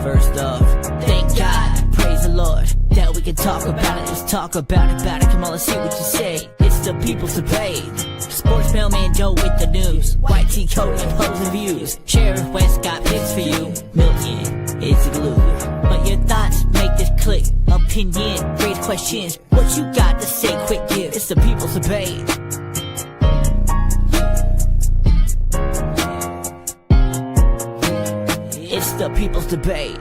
First off, thank God, praise the Lord, that we can talk about it. Just talk about it. Come on, let's see what you say. It's the people's debate. Sports mailman Joe with the news. White T Cody opposing views. Sheriff West got picks for you. Milton is the glue. But your thoughts make this click. Opinion, raise questions. What you got to say? Quick give. It's the people's debate. It's the people's debate.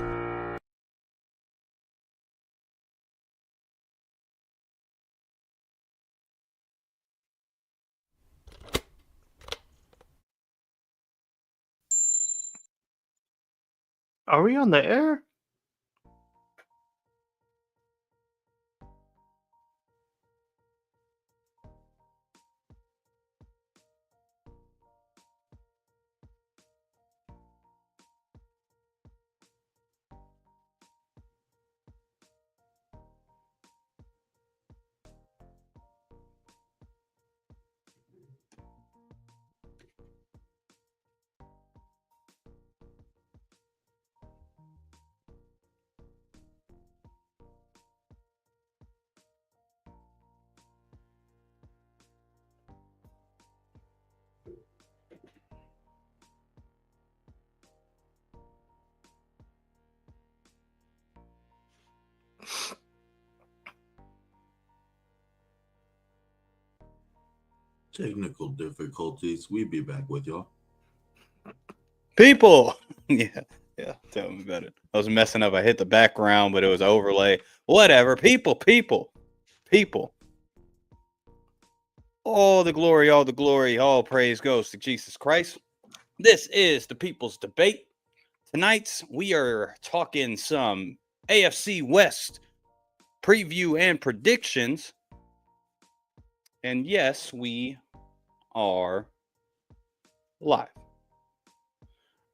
Are we on the air? Technical difficulties. We be back with y'all. People. Yeah. Tell me about it. I was messing up. I hit the background, but it was overlay. Whatever. People. All the glory, all praise goes to Jesus Christ. This is the People's Debate. Tonight, we are talking some AFC West preview and predictions. And yes, we are live.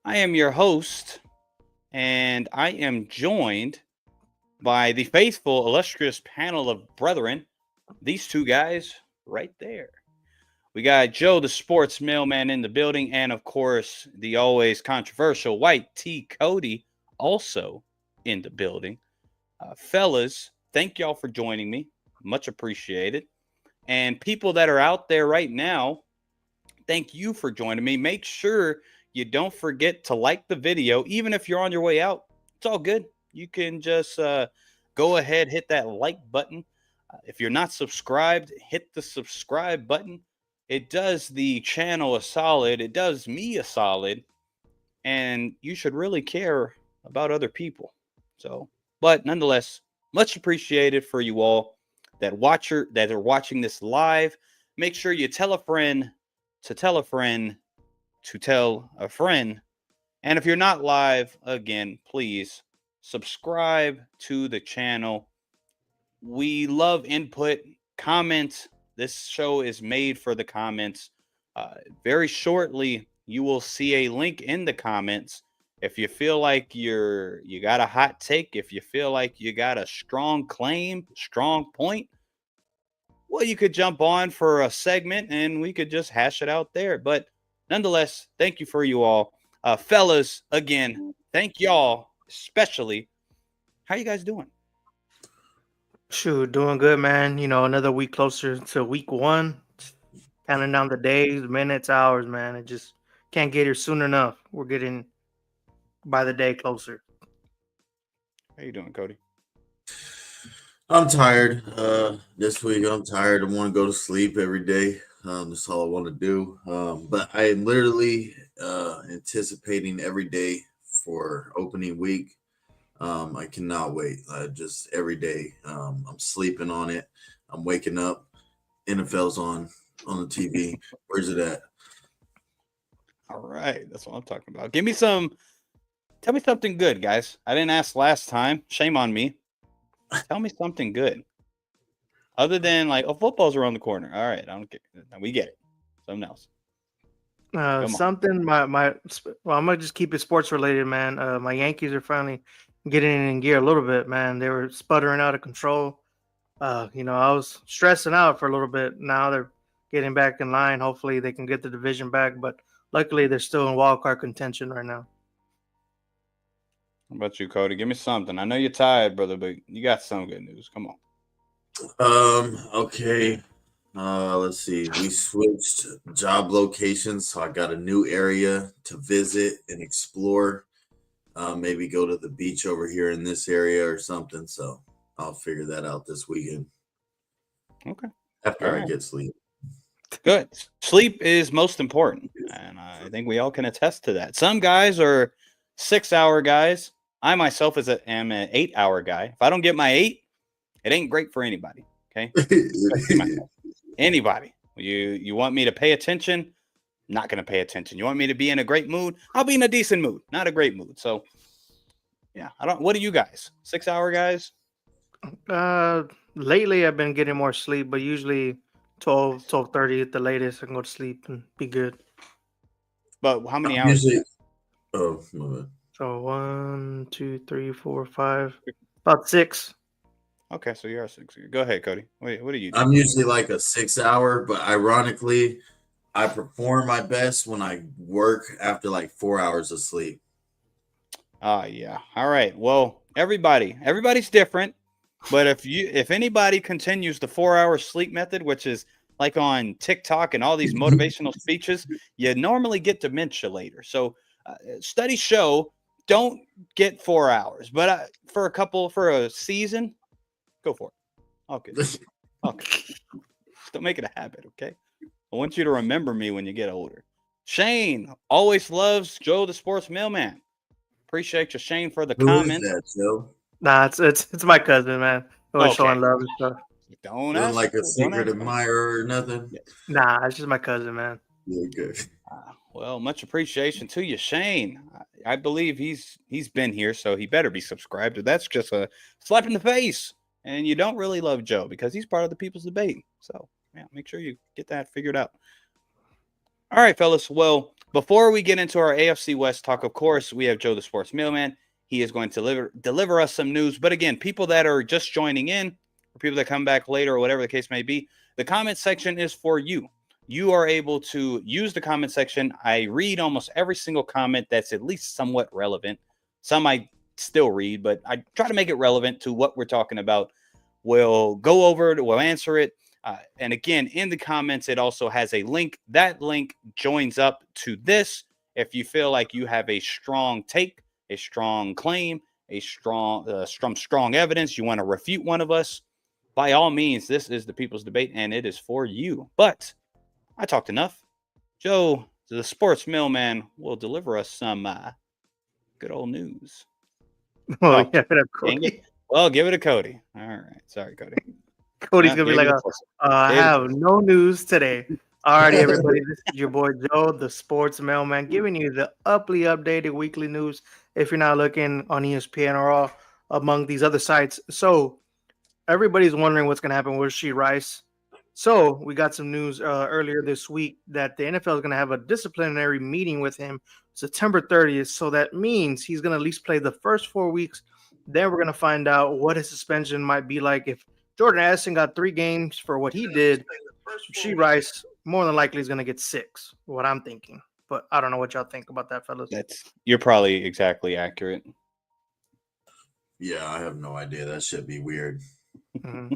I am your host, and I am joined by the faithful, illustrious panel of brethren. These two guys right there. We got Joe, the sports mailman, in the building, and of course, the always controversial White T Cody, also in the building. Fellas, thank y'all for joining me. Much appreciated. And people that are out there right now, thank you for joining me. Make sure you don't forget to like the video, even if you're on your way out. It's all good. You can just go ahead, hit that like button. If you're not subscribed, hit the subscribe button. It does the channel a solid. It does me a solid. And you should really care about other people. But nonetheless, much appreciated for you all that are watching this live. Make sure you tell a friend to tell a friend to tell a friend. And if you're not live, again, please subscribe to the channel. We love input, comments. This show is made for the comments. Very shortly, you will see a link in the comments. If you feel like you got a hot take, if you feel like you got a strong claim, strong point, well, you could jump on for a segment and we could just hash it out there. But nonetheless, thank you for you all. Fellas, again, thank y'all, especially. How you guys doing? Shoot, doing good, man. Another week closer to week one. Counting down the days, minutes, hours, man. It just can't get here soon enough. We're getting by the day closer. How you doing, Cody? I'm tired. This week I'm tired. I want to go to sleep every day. That's all I want to do. But I am literally anticipating every day for opening week. I cannot wait. Just every day. I'm sleeping on it. I'm waking up. NFL's on the TV. Where's it at? All right. That's what I'm talking about. Tell me something good, guys. I didn't ask last time. Shame on me. Tell me something good. Other than football's around the corner. All right. I don't care. We get it. Something else. Something I'm gonna just keep it sports related, man. My Yankees are finally getting in gear a little bit, man. They were sputtering out of control. I was stressing out for a little bit. Now they're getting back in line. Hopefully they can get the division back, but luckily they're still in wild card contention right now. How about you, Cody? Give me something. I know you're tired, brother, but you got some good news. Come on. Okay. Let's see. We switched job locations, so I got a new area to visit and explore. Maybe go to the beach over here in this area or something. So I'll figure that out this weekend. Okay. After I get sleep. Good. Sleep is most important, and I think we all can attest to that. Some guys are 6-hour guys. I myself am an 8-hour guy. If I don't get my 8, it ain't great for anybody. Okay, anybody. You want me to pay attention? Not going to pay attention. You want me to be in a great mood? I'll be in a decent mood, not a great mood. So, yeah, I don't. What are you guys? 6-hour guys? Lately I've been getting more sleep, but usually 12:30 at the latest. I can go to sleep and be good. But how many hours? Usually, oh, my bad. So 1, 2, 3, 4, 5, about 6. Okay, so you are 6. Go ahead, Cody. What are you doing? I'm usually like a 6-hour, but ironically, I perform my best when I work after like 4 hours of sleep. Yeah. All right. Well, everybody's different. But if anybody continues the 4-hour sleep method, which is like on TikTok and all these motivational speeches, you normally get dementia later. So studies show don't get 4 hours, but for a season, go for it. Okay. Just don't make it a habit. Okay. I want you to remember me when you get older. Shane always loves Joe, the sports mailman. Appreciate you, Shane, for the comment. Who is that, Joe? Nah, it's my cousin, man. Always showing love and stuff. Don't Feeling ask. like a secret admirer or nothing. Nah, it's just my cousin, man. Yeah, good. Well, much appreciation to you, Shane. I believe he's been here, so he better be subscribed. That's just a slap in the face. And you don't really love Joe because he's part of the people's debate. So, yeah, make sure you get that figured out. All right, fellas. Well, before we get into our AFC West talk, of course, we have Joe, the sports mailman. He is going to deliver us some news. But again, people that are just joining in, or people that come back later, or whatever the case may be, the comment section is for you. You are able to use the comment section. I read almost every single comment that's at least somewhat relevant. Some I still read, but I try to make it relevant to what we're talking about. We'll go over it. We'll answer it. And again, in the comments, it also has a link. That link joins up to this. If you feel like you have a strong take, a strong claim, a strong evidence, you want to refute one of us, by all means, this is the people's debate, and it is for you. But I talked enough. Joe, the sports mailman, will deliver us some good old news. Oh, yeah, Cody. Well, give it to Cody. All right. Sorry, Cody. Cody's going to be like, I have no news today. Alrighty, everybody. This is your boy Joe, the sports mailman, giving you the updated weekly news. If you're not looking on ESPN or all among these other sites. So everybody's wondering what's going to happen with Rasheed Rice. So we got some news earlier this week that the NFL is going to have a disciplinary meeting with him September 30th. So that means he's going to at least play the first 4 weeks. Then we're going to find out what his suspension might be like. If Jordan Addison got 3 games for what he did, Rasheed Rice more than likely is going to get 6, what I'm thinking. But I don't know what y'all think about that, fellas. You're probably exactly accurate. Yeah, I have no idea. That should be weird. Mm-hmm.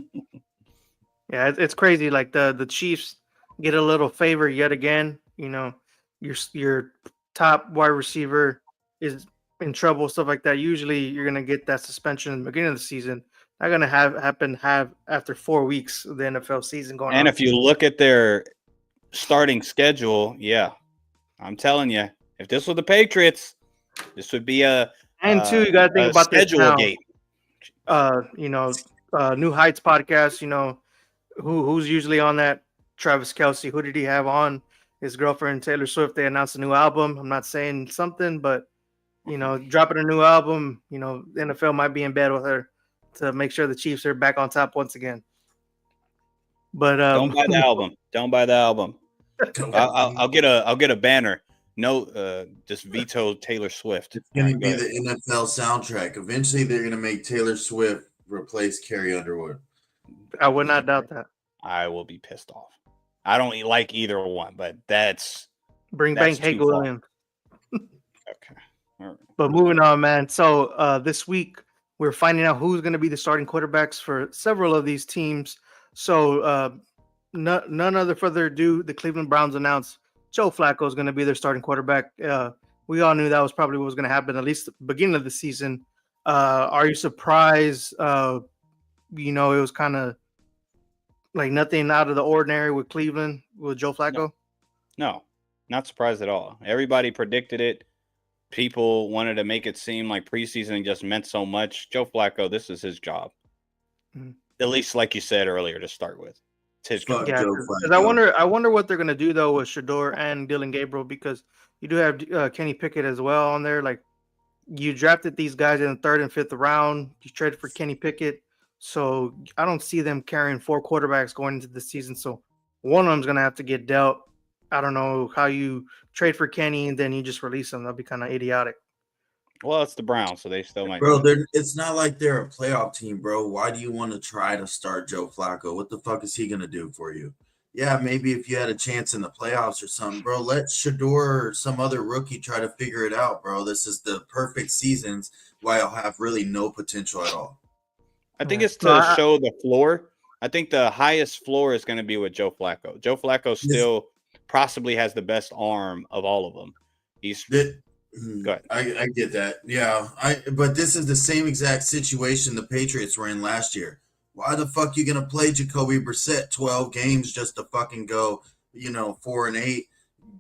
Yeah, it's crazy. Like the Chiefs get a little favor yet again. You know, your top wide receiver is in trouble, stuff like that. Usually, you're gonna get that suspension in the beginning of the season. Not gonna happen after 4 weeks of the NFL season going on. And if you look at their starting schedule, yeah, I'm telling you, if this were the Patriots, this would be you got to think about schedule this now. gate. New Heights podcast. Who's usually on that? Travis Kelce. Who did he have on? His girlfriend Taylor Swift. They announced a new album. I'm not saying something, but dropping a new album. The NFL might be in bed with her to make sure the Chiefs are back on top once again. But don't buy the album. Don't buy the album. I'll get a banner. No, just veto Taylor Swift. It's going to be the NFL soundtrack. Eventually, they're going to make Taylor Swift replace Carrie Underwood. I would not doubt that. I will be pissed off. I don't like either one, but that's back Hank Williams. Okay. right. But moving on, man. So this week we're finding out who's going to be the starting quarterbacks for several of these teams. So none other further ado, the Cleveland Browns announced Joe Flacco is going to be their starting quarterback. We all knew that was probably what was going to happen, at least at the beginning of the season. Are you surprised? It was kind of like nothing out of the ordinary with Cleveland with Joe Flacco. No, not surprised at all. Everybody predicted it. People wanted to make it seem like preseason just meant so much. Joe Flacco, this is his job. Mhm. At least, like you said earlier, to start with, it's his job. Yeah, Joe because I wonder what they're gonna do though with Shador and Dylan Gabriel, because you do have Kenny Pickett as well on there. Like, you drafted these guys in the 3rd and 5th round. You traded for Kenny Pickett, so I don't see them carrying 4 quarterbacks going into the season. So one of them's gonna have to get dealt. I don't know how you trade for Kenny and then you just release him. That'd be kind of idiotic. Well, it's the Browns, so they still might. Bro, it's not like they're a playoff team, bro. Why do you want to try to start Joe Flacco? What the fuck is he going to do for you? Yeah, maybe if you had a chance in the playoffs or something, bro, let Shador or some other rookie try to figure it out, bro. This is the perfect seasons while have really no potential at all. I think it's to show the floor. I think the highest floor is going to be with Joe Flacco. Joe Flacco still possibly has the best arm of all of them. Go ahead. I get that. Yeah. But this is the same exact situation the Patriots were in last year. Why the fuck you gonna play Jacoby Brissett 12 games just to fucking go, 4-8?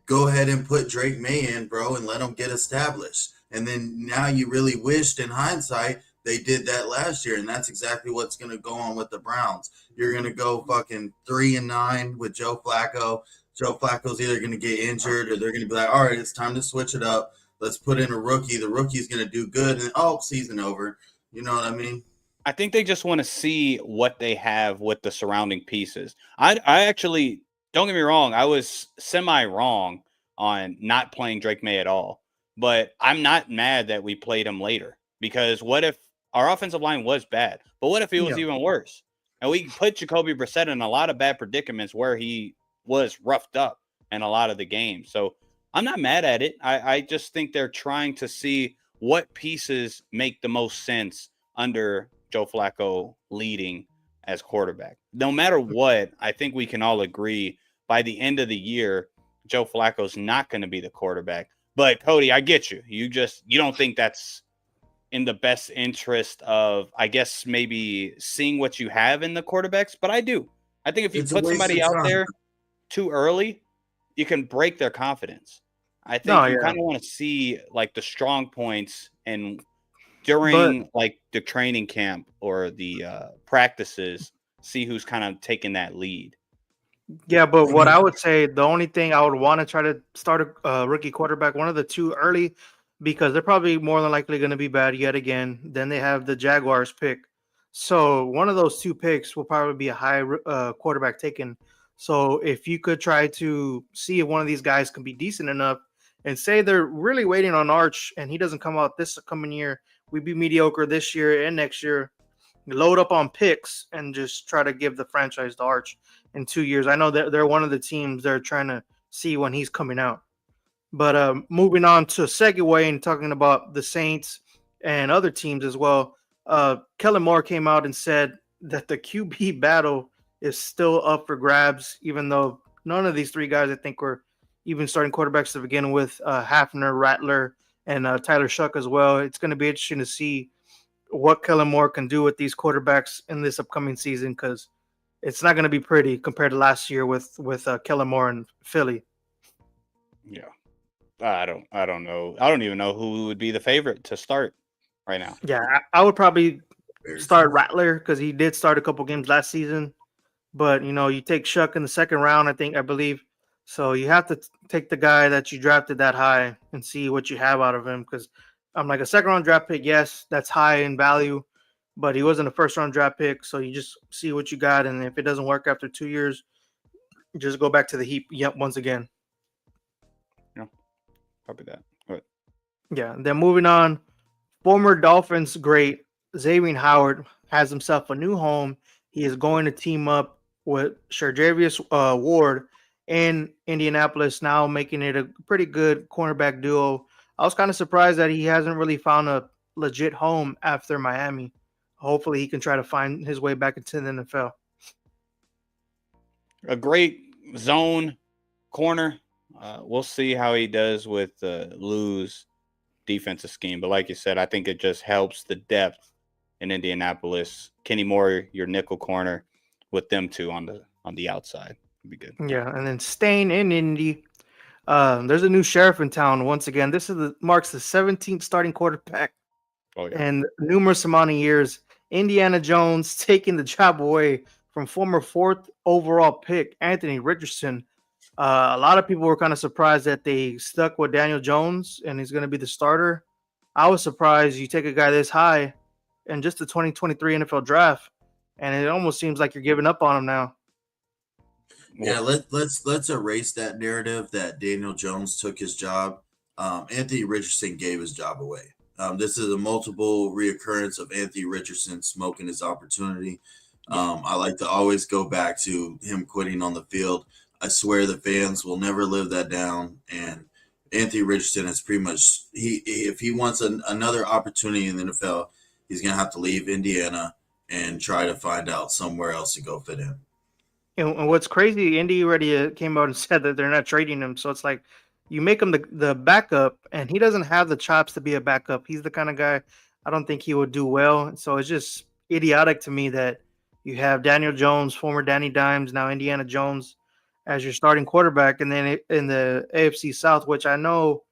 Go ahead and put Drake May in, bro, and let him get established. And then now you really wished in hindsight they did that last year, and that's exactly what's gonna go on with the Browns. You're gonna go fucking 3-9 with Joe Flacco. Joe Flacco's either gonna get injured or they're gonna be like, all right, it's time to switch it up. Let's put in a rookie. The rookie's going to do good. And, season over. You know what I mean? I think they just want to see what they have with the surrounding pieces. I actually, don't get me wrong, I was semi-wrong on not playing Drake May at all. But I'm not mad that we played him later. Because what if our offensive line was bad? But what if it was even worse? And we put Jacoby Brissett in a lot of bad predicaments where he was roughed up in a lot of the games. So I'm not mad at it. I just think they're trying to see what pieces make the most sense under Joe Flacco leading as quarterback. No matter what, I think we can all agree by the end of the year, Joe Flacco's not going to be the quarterback. But Cody, I get you. You don't think that's in the best interest of, I guess, maybe seeing what you have in the quarterbacks. But I do. I think if you put somebody out there too early, you can break their confidence. I think you kind of want to see like the strong points and during like the training camp or the practices, see who's kind of taking that lead. Yeah, but what I would say, the only thing I would want to try to start a rookie quarterback, one of the two early, because they're probably more than likely going to be bad yet again. Then they have the Jaguars pick. So one of those 2 picks will probably be a high quarterback taken. So if you could try to see if one of these guys can be decent enough and say they're really waiting on Arch and he doesn't come out this coming year, we'd be mediocre this year and next year, load up on picks and just try to give the franchise to Arch in 2 years. I know that they're one of the teams they're trying to see when he's coming out. But moving on to segue and talking about the Saints and other teams as well, Kellen Moore came out and said that the QB battle is still up for grabs, even though none of these 3 guys, I think, were even starting quarterbacks to begin with. Hafner, Rattler, and Tyler Shuck as well. It's going to be interesting to see what Kellen Moore can do with these quarterbacks in this upcoming season, because it's not going to be pretty compared to last year with Kellen Moore and Philly. Yeah, I don't know. I don't even know who would be the favorite to start right now. Yeah, I would probably start Rattler because he did start a couple games last season. But, you take Shuck in the 2nd round, I believe. So you have to take the guy that you drafted that high and see what you have out of him. Because I'm like a 2nd round draft pick. Yes, that's high in value, but he wasn't a 1st round draft pick. So you just see what you got. And if it doesn't work after 2 years, just go back to the heap once again. Yeah, copy that. All right. Yeah. And then moving on, former Dolphins great Xavier Howard has himself a new home. He is going to team up with Sherjavius Ward in Indianapolis, now making it a pretty good cornerback duo. I was kind of surprised that he hasn't really found a legit home after Miami. Hopefully, he can try to find his way back into the NFL. A great zone corner. We'll see how he does with Lou's defensive scheme. But like you said, I think it just helps the depth in Indianapolis. Kenny Moore, your nickel corner, with them two on the outside. Would be good. Yeah, and then staying in Indy, there's a new sheriff in town once again. This marks the 17th starting quarterback in numerous amount of years. Indiana Jones taking the job away from former 4th overall pick Anthony Richardson. A lot of people were kind of surprised that they stuck with Daniel Jones and he's going to be the starter. I was surprised you take a guy this high in just the 2023 NFL draft, and it almost seems like you're giving up on him now. Yeah, let's erase that narrative that Daniel Jones took his job. Anthony Richardson gave his job away. This is a multiple reoccurrence of Anthony Richardson smoking his opportunity. I like to always go back to him quitting on the field. I swear the fans will never live that down. And Anthony Richardson is pretty much if he wants another opportunity in the NFL, he's gonna have to leave Indiana and try to find out somewhere else to go fit in. And what's crazy, Indy already came out and said that they're not trading him. So it's like you make him the backup, and he doesn't have the chops to be a backup. He's the kind of guy I don't think he would do well. So it's just idiotic to me that you have Daniel Jones, former Danny Dimes, now Indiana Jones, as your starting quarterback, and then in the AFC South, which I know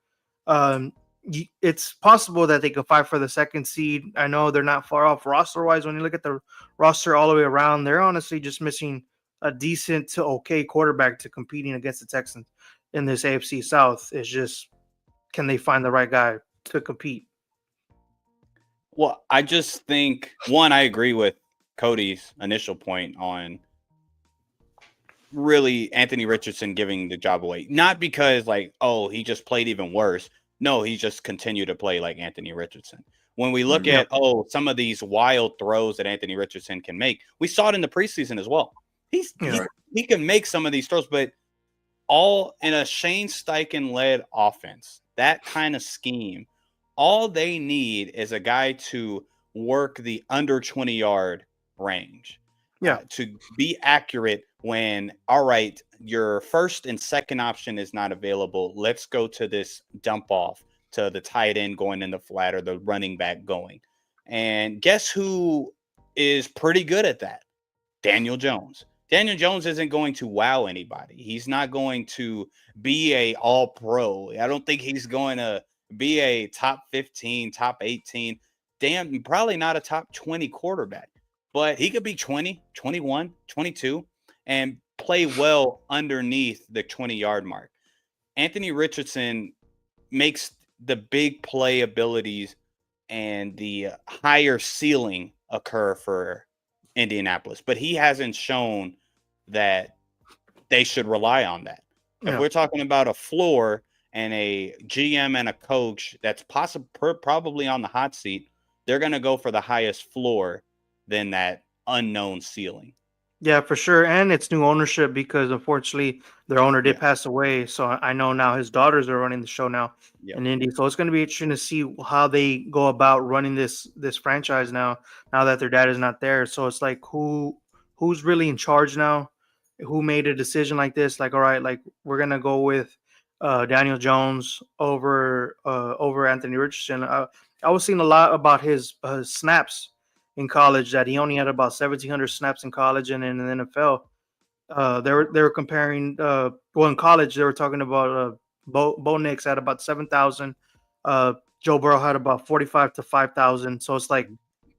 it's possible that they could fight for the second seed. I know they're not far off roster-wise. When you look at the roster all the way around, they're honestly just missing a decent to okay quarterback to competing against the Texans in this AFC South. It's just, can they find the right guy to compete? Well, I just think, one, I agree with Cody's initial point on really Anthony Richardson giving the job away. Not because he just played even worse. No, he just continued to play like Anthony Richardson. When we look at, some of these wild throws that Anthony Richardson can make, we saw it in the preseason as well. He can make some of these throws, but all in a Shane Steichen-led offense, that kind of scheme, all they need is a guy to work the under 20-yard range. To be accurate when, all right, your first and second option is not available. Let's go to this dump off to the tight end going in the flat or the running back going. And guess who is pretty good at that? Daniel Jones. Daniel Jones isn't going to wow anybody. He's not going to be a all-pro. I don't think he's going to be a top 15, top 18, probably not a top 20 quarterback. But he could be 20, 21, 22, and play well underneath the 20-yard mark. Anthony Richardson makes the big play abilities and the higher ceiling occur for Indianapolis, but he hasn't shown that they should rely on that. If we're talking about a floor and a GM and a coach that's probably on the hot seat, they're going to go for the highest floor than that unknown ceiling. Yeah, for sure. And it's new ownership because unfortunately their owner did pass away. So I know now his daughters are running the show now in Indy. So it's going to be interesting to see how they go about running this franchise now that their dad is not there. So it's like who's really in charge now? Who made a decision like this? Like, all right, like we're going to go with Daniel Jones over Anthony Richardson. I was seeing a lot about his snaps in college, that he only had about 1,700 snaps in college, and in the NFL, they were comparing. In college they were talking about Bo Nix had about 7,000. Joe Burrow had about 45 to 5,000. So it's like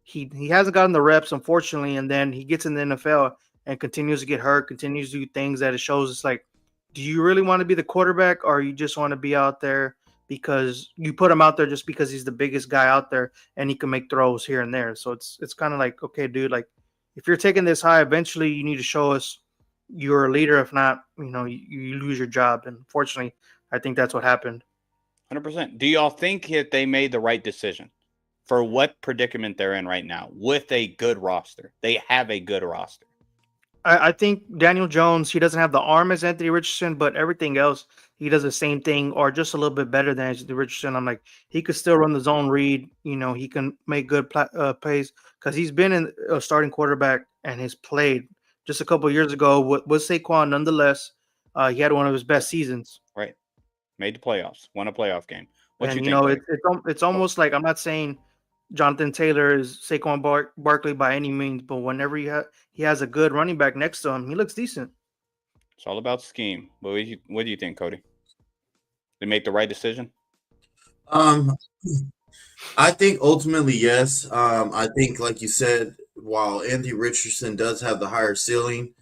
he hasn't gotten the reps, unfortunately, and then he gets in the NFL and continues to get hurt, continues to do things that it shows. It's like, do you really want to be the quarterback, or you just want to be out there because you put him out there just because he's the biggest guy out there and he can make throws here and there? So it's kind of like, okay, dude, like if you're taking this high, eventually you need to show us you're a leader. If not, you lose your job. And unfortunately, I think that's what happened. 100%. Do y'all think that they made the right decision for what predicament they're in right now with a good roster? They have a good roster. I think Daniel Jones, he doesn't have the arm as Anthony Richardson, but everything else, he does the same thing or just a little bit better than Anthony Richardson. I'm like, he could still run the zone read. He can make good plays because he's been in a starting quarterback and has played just a couple of years ago with Saquon. Nonetheless, he had one of his best seasons. Right. Made the playoffs, won a playoff game. What And you think, buddy? it's almost like I'm not saying Jonathan Taylor is Saquon Barkley by any means, but whenever he has a good running back next to him, he looks decent. It's all about scheme. What do you think, Cody? They make the right decision? Um, I think ultimately yes. I think, like you said, while Anthony Richardson does have the higher ceiling,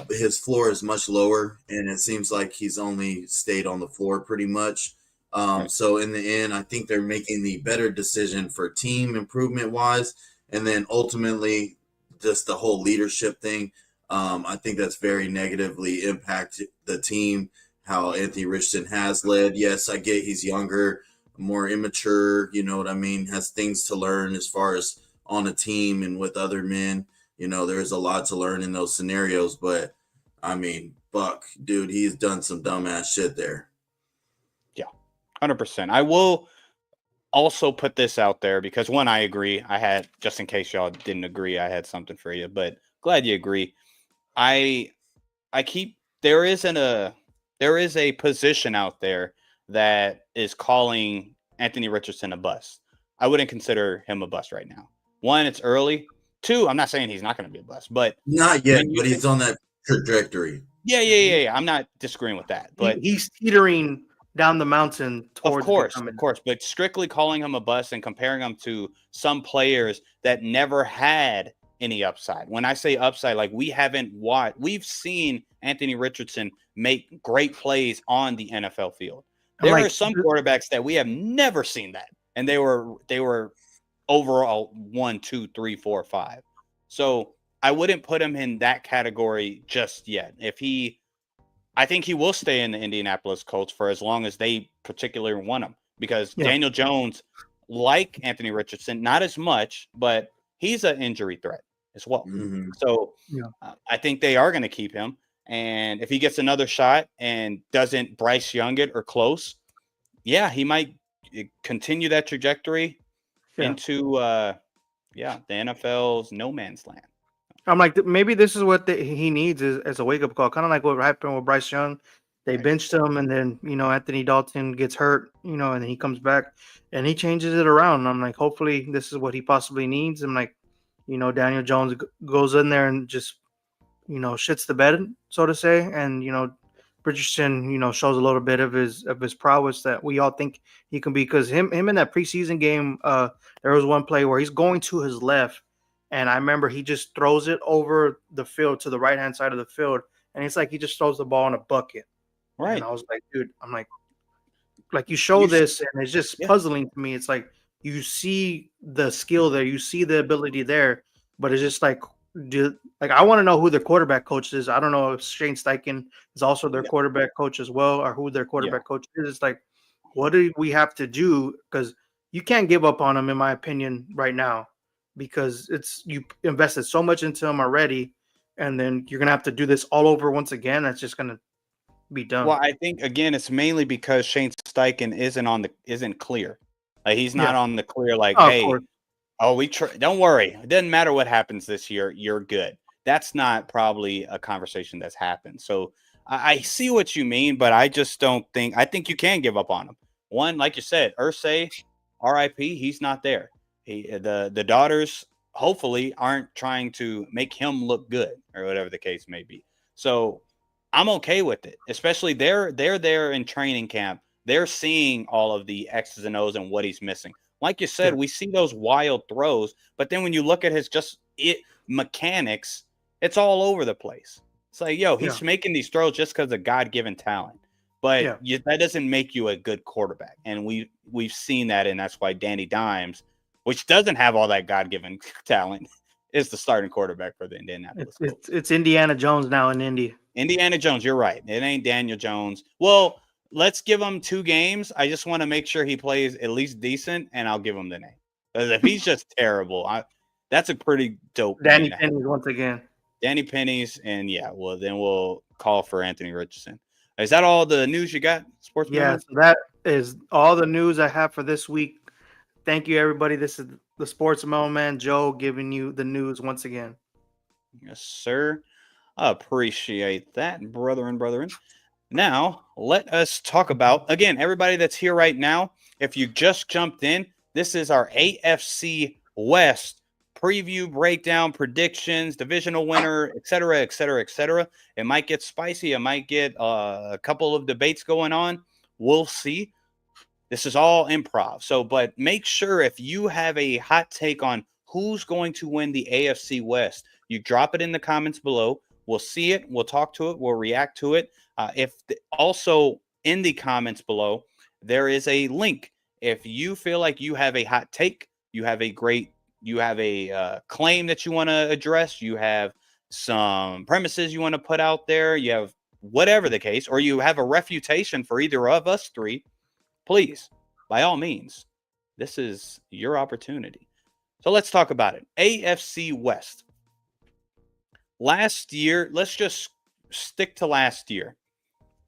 his floor is much lower, and it seems like he's only stayed on the floor pretty much. Right. So in the end, I think they're making the better decision for team improvement wise, and then ultimately just the whole leadership thing. I think that's very negatively impacted the team. How Anthony Richardson has led. Yes, I get he's younger, more immature, you know what I mean, has things to learn as far as on a team and with other men. There's a lot to learn in those scenarios, but I mean, Buck, dude, he's done some dumbass shit there. Yeah, 100%. I will also put this out there because one, I agree. I had, just in case y'all didn't agree, I had something for you, but glad you agree. There is a position out there that is calling Anthony Richardson a bust. I wouldn't consider him a bust right now. One, it's early. Two, I'm not saying he's not going to be a bust, but not yet, but he's on that trajectory. Yeah. I'm not disagreeing with that, but he's teetering down the mountain towards of course, but strictly calling him a bust and comparing him to some players that never had any upside. When I say upside, like we've seen Anthony Richardson make great plays on the NFL field. There are some quarterbacks that we have never seen that, and they were overall 1, 2, 3, 4, 5. So I wouldn't put him in that category just yet. I think he will stay in the Indianapolis Colts for as long as they particularly want him, because Daniel Jones, like Anthony Richardson, not as much, but he's an injury threat as well. Mm-hmm. So I think they are going to keep him. And if he gets another shot and doesn't Bryce Young it or close, he might continue that trajectory into the NFL's no man's land. I'm like, maybe this is what he needs as a wake-up call, kind of like what happened with Bryce Young. They benched him, and then Anthony Dalton gets hurt, and then he comes back and he changes it around. And I'm like, hopefully this is what he possibly needs. I'm like, Daniel Jones goes in there and just shits the bed, so to say, and Richardson shows a little bit of his prowess that we all think he can be, because him in that preseason game, there was one play where he's going to his left. And I remember he just throws it over the field to the right-hand side of the field. And it's like he just throws the ball in a bucket. Right. And I was like, dude, I'm like you show this, and it's just puzzling to me. It's like you see the skill there. You see the ability there. But it's just like, I want to know who their quarterback coach is. I don't know if Shane Steichen is also their quarterback coach as well, or who their quarterback coach is. It's like, what do we have to do? Because you can't give up on him, in my opinion, right now. Because you invested so much into him already, and then you're gonna have to do this all over once again. That's just gonna be done. Well, I think again, it's mainly because Shane Steichen isn't clear. Like he's not on the clear. Like, hey, don't worry. It doesn't matter what happens this year. You're good. That's not probably a conversation that's happened. So I see what you mean, but I just don't think. I think you can give up on him. One, like you said, Irsay, R.I.P. He's not there. The daughters hopefully aren't trying to make him look good or whatever the case may be. So I'm okay with it, especially they're there in training camp. They're seeing all of the X's and O's and what he's missing. Like you said, we see those wild throws, but then when you look at his mechanics, it's all over the place. It's like, he's making these throws just because of God-given talent. But that doesn't make you a good quarterback. And we've seen that, and that's why Danny Dimes, which doesn't have all that God-given talent, is the starting quarterback for the Indianapolis Colts. It's Indiana Jones now in Indy. Indiana Jones, you're right. It ain't Daniel Jones. Well, let's give him 2 games. I just want to make sure he plays at least decent, and I'll give him the name. Because if he's just terrible, that's a pretty dope Danny Penny once again. Danny Pennies, and well, then we'll call for Anthony Richardson. Is that all the news you got, Sports Yeah, Mailman? so that is all the news I have for this week. Thank you, everybody. This is the Sports Mailman Joe giving you the news once again. Yes, sir. I appreciate that, brethren. Now, let us talk about, again, everybody that's here right now. If you just jumped in, this is our AFC West preview, breakdown, predictions, divisional winner, etc., etc., etc. It might get spicy. It might get a couple of debates going on. We'll see. This is all improv. But make sure if you have a hot take on who's going to win the AFC West, you drop it in the comments below. We'll see it. We'll talk to it. We'll react to it. Also in the comments below, there is a link. If you feel like you have a hot take, you have a claim that you want to address, you have some premises you want to put out there, you have whatever the case, or you have a refutation for either of us three, please, by all means, this is your opportunity. So let's talk about it. AFC West. Last year, let's just stick to last year.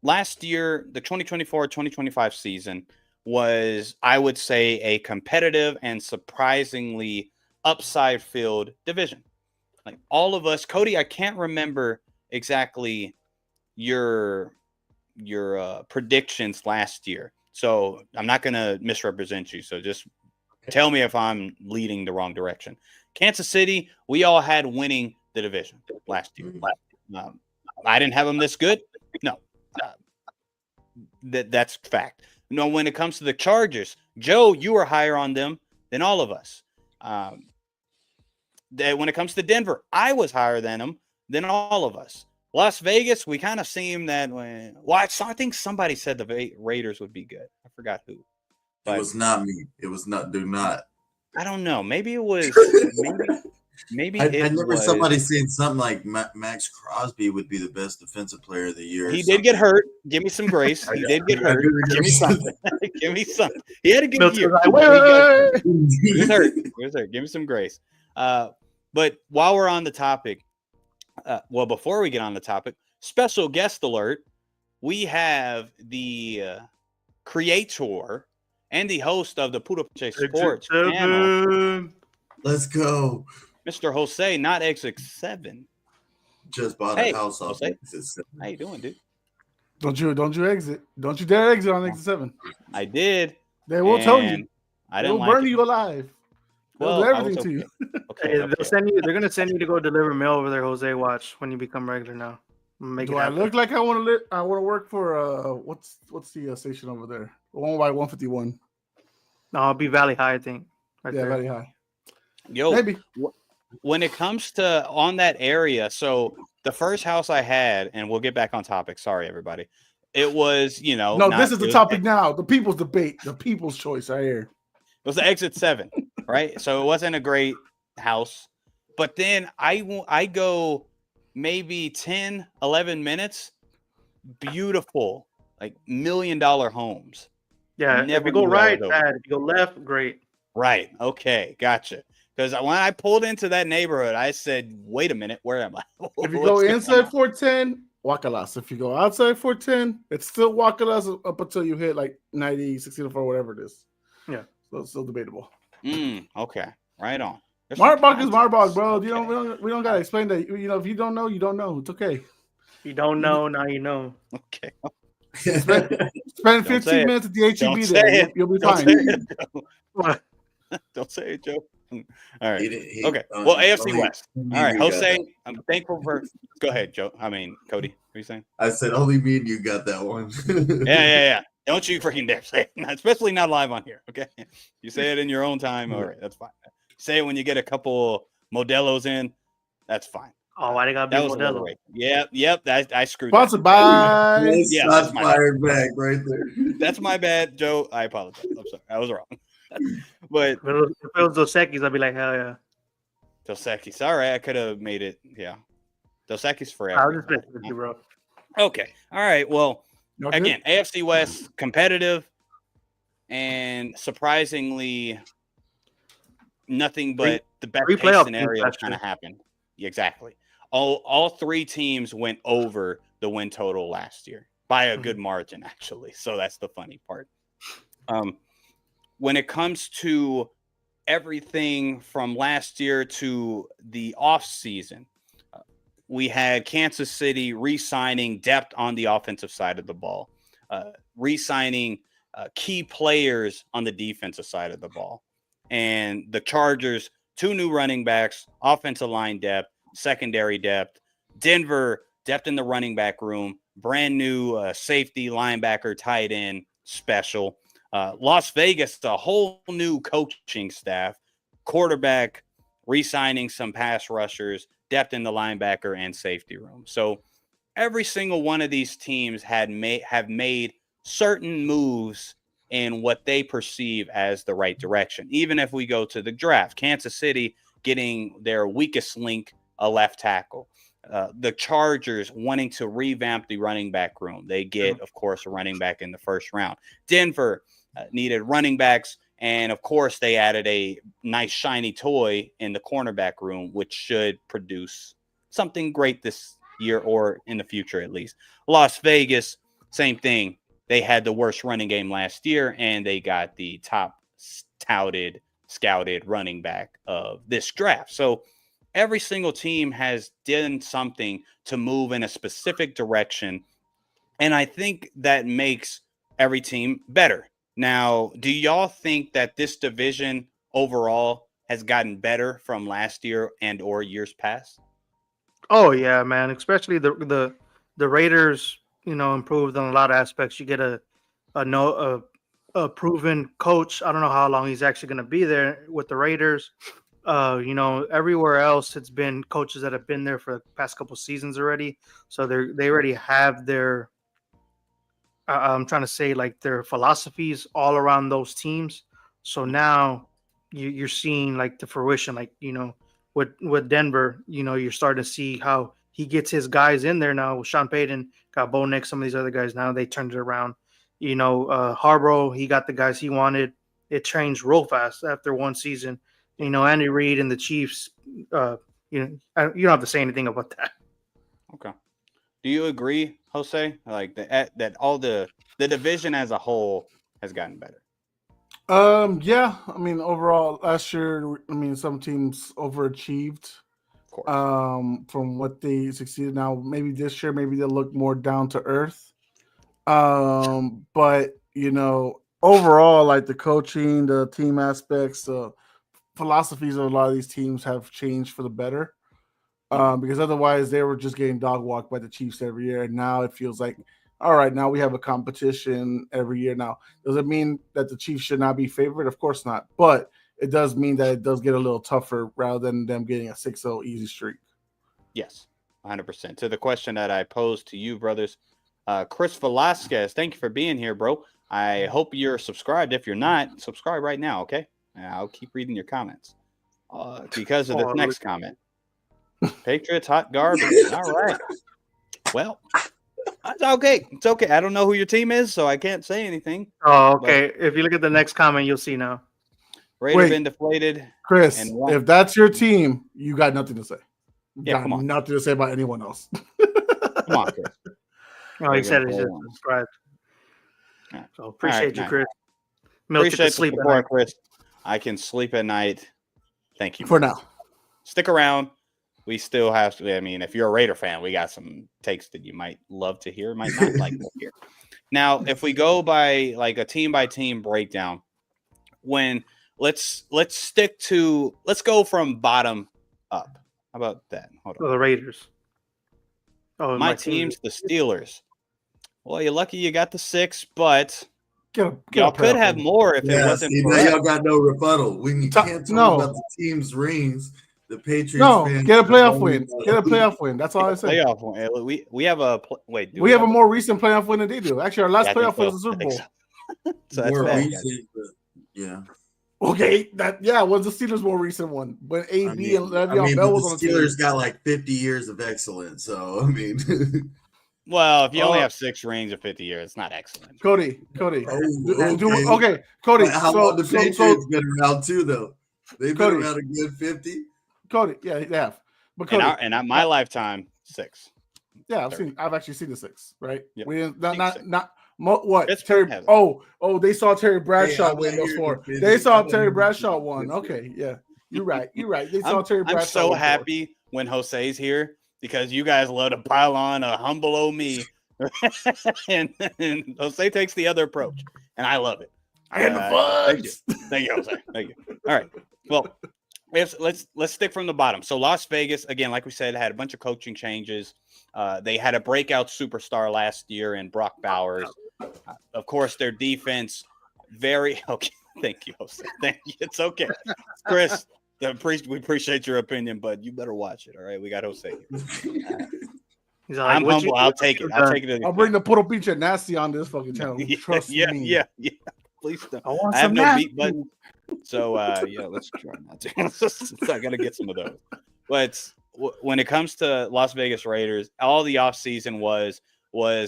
Last year, the 2024-2025 season was, I would say, a competitive and surprisingly upside-filled division. Like all of us, Cody, I can't remember exactly your predictions last year. So I'm not going to misrepresent you. So just tell me if I'm leading the wrong direction. Kansas City, we all had winning the division last year. I didn't have them this good. No, that's fact. No, when it comes to the Chargers, Joe, you were higher on them than all of us. When it comes to Denver, I was higher than them than all of us. Las Vegas, we kind of seem that way. Well, I think somebody said the Raiders would be good. I forgot who. But it was not me. It was not. Do not. I don't know. Maybe it was. Maybe I remember somebody saying something like Max Crosby would be the best defensive player of the year. He did get hurt. Give me some grace. He did get hurt. Give me something. Give me something. He had a good year. He was hurt. Give me some grace. But while we're on the topic, before we get on the topic, special guest alert. We have the creator and the host of the Poodle Punche Sports channel. Let's go. Mr. Jose, not Exit 7. Just bought a house off Exit 7. How you doing, dude? Don't you exit. Don't you dare exit on Exit 7. I did. They will tell you. I didn't They'll burn you alive. They'll do everything to you. Okay. They'll send you. They're gonna send you to go deliver mail over there, Jose. Watch when you become regular now. Do I look like I want to? I want to work for what's the station over there? 1Y151. No, I'll be Valley High, I think. Right there. Valley High. Yo, maybe. When it comes to on that area, so the first house I had, and we'll get back on topic. Sorry, everybody. It was, No, this is the topic now. The people's debate. The people's choice right here. It was the Exit 7, right? So it wasn't a great house. But then I go maybe 10, 11 minutes. Beautiful, like $1 million homes. Yeah, if you go right, bad. If you go left, great. Right. Okay. Gotcha. Because when I pulled into that neighborhood, I said, wait a minute, where am I? If you go inside 410, Wakalas. If you go outside 410, it's still Wakalas up until you hit like 90, 64, whatever it is. Yeah. So it's still debatable. Okay. Right on. Marbach is Marbach, bro. Okay. We don't gotta explain that. If you don't know, you don't know. It's okay. You don't know, now you know. Okay. Spend 15 minutes at the HEB there. You'll be fine. Don't say it, Joe. All right. Okay. Well, AFC West. All right. Jose, I'm thankful for. Go ahead, Joe. Cody. What are you saying? I said only me and you got that one. Yeah. Don't you freaking dare say it, especially not live on here. Okay. You say it in your own time. All right. That's fine. Say it when you get a couple Modelos in. That's fine. Oh, why they got to be Modelo? Yep. I screwed. Sponsored by. Yeah, that's fired back right there. That's my bad, Joe. I apologize. I'm sorry. I was wrong. But if it was Dos Equis, I'd be like, hell yeah. Dos Equis. Sorry, I could have made it. Yeah. Dos Equis forever. I was just messing with you, bro. Okay. All right. Well, again, AFC West, competitive and surprisingly nothing but the best case scenario kind of happened. Exactly. All three teams went over the win total last year by a good margin, actually. So that's the funny part. When it comes to everything from last year to the offseason, we had Kansas City re-signing depth on the offensive side of the ball, re-signing key players on the defensive side of the ball. And the Chargers, 2 new running backs, offensive line depth, secondary depth. Denver, depth in the running back room, brand new safety, linebacker, tight end, special. Las Vegas, a whole new coaching staff, quarterback, re-signing some pass rushers, depth in the linebacker and safety room. So every single one of these teams have made certain moves in what they perceive as the right direction. Even if we go to the draft, Kansas City getting their weakest link, a left tackle. The Chargers wanting to revamp the running back room. They get, of course, a running back in the first round. Denver needed running backs. And, of course, they added a nice shiny toy in the cornerback room, which should produce something great this year or in the future at least. Las Vegas, same thing. They had the worst running game last year, and they got the top scouted running back of this draft. So every single team has done something to move in a specific direction, and I think that makes every team better. Now, do y'all think that this division overall has gotten better from last year and or years past? Oh yeah, man. Especially the Raiders, improved on a lot of aspects. You get a proven coach. I don't know how long he's actually going to be there with the Raiders. Everywhere else it's been coaches that have been there for the past couple seasons already. So they already have their I'm trying to say like their philosophies all around those teams. So now you're seeing like the fruition, like, with Denver, you're starting to see how he gets his guys in there now. Sean Payton got Bo Nix, some of these other guys. Now they turned it around. Harborough, he got the guys he wanted. It changed real fast after one season. Andy Reid and the Chiefs, you don't have to say anything about that. Okay. Do you agree, Jose? Like that all the division as a whole has gotten better? Yeah. I mean, overall, last year, some teams overachieved from what they succeeded. Now, maybe this year, maybe they'll look more down to earth. But overall, like the coaching, the team aspects, the philosophies of a lot of these teams have changed for the better. Because otherwise they were just getting dog walked by the Chiefs every year. And now it feels like, all right, now we have a competition every year. Now, does it mean that the Chiefs should not be favored? Of course not. But it does mean that it does get a little tougher rather than them getting a 6-0 easy streak. Yes, 100%. To the question that I posed to you, brothers, Chris Velasquez, thank you for being here, bro. I hope you're subscribed. If you're not, subscribe right now, okay? I'll keep reading your comments because of this next comment. Patriots hot garbage. All right. Well, it's okay. It's okay. I don't know who your team is, so I can't say anything. Oh, okay. If you look at the next comment, you'll see now. Raider been deflated. Chris, if that's your team, you got nothing to say. Come on. Nothing to say about anyone else. Come on, Chris. Oh, he said he's just subscribed. Right. So appreciate you, Chris. Appreciate sleep at night, Chris. I can sleep at night. Thank you. For now. Stick around. We still have to, if you're a Raider fan, we got some takes that you might love to hear, might not like to hear. Now, if we go by like a team by team breakdown, let's go from bottom up. How about that? Hold on. The Raiders. Oh, my team's the Steelers. Well, you're lucky you got the 6, but y'all could have more if it wasn't for y'all got no rebuttal. We can't talk about the team's rings. The Patriots. Get a playoff win. Get a playoff win. That's all I say. Playoff win. We have a wait. We have a more recent playoff win than they do. Actually, our last playoff win was the Super Bowl. So that's more recent, yeah. Okay, was the Steelers' more recent one, but AB and Le'Veon Bell was on the Steelers got like 50 years of excellence. So well, if you only have 6 rings of 50 years, it's not excellent. Cody. Cody. How long the Patriots been around too, though? They've been around a good 50. Cody, yeah, they have. But And Cody, my lifetime, 6. yeah, I've actually seen the 6, right? Yep. We didn't Six. what Pittsburgh Terry? has it. Oh, they saw Terry Bradshaw I'm win not those here to 4. defend They it. saw I'm not Terry here to Bradshaw defend won. it. Okay, yeah, you're right. They saw Terry I'm Bradshaw. so win 4. happy when Jose's here because you guys love to pile on a humble old me, and Jose takes the other approach, and I love it. I had the Thank you, Jose. Thank you. All right. Well, let's stick from the bottom. So Las Vegas, again, like we said, had a bunch of coaching changes. They had a breakout superstar last year in Brock Bowers. Of course, their defense, very okay. Thank you, Jose. Thank you. It's okay, Chris. We appreciate your opinion, but you better watch it. All right, we got Jose here. He's like, I'm humble. I'll take it. I'll take it. I'll bring the Puro Pinche Nasty on this fucking channel. Trust me. Yeah. Please don't. I want I have some no nasty. beat button. So let's try not to. I gotta get some of those. But when it comes to Las Vegas Raiders, all the offseason was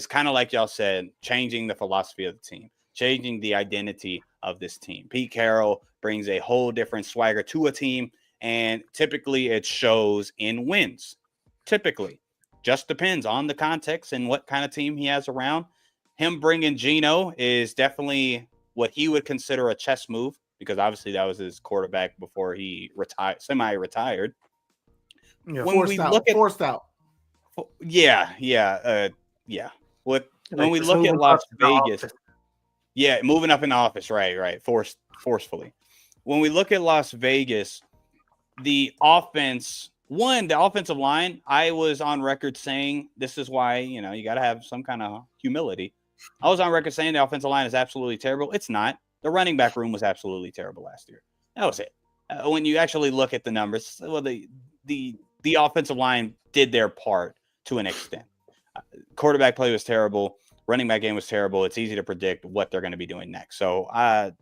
kind of like y'all said, changing the philosophy of the team, changing the identity of this team. Pete Carroll brings a whole different swagger to a team, and typically it shows in wins. Typically, just depends on the context and what kind of team he has around. Him bringing Geno is definitely what he would consider a chess move, because obviously that was his quarterback before he semi-retired. Yeah. When forced out. Yeah. When we look at Las Vegas, moving up in the office, right, forcefully. When we look at Las Vegas, the offensive line, I was on record saying this is why, you got to have some kind of humility. I was on record saying the offensive line is absolutely terrible. It's not. The running back room was absolutely terrible last year. That was it. When you actually look at the numbers, well, the offensive line did their part to an extent. Quarterback play was terrible. Running back game was terrible. It's easy to predict what they're going to be doing next. So I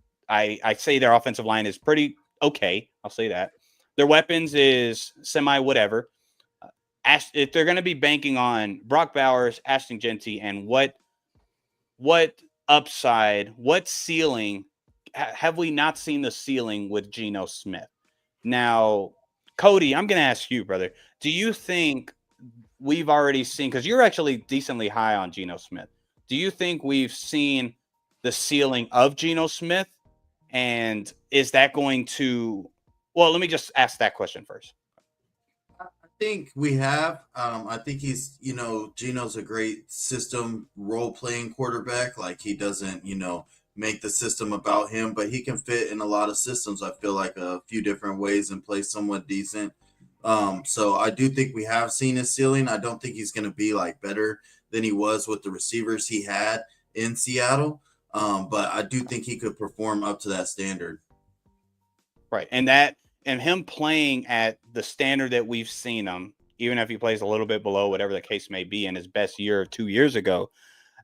say their offensive line is pretty okay. I'll say that. Their weapons is semi whatever. If they're going to be banking on Brock Bowers, Ashton Genty, and what upside, what ceiling have we not seen the ceiling with Geno Smith? Now, Cody, I'm going to ask you, brother. Do you think we've already seen, because you're actually decently high on Geno Smith, do you think we've seen the ceiling of Geno Smith? And is that going to, well, let me just ask that question first. I think we have. I think he's, Geno's a great system role-playing quarterback. Like, he doesn't, make the system about him, but he can fit in a lot of systems. I feel like a few different ways and play somewhat decent. So I do think we have seen his ceiling. I don't think he's going to be like better than he was with the receivers he had in Seattle. But I do think he could perform up to that standard. Right. And him playing at the standard that we've seen him, even if he plays a little bit below whatever the case may be in his best year 2 years ago,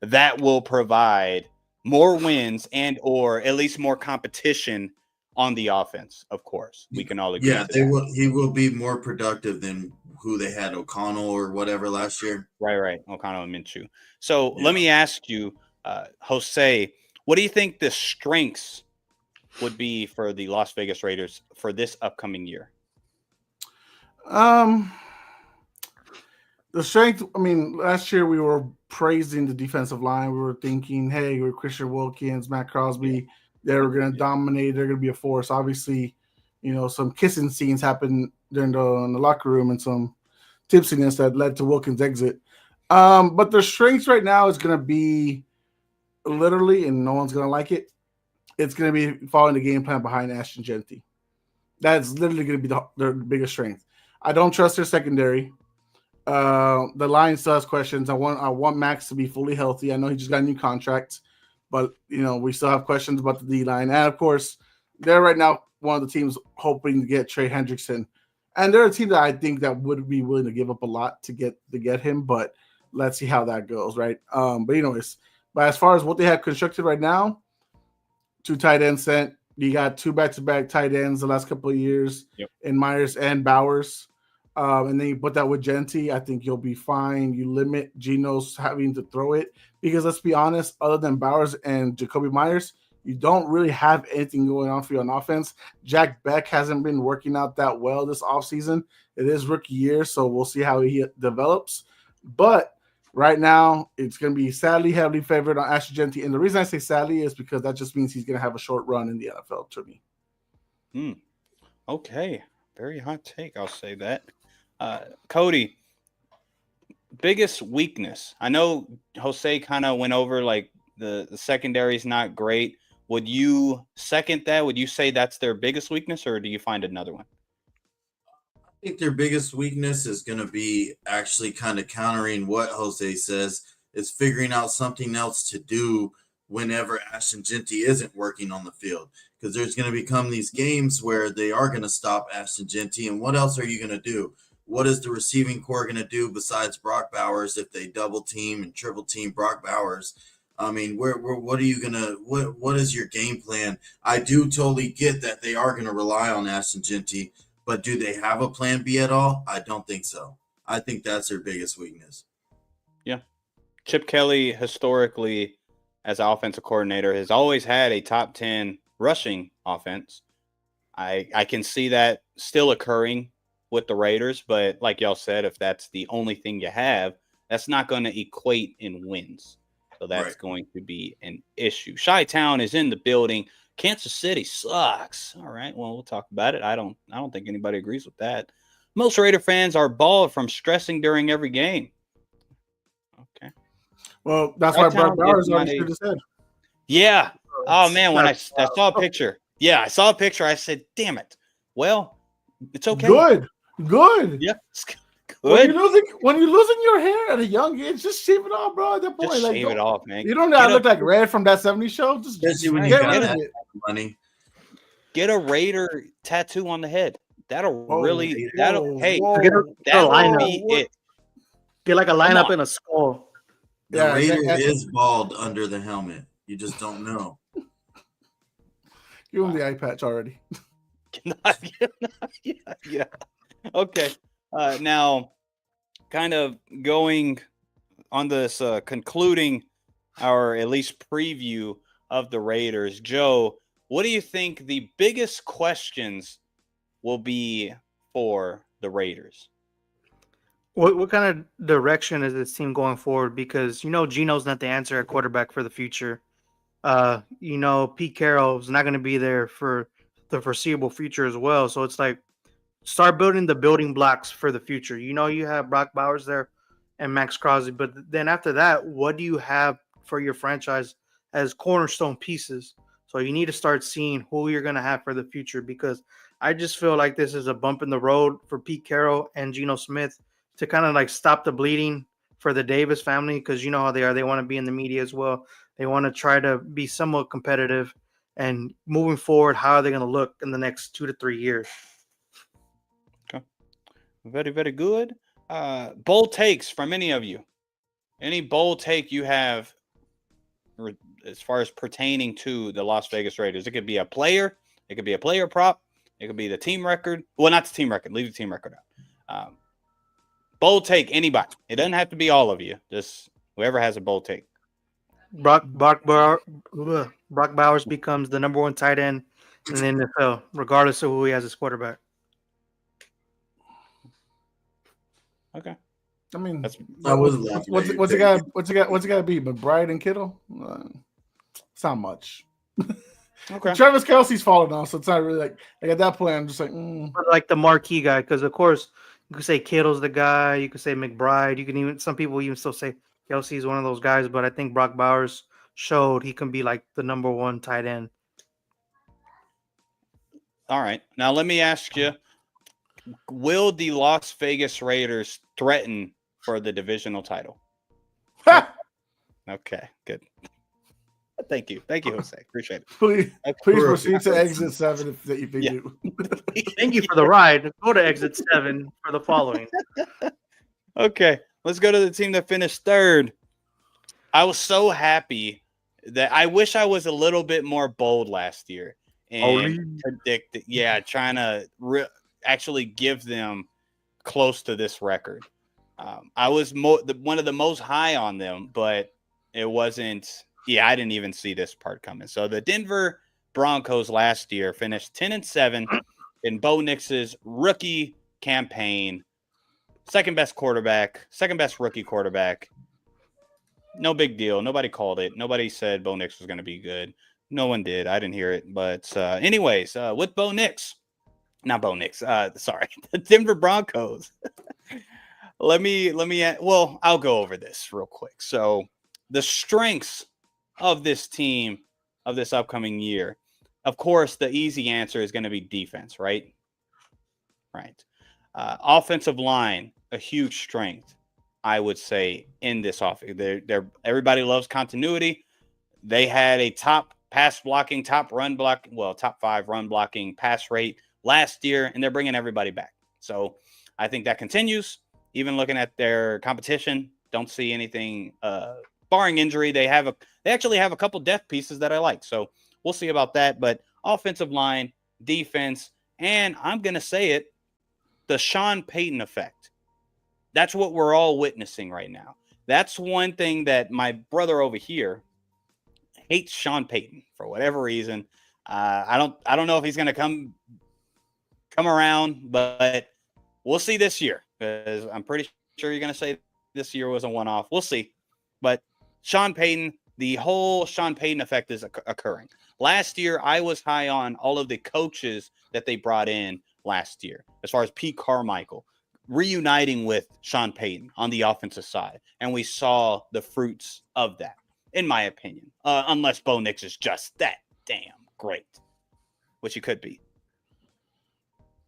that will provide more wins and or at least more competition on the offense. Of course, we can all agree. Yeah, he will be more productive than who they had, O'Connell or whatever last year. Right. O'Connell and Minshew. So let me ask you, Jose, what do you think the strengths would be for the Las Vegas Raiders for this upcoming year? The strength, last year we were praising the defensive line. We were thinking, hey, we're Christian Wilkins, Matt Crosby, they're going to dominate. They're going to be a force. Obviously, some kissing scenes happened during in the locker room and some tipsiness that led to Wilkins' exit. But the strengths right now is going to be literally, and no one's going to like it, it's going to be following the game plan behind Ashton Genty. That's literally going to be their biggest strength. I don't trust their secondary. The line still has questions. I want Max to be fully healthy. I know he just got a new contract, but we still have questions about the D line. And of course, they're right now one of the teams hoping to get Trey Hendrickson. And they're a team that I think that would be willing to give up a lot to get him, but let's see how that goes, right? But as far as what they have constructed right now, 2 tight ends sent. You got 2 back-to-back tight ends the last couple of years in Myers and Bowers. And then you put that with Genty, I think you'll be fine. You limit Geno's having to throw it because let's be honest, other than Bowers and Jacoby Myers, you don't really have anything going on for you on offense. Jack Beck hasn't been working out that well this offseason. It is rookie year, so we'll see how he develops. But right now, it's going to be sadly heavily favored on Ashton Jeanty. And the reason I say sadly is because that just means he's going to have a short run in the NFL to me. Okay. Very hot take. I'll say that. Cody, biggest weakness. I know Jose kind of went over like the secondary is not great. Would you second that? Would you say that's their biggest weakness, or do you find another one? I think their biggest weakness is going to be actually kind of countering what Jose says, is figuring out something else to do whenever Ashton Jeanty isn't working on the field. Because there's going to become these games where they are going to stop Ashton Jeanty. And what else are you going to do? What is the receiving core going to do besides Brock Bowers if they double team and triple team Brock Bowers? I mean, what are you going to – what is your game plan? I do totally get that they are going to rely on Ashton Jeanty. But do they have a plan B at all? I don't think so. I think that's their biggest weakness. Yeah. Chip Kelly, historically, as an offensive coordinator, has always had a top 10 rushing offense. I can see that still occurring with the Raiders, but like y'all said, if that's the only thing you have, that's not going to equate in wins. So that's going to be an issue. Chi-Town is in the building. Kansas City sucks. All right, well, we'll talk about it. I don't think anybody agrees with that. Most Raider fans are bald from stressing during every game. Okay. Well, that's why Brock Bowers already should have said. Yeah. Oh man, when I saw a picture. Yeah, I saw a picture. I said, "Damn it." Well, it's okay. Good. Yeah. It's good. When you're losing your hair at a young age, just shave it off, bro. At that point, just shave it off, man. You don't gotta look like Red from that '70s show. Just when get rid of it. Money. Get a Raider tattoo on the head. That'll be it. Get like a lineup in a skull. The Raider is bald under the helmet. You just don't know. Give him the eye patch already. Yeah. Okay. Now, kind of going on this, concluding our at least preview of the Raiders. Joe, what do you think the biggest questions will be for the Raiders? What kind of direction is this team going forward? Because, Geno's not the answer at quarterback for the future. Pete Carroll's not going to be there for the foreseeable future as well. So it's like, start building the building blocks for the future. You have Brock Bowers there and Max Crosby, but then after that, what do you have for your franchise as cornerstone pieces? So you need to start seeing who you're going to have for the future, because I just feel like this is a bump in the road for Pete Carroll and Geno Smith to kind of like stop the bleeding for the Davis family, because you know how they are. They want to be in the media as well. They want to try to be somewhat competitive, and moving forward, how are they going to look in the next 2 to 3 years? Okay. Very, very good. Bold takes from any of you. Any bold take you have as far as pertaining to the Las Vegas Raiders? It could be a player. It could be a player prop. It could be the team record. Well, not the team record. Leave the team record out. Bold take, anybody. It doesn't have to be all of you. Just whoever has a bold take. Brock Bowers becomes the number 1 tight end in the NFL, regardless of who he has as quarterback. Okay. I mean, what's it got to be? McBride and Kittle? It's not much. Okay. Travis Kelce's falling off, so it's not really like at that point. I'm just like, like the marquee guy, because of course you could say Kittle's the guy. You could say McBride. You can even, some people even still say Kelce's one of those guys. But I think Brock Bowers showed he can be like the number 1 tight end. All right, now let me ask you: will the Las Vegas Raiders threaten for the divisional title? Okay, good. Thank you, Jose. Appreciate it. Please proceed to exit 7 if you do. Thank you for the ride. Go to exit 7 for the following. Okay, let's go to the team that finished 3rd. I was so happy that I wish I was a little bit more bold last year and predict. Trying to actually give them close to this record. I was one of the most high on them, but it wasn't Yeah, I didn't even see this part coming. So the Denver Broncos last year finished 10-7 in Bo Nix's rookie campaign. Second best rookie quarterback. No big deal. Nobody called it. Nobody said Bo Nix was going to be good. No one did. I didn't hear it. But anyways, with Bo Nix, not Bo Nix. Sorry, the Denver Broncos. Well, I'll go over this real quick. So the strengths of this team of this upcoming year, of course, the easy answer is going to be defense, right? Right. Offensive line, a huge strength, I would say, in this offense. Everybody loves continuity. They had a top pass blocking, top 5 run blocking pass rate last year, and they're bringing everybody back. So I think that continues. Even looking at their competition, don't see anything barring injury. They actually have a couple depth pieces that I like. So we'll see about that. But offensive line, defense, and I'm going to say it, the Sean Payton effect. That's what we're all witnessing right now. That's one thing that my brother over here hates Sean Payton for whatever reason. I don't know if he's going to come around, but we'll see this year, because I'm pretty sure you're going to say this year was a one-off. We'll see. But Sean Payton, the whole Sean Payton effect is occurring. Last year, I was high on all of the coaches that they brought in last year, as far as Pete Carmichael, reuniting with Sean Payton on the offensive side. And we saw the fruits of that, in my opinion, unless Bo Nix is just that damn great, which he could be.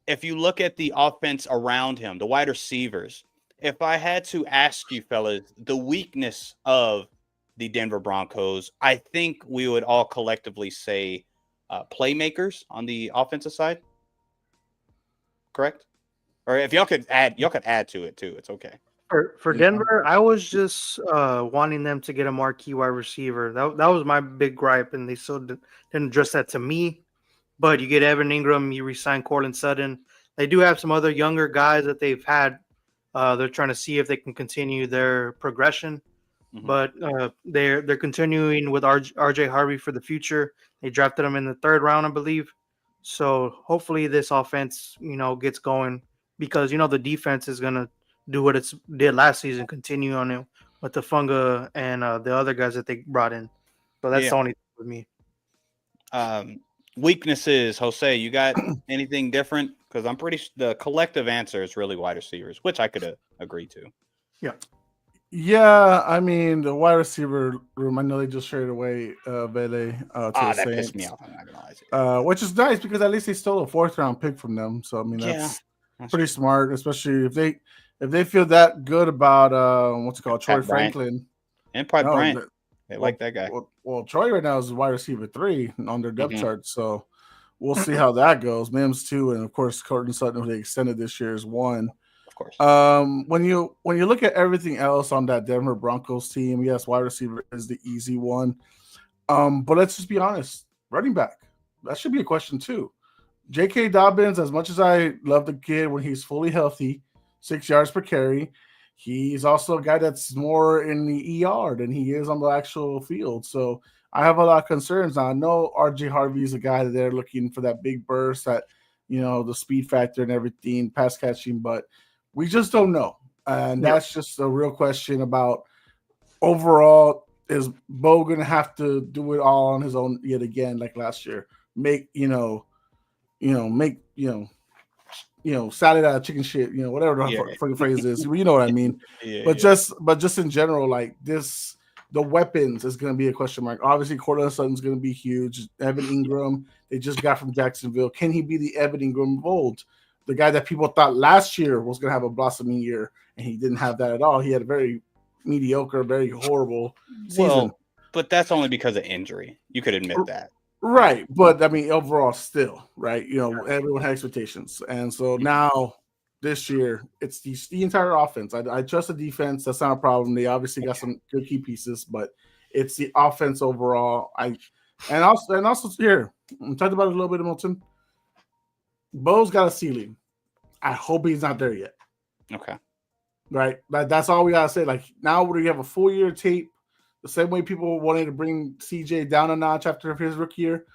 If you look at the offense around him, the wide receivers, if I had to ask you fellas, the weakness of the Denver Broncos, I think we would all collectively say playmakers on the offensive side. Correct? Or if y'all could add to it too. It's okay. For Denver, I was just wanting them to get a marquee wide receiver. That was my big gripe, and they still didn't address that to me. But you get Evan Ingram, you re-sign Cortland Sutton. They do have some other younger guys that they've had. They're trying to see if they can continue their progression. Mm-hmm. But they're continuing with RJ Harvey for the future. They drafted him in the 3rd round, I believe. So hopefully this offense, gets going, because the defense is gonna do what it did last season, continue on it with the Funga and the other guys that they brought in. So that's the only thing with me. Weaknesses, Jose, you got anything different? Because I'm pretty the collective answer is really wide receivers, which I could agree to. Yeah, I mean, the wide receiver room, I know they just traded away Vele to the that Saints. pissed me off. I'm not gonna lie. Which is nice, because at least they stole a 4th round pick from them. So I mean, that's pretty smart, especially if they feel that good about Troy Franklin and Pat Bryant. They like that guy. Well, Troy right now is wide receiver 3 on their depth chart, so we'll see how that goes. Mims 2, and of course Cortland Sutton, who they extended this year, is 1. Of course. When you look at everything else on that Denver Broncos team, yes, wide receiver is the easy one. But let's just be honest, running back, that should be a question too. J.K. Dobbins, as much as I love the kid when he's fully healthy, 6 yards per carry, he's also a guy that's more in the ER than he is on the actual field. So I have a lot of concerns. Now, I know RJ Harvey is a guy that they're looking for, that big burst, that, the speed factor and everything, pass catching, but we just don't know. And that's just a real question about overall, is Bo going to have to do it all on his own yet again, like last year? Make salad out of chicken shit, whatever the fucking phrase is. You know what I mean? But just in general, like this, the weapons is going to be a question mark. Obviously, Cortland Sutton's going to be huge. Evan Ingram, they just got from Jacksonville. Can he be the Evan Ingram of old? The guy that people thought last year was going to have a blossoming year, and he didn't have that at all. He had a very mediocre, very horrible season. Well, but that's only because of injury. You could admit that. Right, but I mean, overall, still, right? Everyone had expectations, and so now this year, it's the entire offense. I trust the defense. That's not a problem. They obviously got some good key pieces, but it's the offense overall. And also here, we talked about it a little bit, Milton. Bo's got a ceiling. I hope he's not there yet. Okay, right. That's all we gotta say. Like now, we have a full year tape. The same way people wanted to bring CJ down a notch after his rookie year.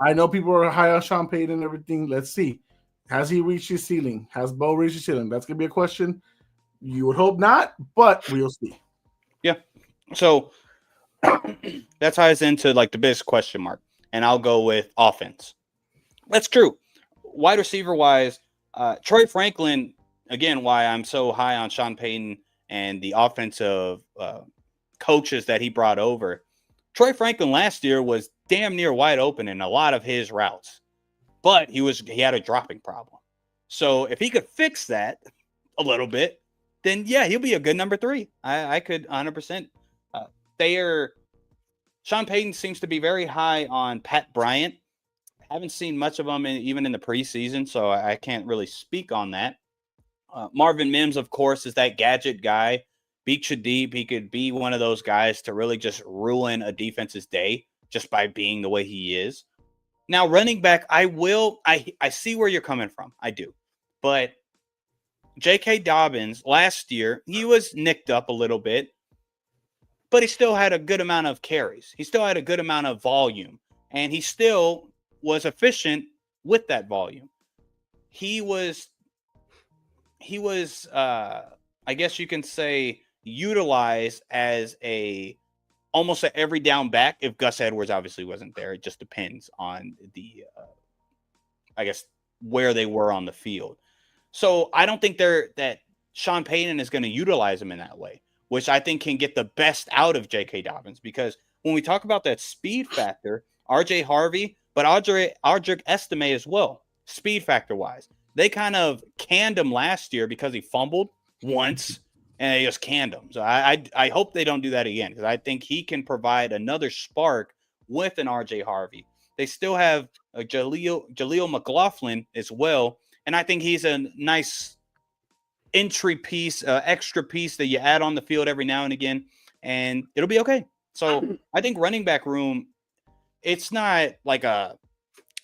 I know people are high on Sean Payton and everything. Let's see. Has he reached his ceiling? Has Bo reached his ceiling? That's going to be a question. You would hope not, but we'll see. Yeah. So that ties into like the biggest question mark. And I'll go with offense. That's true. Wide receiver wise, Troy Franklin, again, why I'm so high on Sean Payton and the offensive coaches that he brought over. Troy Franklin last year was damn near wide open in a lot of his routes, but he had a dropping problem. So if he could fix that a little bit, then yeah, he'll be a good number 3. I could 100%. Sean Payton seems to be very high on Pat Bryant. Haven't seen much of him even in the preseason, so I can't really speak on that. Marvin Mims, of course, is that gadget guy. Beat you deep. He could be one of those guys to really just ruin a defense's day just by being the way he is. Now, running back, I see where you're coming from. I do. But J.K. Dobbins, last year, he was nicked up a little bit, but he still had a good amount of carries. He still had a good amount of volume, and he still was efficient with that volume. He was I guess you can say, utilized as almost an every down back if Gus Edwards obviously wasn't there. It just depends on the I guess where they were on the field. So I don't think that Sean Payton is going to utilize him in that way, which I think can get the best out of J.K. Dobbins, because when we talk about that speed factor, R.J. Harvey, but Audric Estime as well, speed factor wise, they kind of canned him last year because he fumbled once and they just canned him. So I hope they don't do that again, because I think he can provide another spark with an R.J. Harvey. They still have Jaleel McLaughlin as well, and I think he's a nice entry piece, extra piece that you add on the field every now and again, and it'll be okay. So I think running back room, it's not like a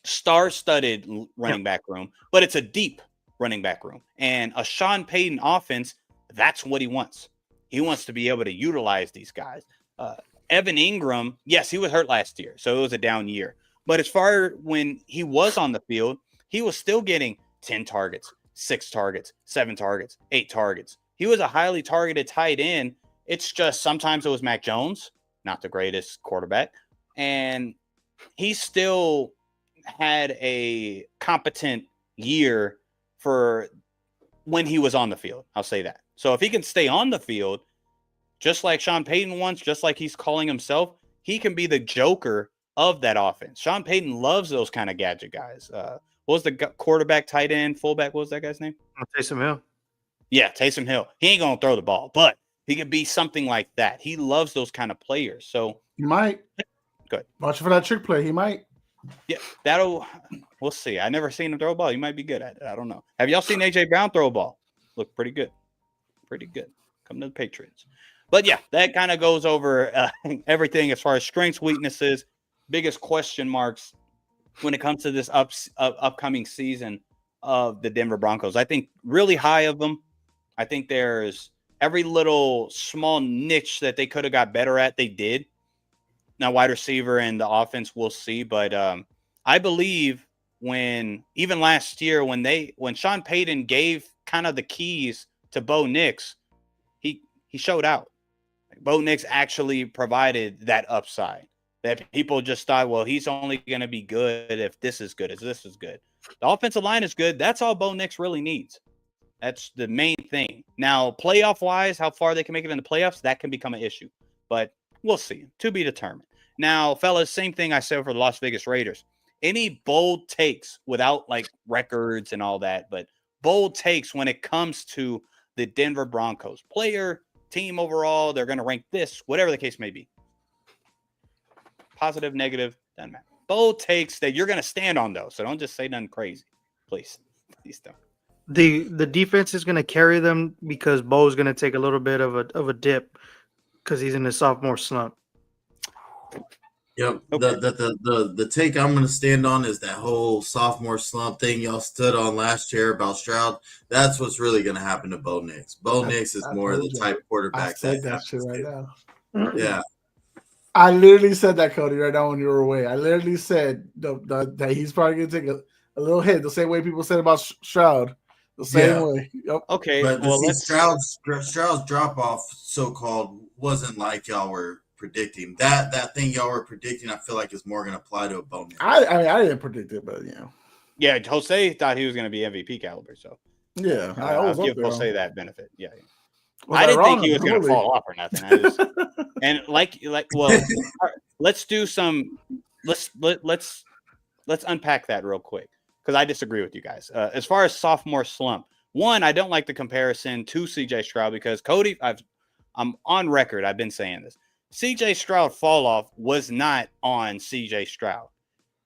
star-studded running back room, but it's a deep running back room. And a Sean Payton offense, that's what he wants. He wants to be able to utilize these guys. Evan Ingram, yes, he was hurt last year, so it was a down year. But as far when he was on the field, he was still getting 10 targets, 6 targets, 7 targets, 8 targets. He was a highly targeted tight end. It's just sometimes it was Mac Jones, not the greatest quarterback, and he still had a competent year for when he was on the field. I'll say that. So if he can stay on the field, just like Sean Payton wants, just like he's calling himself, he can be the joker of that offense. Sean Payton loves those kind of gadget guys. What was the quarterback, tight end, fullback? What was that guy's name? Taysom Hill. Yeah, Taysom Hill. He ain't going to throw the ball, but he could be something like that. He loves those kind of players. So he might. Good. Watch for that trick play. He might. Yeah, we'll see. I never seen him throw a ball. He might be good at it. I don't know. Have y'all seen A.J. Brown throw a ball? Look pretty good. Pretty good. Come to the Patriots. But yeah, that kind of goes over everything as far as strengths, weaknesses, biggest question marks when it comes to this upcoming season of the Denver Broncos. I think really high of them. I think there's every little small niche that they could have got better at, they did. Now, wide receiver and the offense, we'll see. But I believe even last year, when Sean Payton gave kind of the keys to Bo Nix, he showed out. Bo Nix actually provided that upside that people just thought, well, he's only going to be good if this is good, if this is good. The offensive line is good. That's all Bo Nix really needs. That's the main thing. Now, playoff-wise, how far they can make it in the playoffs, that can become an issue. But we'll see. To be determined. Now, fellas, same thing I said for the Las Vegas Raiders. Any bold takes without, like, records and all that, but bold takes when it comes to the Denver Broncos. Player, team overall, they're going to rank this, whatever the case may be. Positive, negative, doesn't matter. Bold takes that you're going to stand on, though, so don't just say nothing crazy. Please don't. The defense is going to carry them because Bo's going to take a little bit of a dip because he's in his sophomore slump. Yep. Okay. The take I'm going to stand on is that whole sophomore slump thing y'all stood on last year about Stroud. That's what's really going to happen to Bo Nix. Bo Nix is more of the type quarterback. I said that shit right now. Yeah. I literally said that, Cody, right now when you were away. I literally said that he's probably going to take a little hit, the same way people said about Stroud. The same way. Yep. Okay, But well, see, let's. Stroud's drop off, so called, wasn't like y'all were predicting. That thing y'all were predicting, I feel like is more going to apply to a Bo Nix. I mean, I didn't predict it, but Yeah, Jose thought he was going to be MVP caliber, so yeah, I'll give Jose that benefit. Yeah, Was I didn't wrong? think he was going to fall off or nothing. I just and well, let's do some. Let's unpack that real quick because I disagree with you guys. As far as sophomore slump, one, I don't like the comparison to CJ Stroud because Cody, I'm on record. I've been saying this. CJ Stroud fall off was not on CJ Stroud.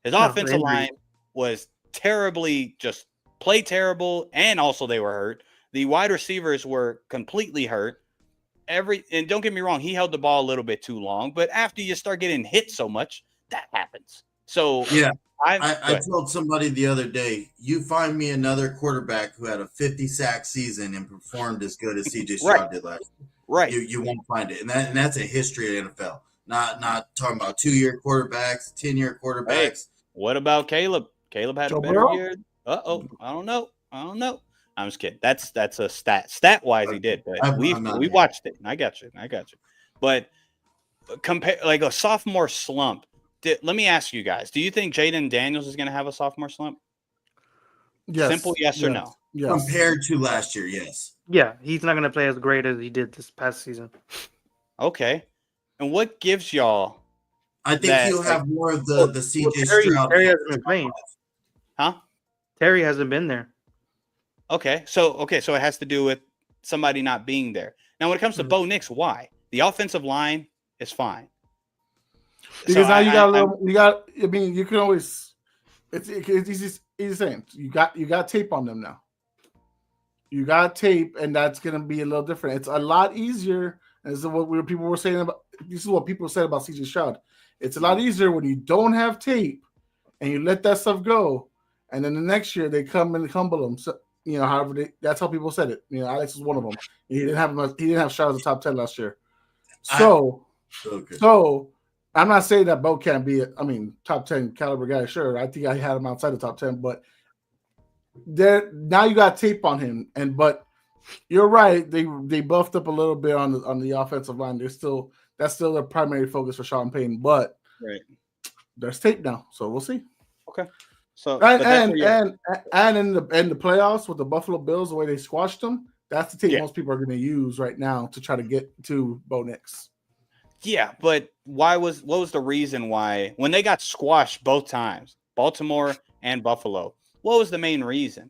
His offensive line was terribly just play terrible, and also they were hurt. The wide receivers were completely hurt. And don't get me wrong, he held the ball a little bit too long, but after you start getting hit so much, that happens. So yeah, I told somebody the other day, you find me another quarterback who had a 50 sack season and performed as good as CJ Stroud did last year. Right. You won't find it. And that's a history of NFL. Not talking about 2-year quarterbacks, 10-year quarterbacks. Hey, what about Caleb? Caleb had a better year. I don't know. I'm just kidding. That's a stat wise he did, but we watched it. I got you. But compare like a sophomore slump. Let me ask you guys: do you think Jaden Daniels is going to have a sophomore slump? Yes. Simple yes or no. Yes. Compared to last year, yes. Yeah, he's not going to play as great as he did this past season. Okay, and what gives y'all? I think he'll have more of the CJ Stroud. Terry hasn't been playing. Huh? Terry hasn't been there. Okay, so it has to do with somebody not being there. Now, when it comes to Bo Nix, why? The offensive line is fine. Because now I mean, you can always. It's easy saying. You got tape on them now. You got tape, and that's going to be a little different. It's a lot easier. And this is what people were saying about. This is what people said about CJ Stroud. It's a lot easier when you don't have tape, and you let that stuff go, and then the next year they come and humble them. So, however, that's how people said it. Alex was one of them. He didn't have Stroud as a top 10 last year. So I'm not saying that Bo can't be top 10 caliber guy. Sure, I think I had him outside the top 10, but now you got tape on him. But you're right. They buffed up a little bit on the offensive line. That's still their primary focus for Sean Payton. But there's tape now, so we'll see. Okay. So and in the playoffs with the Buffalo Bills, the way they squashed them, that's the tape most people are going to use right now to try to get to Bo Nix. Yeah, but what was the reason why when they got squashed both times, Baltimore and Buffalo? What was the main reason?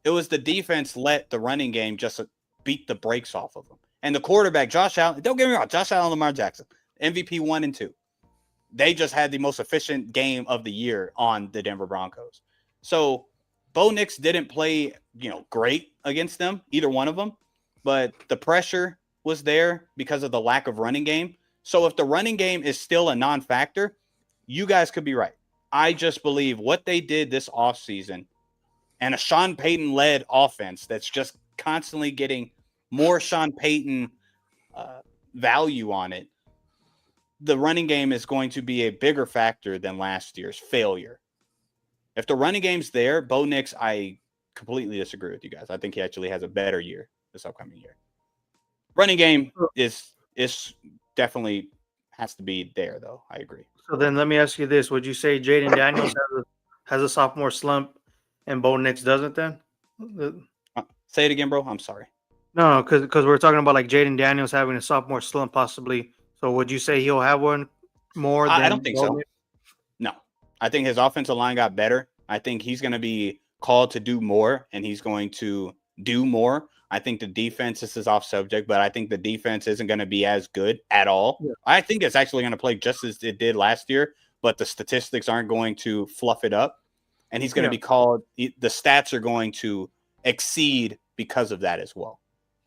It was the defense let the running game just beat the brakes off of them. And the quarterback, Josh Allen, don't get me wrong, Josh Allen, Lamar Jackson, MVP 1 and 2. They just had the most efficient game of the year on the Denver Broncos. So Bo Nix didn't play, great against them, either one of them, but the pressure was there because of the lack of running game. So if the running game is still a non-factor, you guys could be right. I just believe what they did this offseason and a Sean Payton-led offense that's just constantly getting more Sean Payton value on it, the running game is going to be a bigger factor than last year's failure. If the running game's there, Bo Nix, I completely disagree with you guys. I think he actually has a better year this upcoming year. Running game is definitely has to be there, though. I agree. So then let me ask you this. Would you say Jaden Daniels has a sophomore slump and Bo Nix doesn't then? Say it again, bro. I'm sorry. No, because we're talking about like Jaden Daniels having a sophomore slump possibly. So would you say he'll have one more than I don't think so. No. I think his offensive line got better. I think he's going to be called to do more, and he's going to do more. I think the defense, this is off subject, but I think the defense isn't going to be as good at all. Yeah. I think it's actually going to play just as it did last year, but the statistics aren't going to fluff it up. And he's going to be called – the stats are going to exceed because of that as well.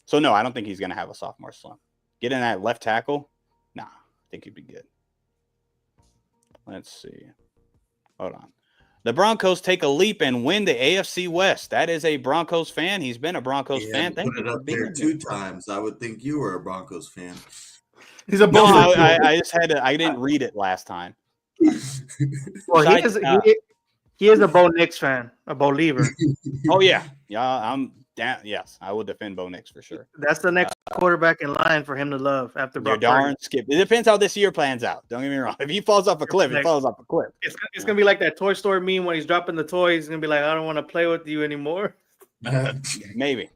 So, no, I don't think he's going to have a sophomore slump. Get in that left tackle. Nah, I think he'd be good. Let's see. Hold on. The Broncos take a leap and win the AFC West. That is a Broncos fan. He's been a Broncos fan. Thank you. Put it up there 2 times. I would think you were a Broncos fan. He's a No, bullshit. I just had to. I didn't read it last time. Well, Side- he is a Bo Nix fan, a Bo Lever. Oh yeah, I'm down. Yes, I will defend Bo Nix for sure. That's the next quarterback in line for him to love after You're Brock darn Purdy. skip. It depends how this year plans out. Don't get me wrong. If he falls off a cliff, he falls off a cliff. It's gonna be like that Toy Story meme when he's dropping the toys. He's gonna be like, I don't want to play with you anymore. Maybe.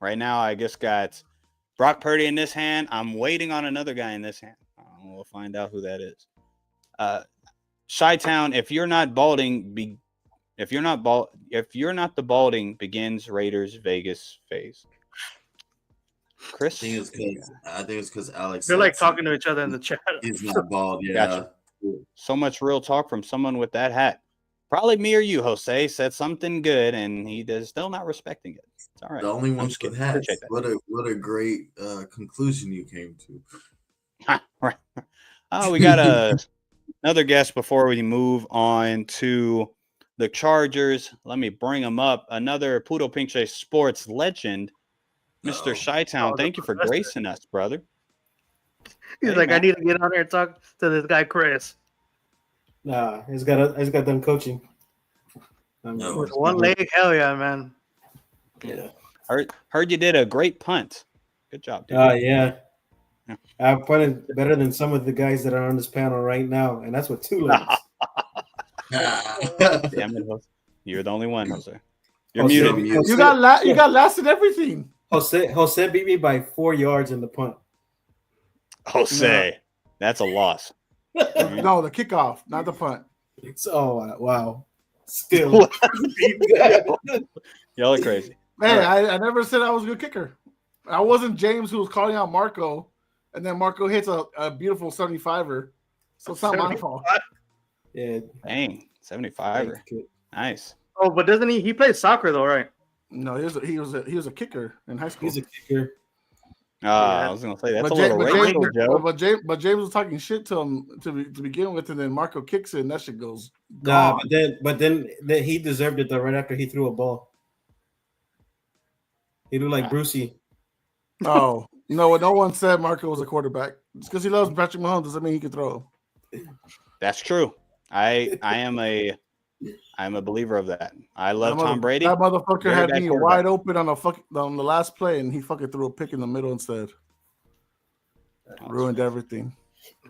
Right now, I just got Brock Purdy in this hand. I'm waiting on another guy in this hand. We'll find out who that is. Chi-Town, if you're not the balding begins Raiders Vegas phase. Chris, I think it's because Alex. They're like talking to each other in the chat. He's not bald. Yeah. Gotcha. So much real talk from someone with that hat. Probably me or you, Jose, said something good, and he is still not respecting it. It's all right. The only ones with hats. Appreciate that. What a great conclusion you came to. Right. Oh, we got another guest before we move on to the Chargers. Let me bring him up. Another Pudo Pinche sports legend, Mr. Chi-Town. Thank you for gracing us, brother. He's like, man. I need to get on here and talk to this guy, Chris. Nah, he's got done coaching. With one leg, hell yeah, man. Yeah. Heard you did a great punt. Good job, dude. Yeah. I punted better than some of the guys that are on this panel right now, and that's with 2 legs. Damn it, Jose. You're the only one, Jose. You're muted. You got last in everything. Jose beat me by 4 yards in the punt. Jose, that's a loss. No, the kickoff, not the punt. Wow. Still. Y'all are crazy. Man, right. I never said I was a good kicker. I wasn't James who was calling out Marco, and then Marco hits a beautiful 75er. So it's not my fault. Yeah. Dang, 75er. Nice. Oh, but doesn't he plays soccer though, right? No, he was a kicker in high school. He's a kicker. I was gonna say that's a little racial, Joe. But James was talking shit to him to begin with, and then Marco kicks it, and that shit goes. Nah, but then he deserved it though. Right after he threw a ball, he looked like Brucey. Oh, you know what? No one said Marco was a quarterback. It's because he loves Patrick Mahomes. Doesn't mean he can throw. That's true. I am a believer of that. I love Tom Brady. That motherfucker had me wide open on the last play, and he fucking threw a pick in the middle instead. Ruined everything.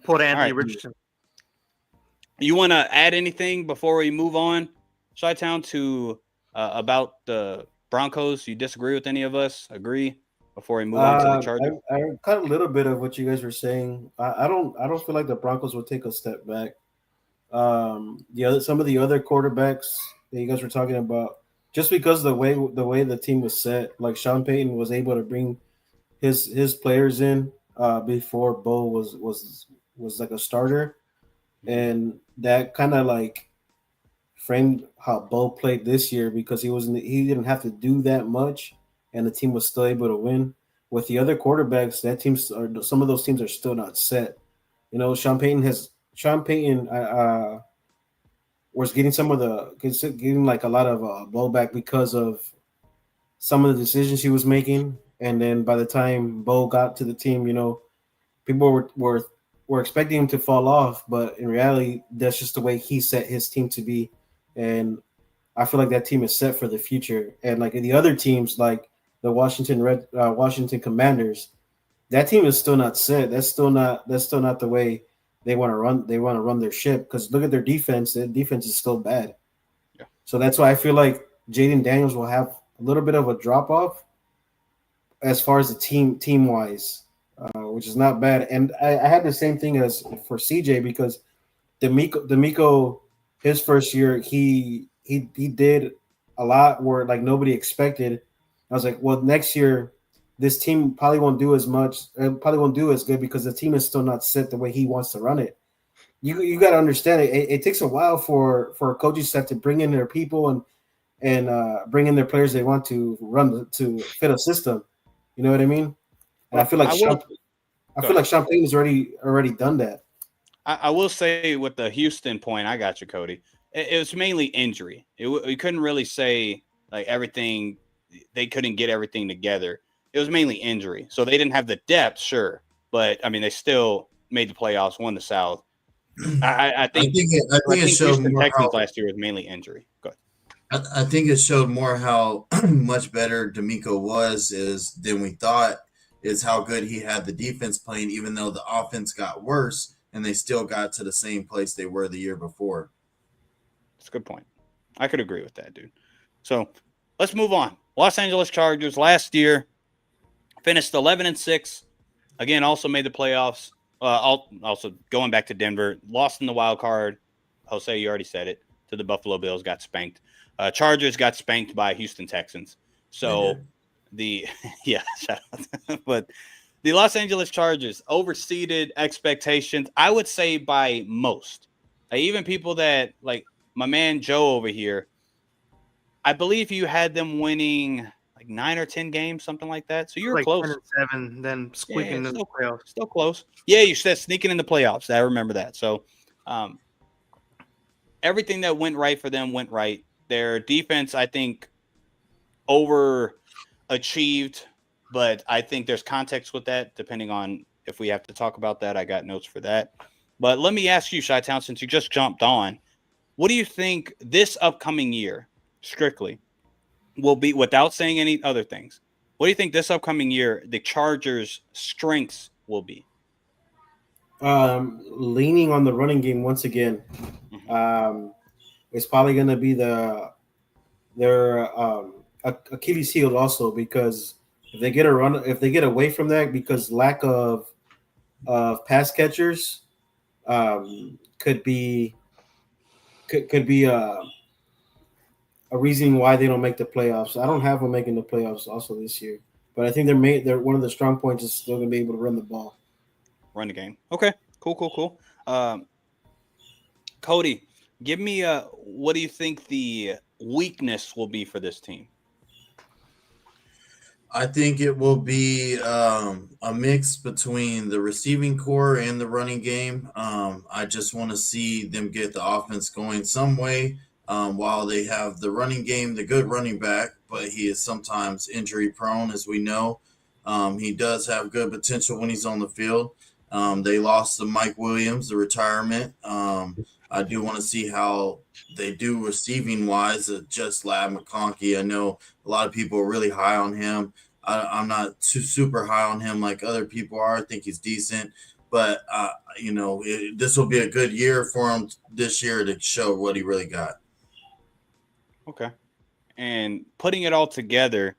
Poor Anthony Richardson. You want to add anything before we move on, Chi-Town, to about the Broncos? You disagree with any of us? Agree? Before we move on to the Chargers, I caught a little bit of what you guys were saying. I don't feel like the Broncos will take a step back. Some of the other quarterbacks that you guys were talking about, just because the way the team was set, like Sean Payton was able to bring his players in before Bo was like a starter, and that kind of like framed how Bo played this year because he didn't have to do that much, and the team was still able to win. With the other quarterbacks, some of those teams are still not set. You know, Sean Payton was getting like a lot of blowback because of some of the decisions he was making, and then by the time Bo got to the team, you know, people were expecting him to fall off, but in reality, that's just the way he set his team to be, and I feel like that team is set for the future. And like the other teams, like the Washington Commanders, that team is still not set. That's still not the way they want to run. They want to run their ship because look at their defense. Their defense is still bad. Yeah. So that's why I feel like Jaden Daniels will have a little bit of a drop off as far as the team wise, which is not bad. And I had the same thing as for CJ because D'Amico, his first year, he did a lot where like nobody expected. I was like, well, next year this team probably won't do as much, probably won't do as good because the team is still not set the way he wants to run it. You got to understand it takes a while for a coaching staff to bring in their people and bring in their players they want to run to fit a system. You know what I mean? And I feel like Sean Payton has already done that. I will say with the Houston point, I got you, Cody. It was mainly injury. We couldn't really say like everything. They couldn't get everything together. It was mainly injury. So they didn't have the depth, sure, but I mean, they still made the playoffs, won the South. I think it showed Houston more Texans how last year was mainly injury. Go ahead. I think it showed more how much better D'Amico than we thought. Is how good he had the defense playing, even though the offense got worse, and they still got to the same place they were the year before. That's a good point. I could agree with that, dude. So let's move on. Los Angeles Chargers last year finished 11-6. Again, also made the playoffs. Also going back to Denver, lost in the wild card. Jose, you already said it. To the Buffalo Bills, got spanked. Chargers got spanked by Houston Texans. So but the Los Angeles Chargers overseeded expectations, I would say, by most. Like, even people that, like my man Joe over here, I believe you had them winning like 9 or 10 games, something like that. So you're like close. 10-7, then squeaking into the playoffs. Still close. Yeah, you said sneaking in the playoffs. I remember that. So everything that went right for them went right. Their defense, I think, overachieved, but I think there's context with that, depending on if we have to talk about that. I got notes for that. But let me ask you, Chi-Town, since you just jumped on, what do you think this upcoming year, strictly, will be, without saying any other things? What do you think this upcoming year the Chargers' strengths will be? Leaning on the running game once again. It's probably going to be their Achilles heel also, because if they get away from that, because lack of pass catchers could be a reason why they don't make the playoffs. I don't have them making the playoffs also this year, but I think they're one of the strong points is still going to be able to run the ball. Run the game. Okay, cool. Cody, give me what do you think the weakness will be for this team? I think it will be a mix between the receiving core and the running game. I just want to see them get the offense going some way while they have the running game, the good running back, but he is sometimes injury prone, as we know. He does have good potential when he's on the field. They lost to Mike Williams, the retirement. I do want to see how they do receiving wise. Just Lad McConkey. I know a lot of people are really high on him. I'm not super high on him like other people are. I think he's decent, but this will be a good year for him this year to show what he really got. Okay, and putting it all together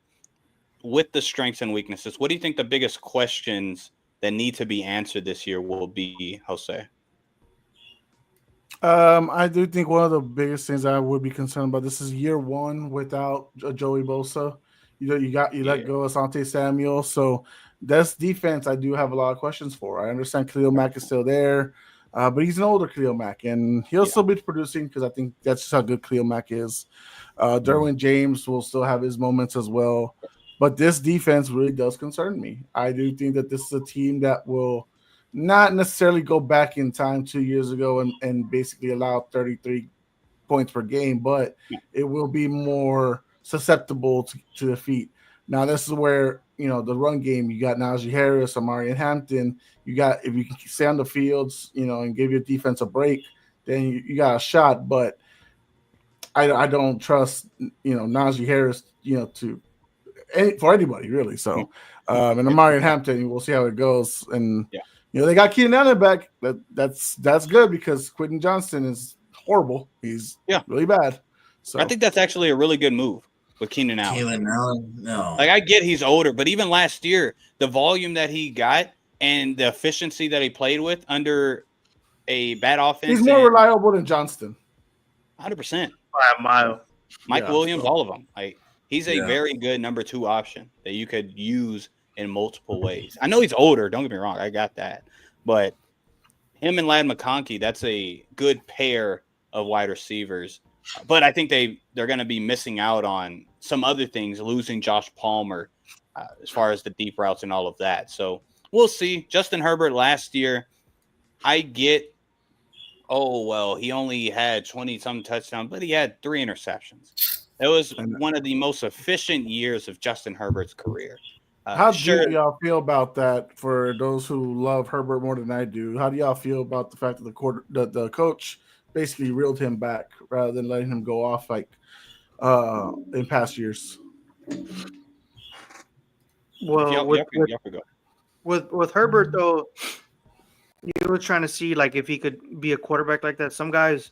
with the strengths and weaknesses, what do you think the biggest questions that need to be answered this year will be, Jose? I do think one of the biggest things I would be concerned about, this is year one without Joey Bosa. You let go of Asante Samuel, so that's defense. I do have a lot of questions for. I understand Khalil Mack is still there, but he's an older Khalil Mack, and he'll still be producing because I think that's just how good Khalil Mack is. Derwin James will still have his moments as well, but this defense really does concern me. I do think that this is a team that will not necessarily go back in time 2 years ago and basically allow 33 points per game, but it will be more susceptible to defeat. Now, this is where, the run game, you got Najee Harris, Amari Hampton. You got, if you can stay on the fields, and give your defense a break, then you got a shot. But I don't trust, Najee Harris, for anybody really. So, and Amari Hampton, we'll see how it goes. And they got Keenan Allen back. That's good because Quentin Johnston is horrible. He's really bad. So I think that's actually a really good move with Keenan Allen. No. Like, I get he's older, but even last year, the volume that he got and the efficiency that he played with under a bad offense. He's more reliable than Johnston. 100%. By a mile. Mike Williams, all of them. Like, he's a very good number 2 option that you could use in multiple ways. I know he's older. Don't get me wrong. I got that. But him and Lad McConkey, that's a good pair of wide receivers. But I think they're going to be missing out on some other things, losing Josh Palmer as far as the deep routes and all of that. So we'll see. Justin Herbert last year, I get, he only had 20-some touchdowns, but he had 3 interceptions. It was one of the most efficient years of Justin Herbert's career. How Sure. do y'all feel about that? For those who love Herbert more than I do, how do y'all feel about the fact that the coach basically reeled him back rather than letting him go off like in past years? Well, Y'all could go. with Herbert though, you were trying to see like if he could be a quarterback like that. Some guys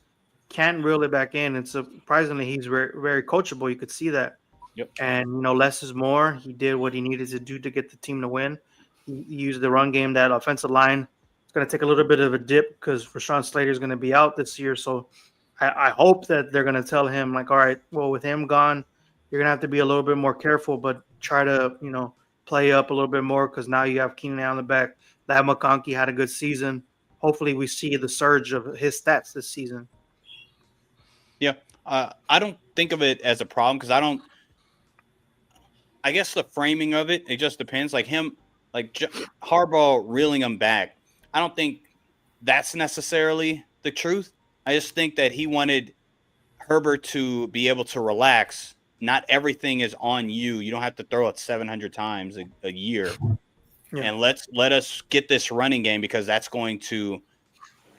can't reel it back in, and surprisingly, he's very, very coachable. You could see that. Yep. And less is more. He did what he needed to do to get the team to win. He used the run game. That offensive line is going to take a little bit of a dip because Rashawn Slater is going to be out this year. So I hope that they're going to tell him like, all right, well, with him gone, you're going to have to be a little bit more careful, but try to play up a little bit more because now you have Keenan Allen back. That McConkey had a good season. Hopefully, we see the surge of his stats this season. Yeah, I don't think of it as a problem because I guess the framing of it just depends. Like Harbaugh reeling him back. I don't think that's necessarily the truth. I just think that he wanted Herbert to be able to relax. Not everything is on you. You don't have to throw it 700 times a year. Yeah. And let us get this running game because that's going to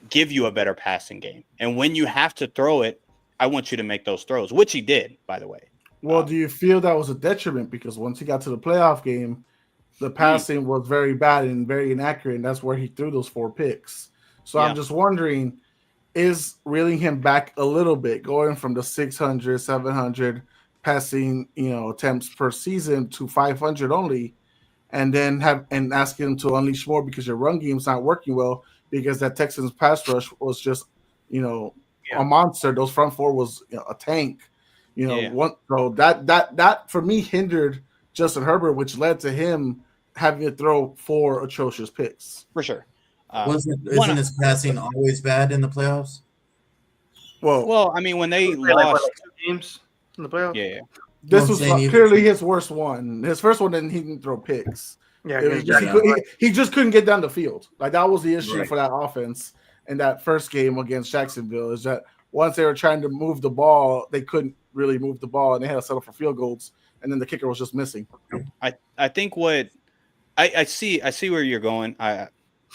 give you a better passing game. And when you have to throw it, I want you to make those throws, which he did, by the way. Well, do you feel that was a detriment? Because once he got to the playoff game, the passing was very bad and very inaccurate, and that's where he threw those 4 picks. So I'm just wondering, is reeling him back a little bit, going from the 600, 700 passing, attempts per season to 500 only, and then asking him to unleash more because your run game's not working well because that Texans pass rush was just, a monster. Those front 4 was a tank. So that for me hindered Justin Herbert, which led to him having to throw 4 atrocious picks. For sure. Isn't his passing always bad in the playoffs? Well, I mean, when they lost 2 games in the playoffs, yeah. This was clearly his worst one. His first one, then he didn't throw picks. Yeah, he just couldn't get down the field. Like that was the issue for that offense in that first game against Jacksonville. Is that once they were trying to move the ball, they couldn't really move the ball, and they had to settle for field goals. And then the kicker was just missing. I think what I see where you're going.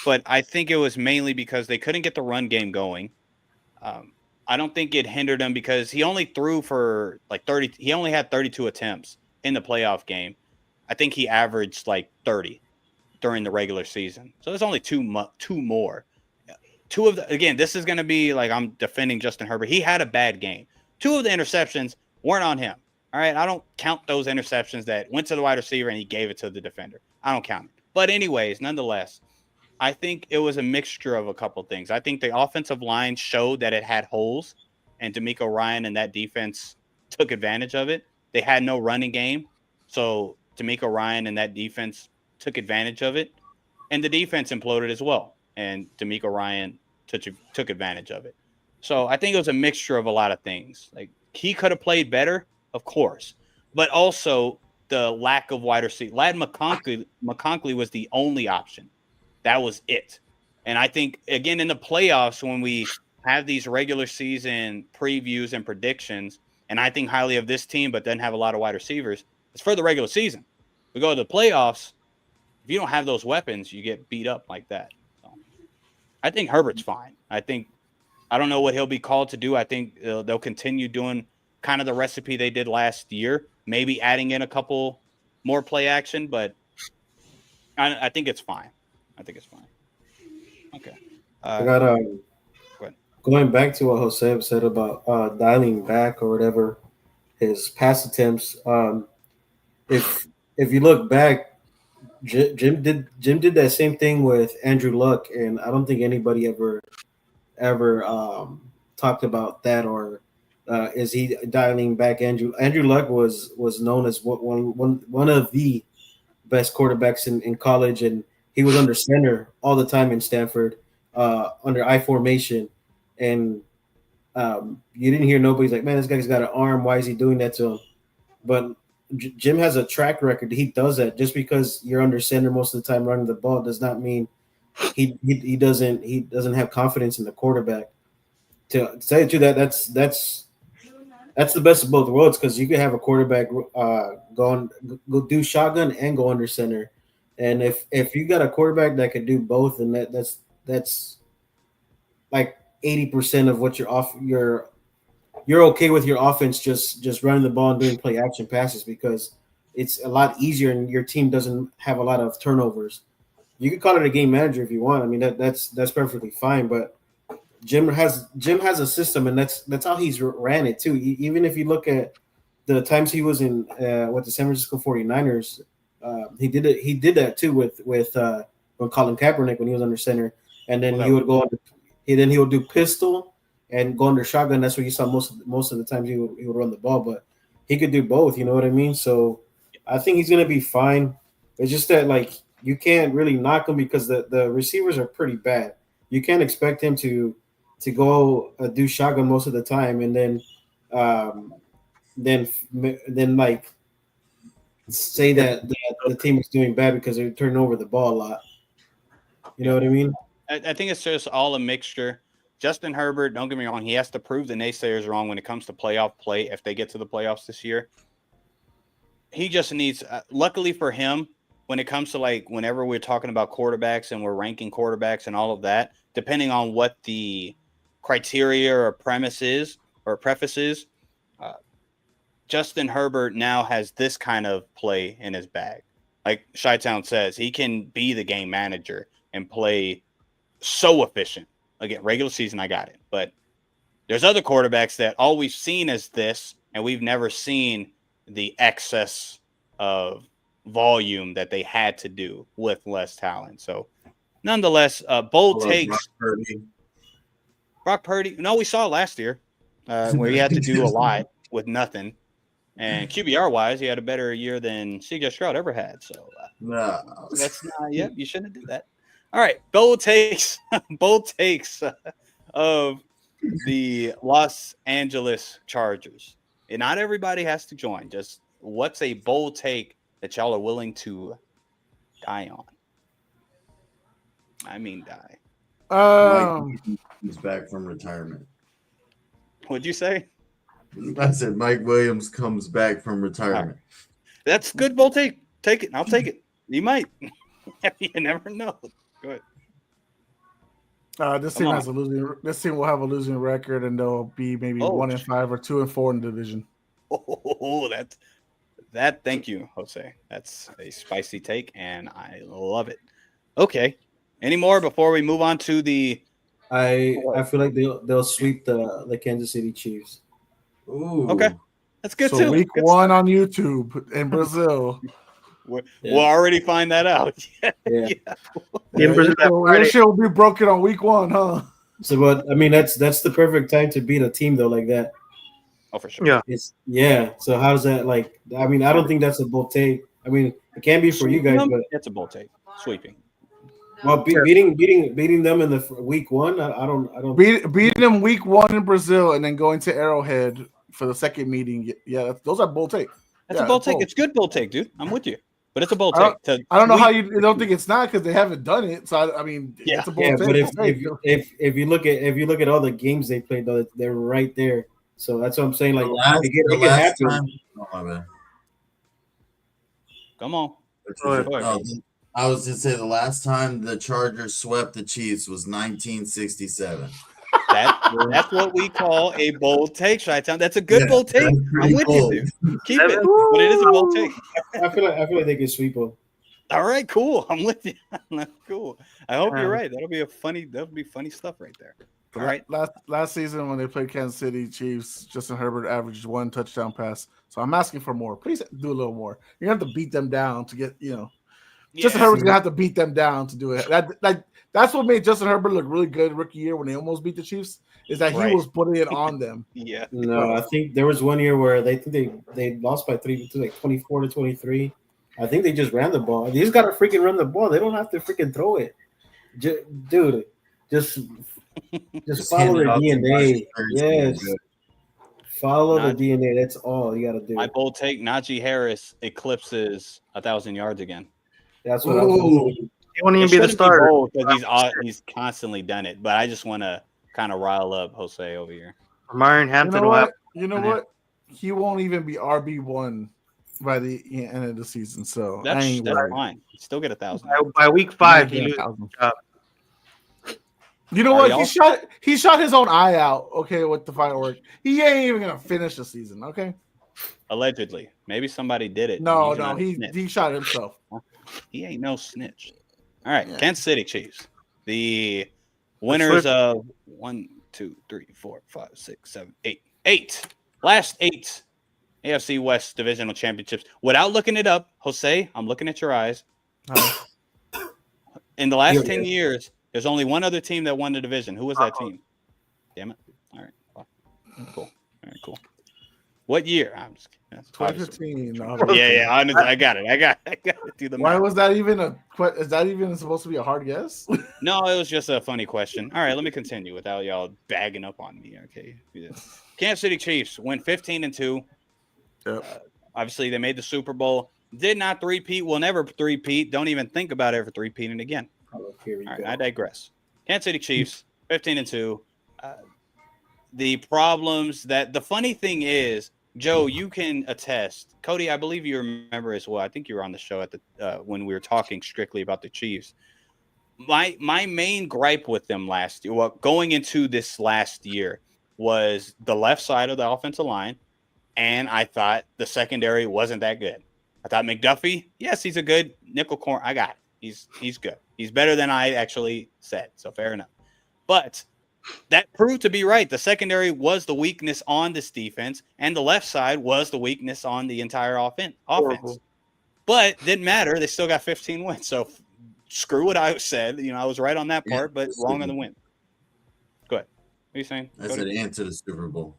But I think it was mainly because they couldn't get the run game going. I don't think it hindered him because he only threw for like 30. He only had 32 attempts in the playoff game. I think he averaged like 30 during the regular season. So there's only two more. Again, this is going to be like I'm defending Justin Herbert. He had a bad game. 2 of the interceptions weren't on him. All right. I don't count those interceptions that went to the wide receiver and he gave it to the defender. I don't count it. But anyways, nonetheless, I think it was a mixture of a couple of things. I think the offensive line showed that it had holes, and D'Amico Ryan and that defense took advantage of it. They had no running game, so D'Amico Ryan and that defense took advantage of it, and the defense imploded as well, and D'Amico Ryan took advantage of it. So I think it was a mixture of a lot of things. Like he could have played better, of course, but also the lack of wide receiver. Ladd McConkey was the only option. That was it. And I think, again, in the playoffs, when we have these regular season previews and predictions, and I think highly of this team, but then have a lot of wide receivers, it's for the regular season. We go to the playoffs, if you don't have those weapons, you get beat up like that. So I think Herbert's fine. I don't know what he'll be called to do. I think they'll continue doing kind of the recipe they did last year, maybe adding in a couple more play action, but I think it's fine. Okay. I got going back to what Jose said about dialing back or whatever his pass attempts. If you look back, Jim did that same thing with Andrew Luck, and I don't think anybody ever talked about that or is he dialing back Andrew Luck was known as one of the best quarterbacks in college, and he was under center all the time in Stanford, under I formation, and you didn't hear nobody's like, man, this guy's got an arm. Why is he doing that to him? But Jim has a track record. He does that. Just because you're under center most of the time running the ball does not mean he doesn't have confidence in the quarterback. To say to that, that's the best of both worlds because you could have a quarterback go do shotgun and go under center, and if you got a quarterback that could do both, then that's like 80% of what you're okay with your offense just running the ball and doing play action passes because it's a lot easier and your team doesn't have a lot of turnovers. You could call it a game manager if you want. I mean that's perfectly fine, but Jim has a system, and that's how he's ran it too. Even if you look at the times he was in with the San Francisco 49ers, he did that too with Colin Kaepernick when he was under center, and then he would go under, he would do pistol and go under shotgun. That's what you saw most of the times he would run the ball, but he could do both. You know what I mean? So I think he's gonna be fine. It's just that like you can't really knock him because the receivers are pretty bad. You can't expect him to go do shotgun most of the time, and then like say that the team is doing bad because they're turning over the ball a lot. You know what I mean? I think it's just all a mixture. Justin Herbert, don't get me wrong, he has to prove the naysayers wrong when it comes to playoff play if they get to the playoffs this year. He just needs, luckily for him, when it comes to like whenever we're talking about quarterbacks and we're ranking quarterbacks and all of that, depending on what the criteria or preface is, Justin Herbert now has this kind of play in his bag. Like Chi-Town says, he can be the game manager and play so efficient. Again, regular season, I got it. But there's other quarterbacks that all we've seen is this, and we've never seen the excess of volume that they had to do with less talent. So, nonetheless, bold takes. Brock Purdy. No, we saw it last year where he had to do a lot with nothing. And QBR-wise, he had a better year than C.J. Stroud ever had. So, that's not – yep, you shouldn't do that. All right, bold takes of the Los Angeles Chargers. And not everybody has to join. Just what's a bold take that y'all are willing to die on? I mean, die. Mike comes back from retirement. What'd you say? I said Mike Williams comes back from retirement. Right. That's good bold take. Take it. I'll take it. You might. You never know. Go ahead. This team will have a losing record, and they'll be maybe 1-5 or 2-4 in the division. Oh, that. Thank you, Jose. That's a spicy take, and I love it. Okay. Any more before we move on to the? I feel like they'll sweep the Kansas City Chiefs. Ooh. Okay, that's good so too. Week good 1 on YouTube in Brazil. We'll already find that out. Yeah. This shit will be broken on Week 1, huh? So, but I mean, that's the perfect time to beat a team though, like that. Oh, for sure. Yeah. So how's that like? I mean, I don't think that's a bold take. I mean, it can be for you guys, but it's a bold take. Sweeping. Well, beating them in the Week 1, I don't beating them Week 1 in Brazil and then going to Arrowhead for the second meeting. Yeah, those are bold take. That's a bold take. It's good bold take, dude. I'm with you. But it's a bold take. I don't know how you don't think it's not because they haven't done it. So I mean, it's a bold take. But if you look at all the games they played, though, they're right there. So that's what I'm saying. Like it can happen. Come on. I was to say the last time the Chargers swept the Chiefs was 1967. That's what we call a bold take, Chi-Town. That's a good bold take. I'm with you, dude. Keep it, but it is a bold take. I feel like they can sweep them. All right, cool. I'm with you. That's cool. I hope you're right. That'll be funny stuff right there. All right. Last season when they played Kansas City Chiefs, Justin Herbert averaged 1 touchdown pass. So I'm asking for more. Please do a little more. You're gonna have to beat them down to get, Justin Herbert's gonna have to beat them down to do it. That's what made Justin Herbert look really good rookie year when they almost beat the Chiefs. Is that he was putting it on them? Yeah. No, I think there was one year where they lost by 3 to like 24-23. I think they just ran the ball. They just gotta freaking run the ball. They don't have to freaking throw it, dude. Just follow the DNA. Yes. Follow the DNA. That's all you gotta do. My bold take: Najee Harris eclipses 1,000 yards again. That's what I was thinking. He won't even be the starter because he's constantly done it. But I just want to kind of rile up Jose over here. Myron Hampton. You know what? he won't even be RB1 by the end of the season. So I That's ain't worried. fine. Still get 1,000. By week 5, he loses. You know Are what? y'all- He shot his own eye out. Okay, with the firework, he ain't even gonna finish the season. Okay. Allegedly, maybe somebody did it. No, He's not a snitch. he shot himself. He ain't no snitch. All right, Yeah. Kansas City Chiefs, the winners of 1, 2, 3, 4, 5, 6, 7, 8 last 8 AFC West divisional championships. Without looking it up, Jose, I'm looking at your eyes. In the last 10 years, there's only one other team that won the division. Who was that team? Damn it! All right, well, cool. All right, cool. What year? I'm just kidding. That's 2015. Yeah. Honestly, I got it. I got to do the math. Why was that even is that even supposed to be a hard guess? No, it was just a funny question. All right, let me continue without y'all bagging up on me. Okay. Yeah. Kansas City Chiefs went 15-2. Yep. Obviously, they made the Super Bowl. Did not three-peat. Will never three-peat. Don't even think about ever three-peating again. Oh, here we All go. right, I digress. Kansas City Chiefs, 15-2. The problems that the funny thing is, Joe, you can attest. Cody, I believe you remember as well. I think you were on the show at the when we were talking strictly about the Chiefs. My main gripe with them last year, well, going into this last year, was the left side of the offensive line, and I thought the secondary wasn't that good. I thought McDuffie, yes, he's a good nickel corner. I got it. He's good. He's better than I actually said, so fair enough. But that proved to be right. The secondary was the weakness on this defense, and the left side was the weakness on the entire offense. But didn't matter. They still got 15 wins. So screw what I said. I was right on that part, but wrong on the win. Go ahead. What are you saying? I said into the Super Bowl.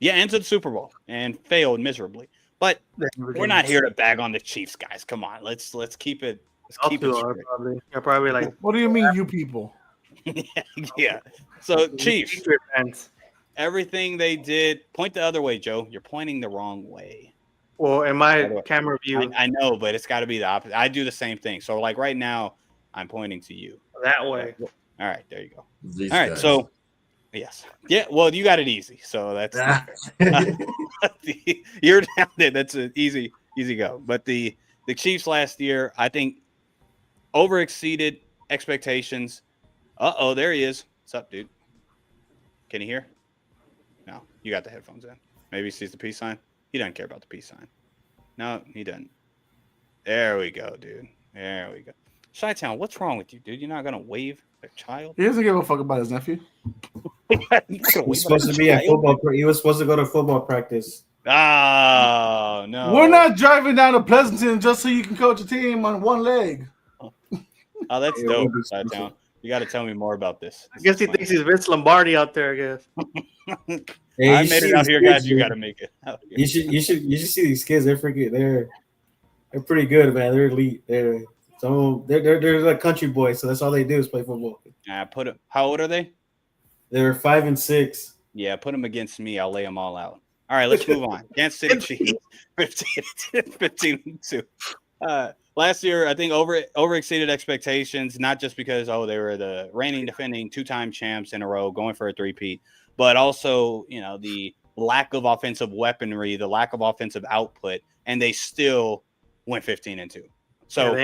Yeah, into the Super Bowl and failed miserably. But we're not here to bag on the Chiefs, guys. Come on, let's keep it. Let's keep it straight. Probably like. What do you mean, you people? Yeah. So Chiefs, everything they did. Point the other way, Joe. You're pointing the wrong way. Well, in my camera view, I know, but it's got to be the opposite. I do the same thing. So like right now, I'm pointing to you. That way. All right, there you go. These all right, guys. so yes, yeah. Well, you got it easy, so that's you're down there. That's an easy go. But the Chiefs last year, I think, overexceeded expectations. There he is. What's up, dude? Can you hear? No, you got the headphones in. Maybe he sees the peace sign. He doesn't care about the peace sign. No, he doesn't. There we go, dude. There we go. Chi-Town, what's wrong with you, dude? You're not gonna wave a child? He doesn't give a fuck about his nephew. He's supposed to be at football. He was supposed to go to football practice. Oh no! We're not driving down to Pleasanton just so you can coach a team on one leg. Oh, that's dope, Chi-Town. You got to tell me more about this. I guess he thinks he's Vince Lombardi out there. I guess. Hey, I made it out here, guys. You got to make it. You should see these kids. They're freaking. They're pretty good, man. They're elite. They're like country boys. So that's all they do is play football. How old are they? They're 5 and 6. Yeah, put them against me. I'll lay them all out. All right, let's move on. Kansas City Chiefs, 15-2. Last year, I think overexceeded expectations, not just because they were the reigning, defending 2-time champs in a row, going for a three-peat, but also the lack of offensive weaponry, the lack of offensive output, and they still went 15-2. So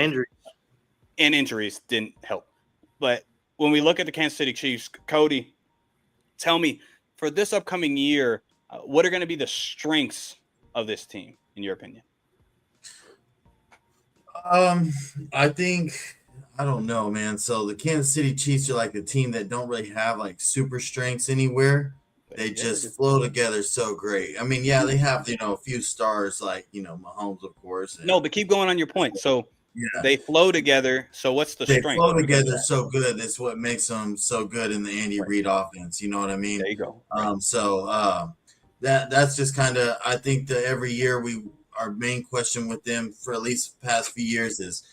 injuries didn't help. But when we look at the Kansas City Chiefs, Cody, tell me for this upcoming year, what are going to be the strengths of this team, in your opinion? I think I don't know, man. So the Kansas City Chiefs are like a team that don't really have like super strengths anywhere. They just flow together so great. I mean, yeah, they have a few stars like Mahomes, of course. No, but keep going on your point. So they flow together. So what's the strength? They flow together so good. That's what makes them so good in the Andy Reid offense. You know what I mean? There you go. That's just kind of, I think that every year our main question with them for at least the past few years is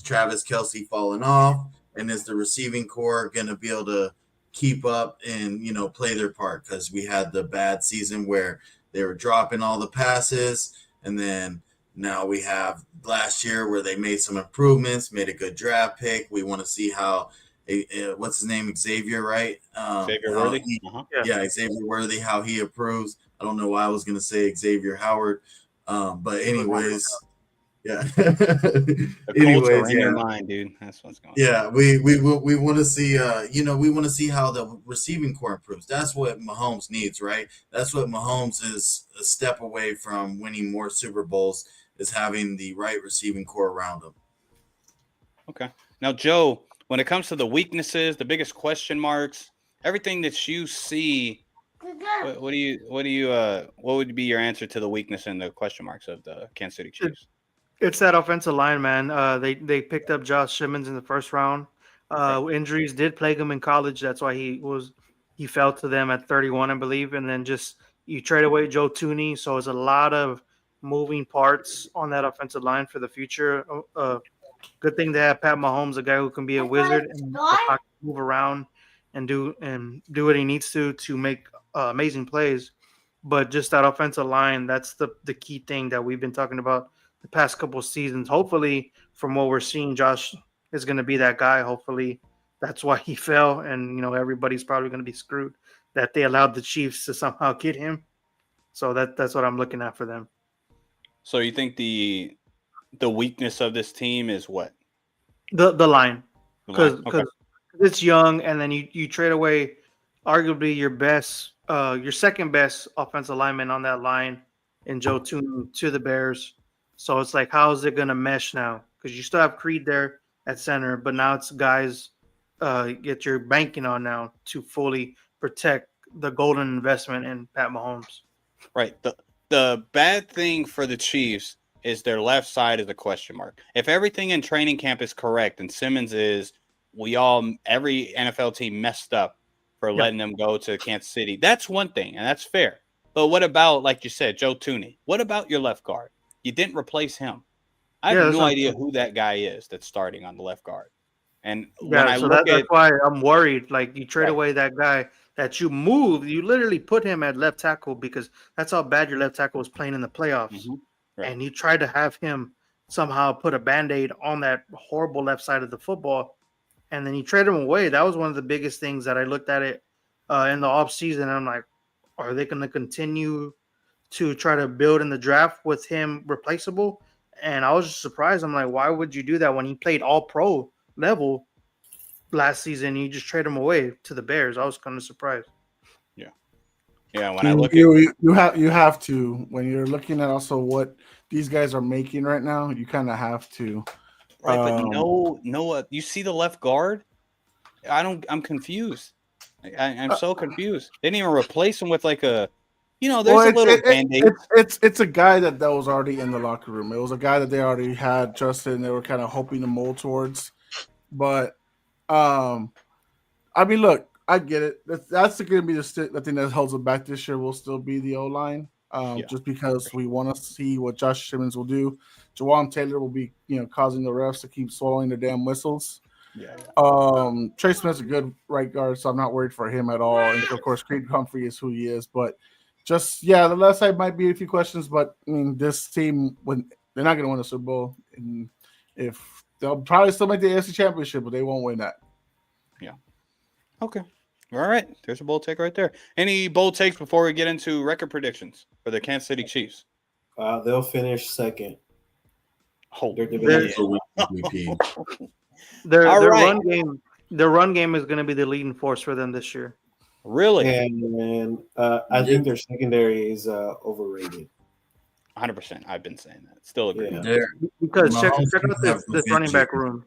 Travis Kelce falling off, and is the receiving core going to be able to keep up and play their part? Because we had the bad season where they were dropping all the passes, and then now we have last year where they made some improvements, made a good draft pick. We want to see how what's his name, Xavier, right? Xavier Worthy. Xavier Worthy, how he improves. I don't know why I was going to say Xavier Howard. But anyways, yeah. The culture in your mind, dude. That's what's going on. Yeah, we want to see we want to see how the receiving core improves. That's what Mahomes needs, right? That's what Mahomes is a step away from winning more Super Bowls, is having the right receiving core around him. Okay. Now, Joe, when it comes to the weaknesses, the biggest question marks, everything that you see, what would be your answer to the weakness and the question marks of the Kansas City Chiefs? It's that offensive line, man. They picked up Josh Simmons in the first round. Injuries did plague him in college. That's why he fell to them at 31, I believe. And then just you trade away Joe Tooney, so it's a lot of moving parts on that offensive line for the future. Good thing to have Pat Mahomes, a guy who can be a wizard and move around and do what he needs to make amazing plays. But just that offensive line, that's the key thing that we've been talking about the past couple of seasons. Hopefully, from what we're seeing, Josh is going to be that guy. Hopefully, that's why he fell, and everybody's probably going to be screwed that they allowed the Chiefs to somehow get him. So that's what I'm looking at for them. So you think the weakness of this team is what? The line, because Okay. it's young, and then you trade away arguably your second best offensive lineman on that line in Joe Tooney to the Bears. So it's like, how is it going to mesh now? Because you still have Creed there at center, but now it's guys get your banking on now to fully protect the golden investment in Pat Mahomes. Right. The bad thing for the Chiefs is their left side is a question mark. If everything in training camp is correct and Simmons is, every NFL team messed up for letting them go to Kansas City, that's one thing, and that's fair. But what about, like you said, Joe Tooney? What about your left guard? You didn't replace him. I have no idea who that guy is that's starting on the left guard. And when I look that's why I'm worried. Like, you trade away that guy that you moved, you literally put him at left tackle because that's how bad your left tackle was playing in the playoffs. Mm-hmm. Right. And you tried to have him somehow put a Band-Aid on that horrible left side of the football, and then you trade him away. That was one of the biggest things that I looked at it in the offseason. I'm like, are they going to continue to try to build in the draft with him replaceable? And I was just surprised. I'm like, why would you do that when he played all pro level last season? You just trade him away to the Bears. I was kind of surprised. Yeah, when I look at you have to, when you're looking at also what these guys are making right now, you kind of have to. Right, but no, you see the left guard? I'm confused. I'm so confused. They didn't even replace him with like a, there's a little Band-Aid. It's a guy that was already in the locker room. It was a guy that they already had trusted and they were kind of hoping to mold towards. But, I mean, look, I get it. That's going to be the thing that holds it back this year. Will still be the O line, just because we want to see what Josh Simmons will do. Jawan Taylor will be, causing the refs to keep swallowing their damn whistles. Yeah. Trey Smith's a good right guard, so I'm not worried for him at all. And of course, Creed Humphrey is who he is. But the left side might be a few questions. But I mean, this team, when they're not going to win a Super Bowl, and if they'll probably still make the AFC Championship, but they won't win that. Yeah. Okay. All right. There's a bold take right there. Any bold takes before we get into record predictions for the Kansas City Chiefs? They'll finish second. Oh, their run game is going to be the leading force for them this year. Really? And I think their secondary is overrated. 100%. I've been saying that. Still agree. Yeah. Because check out this running back room.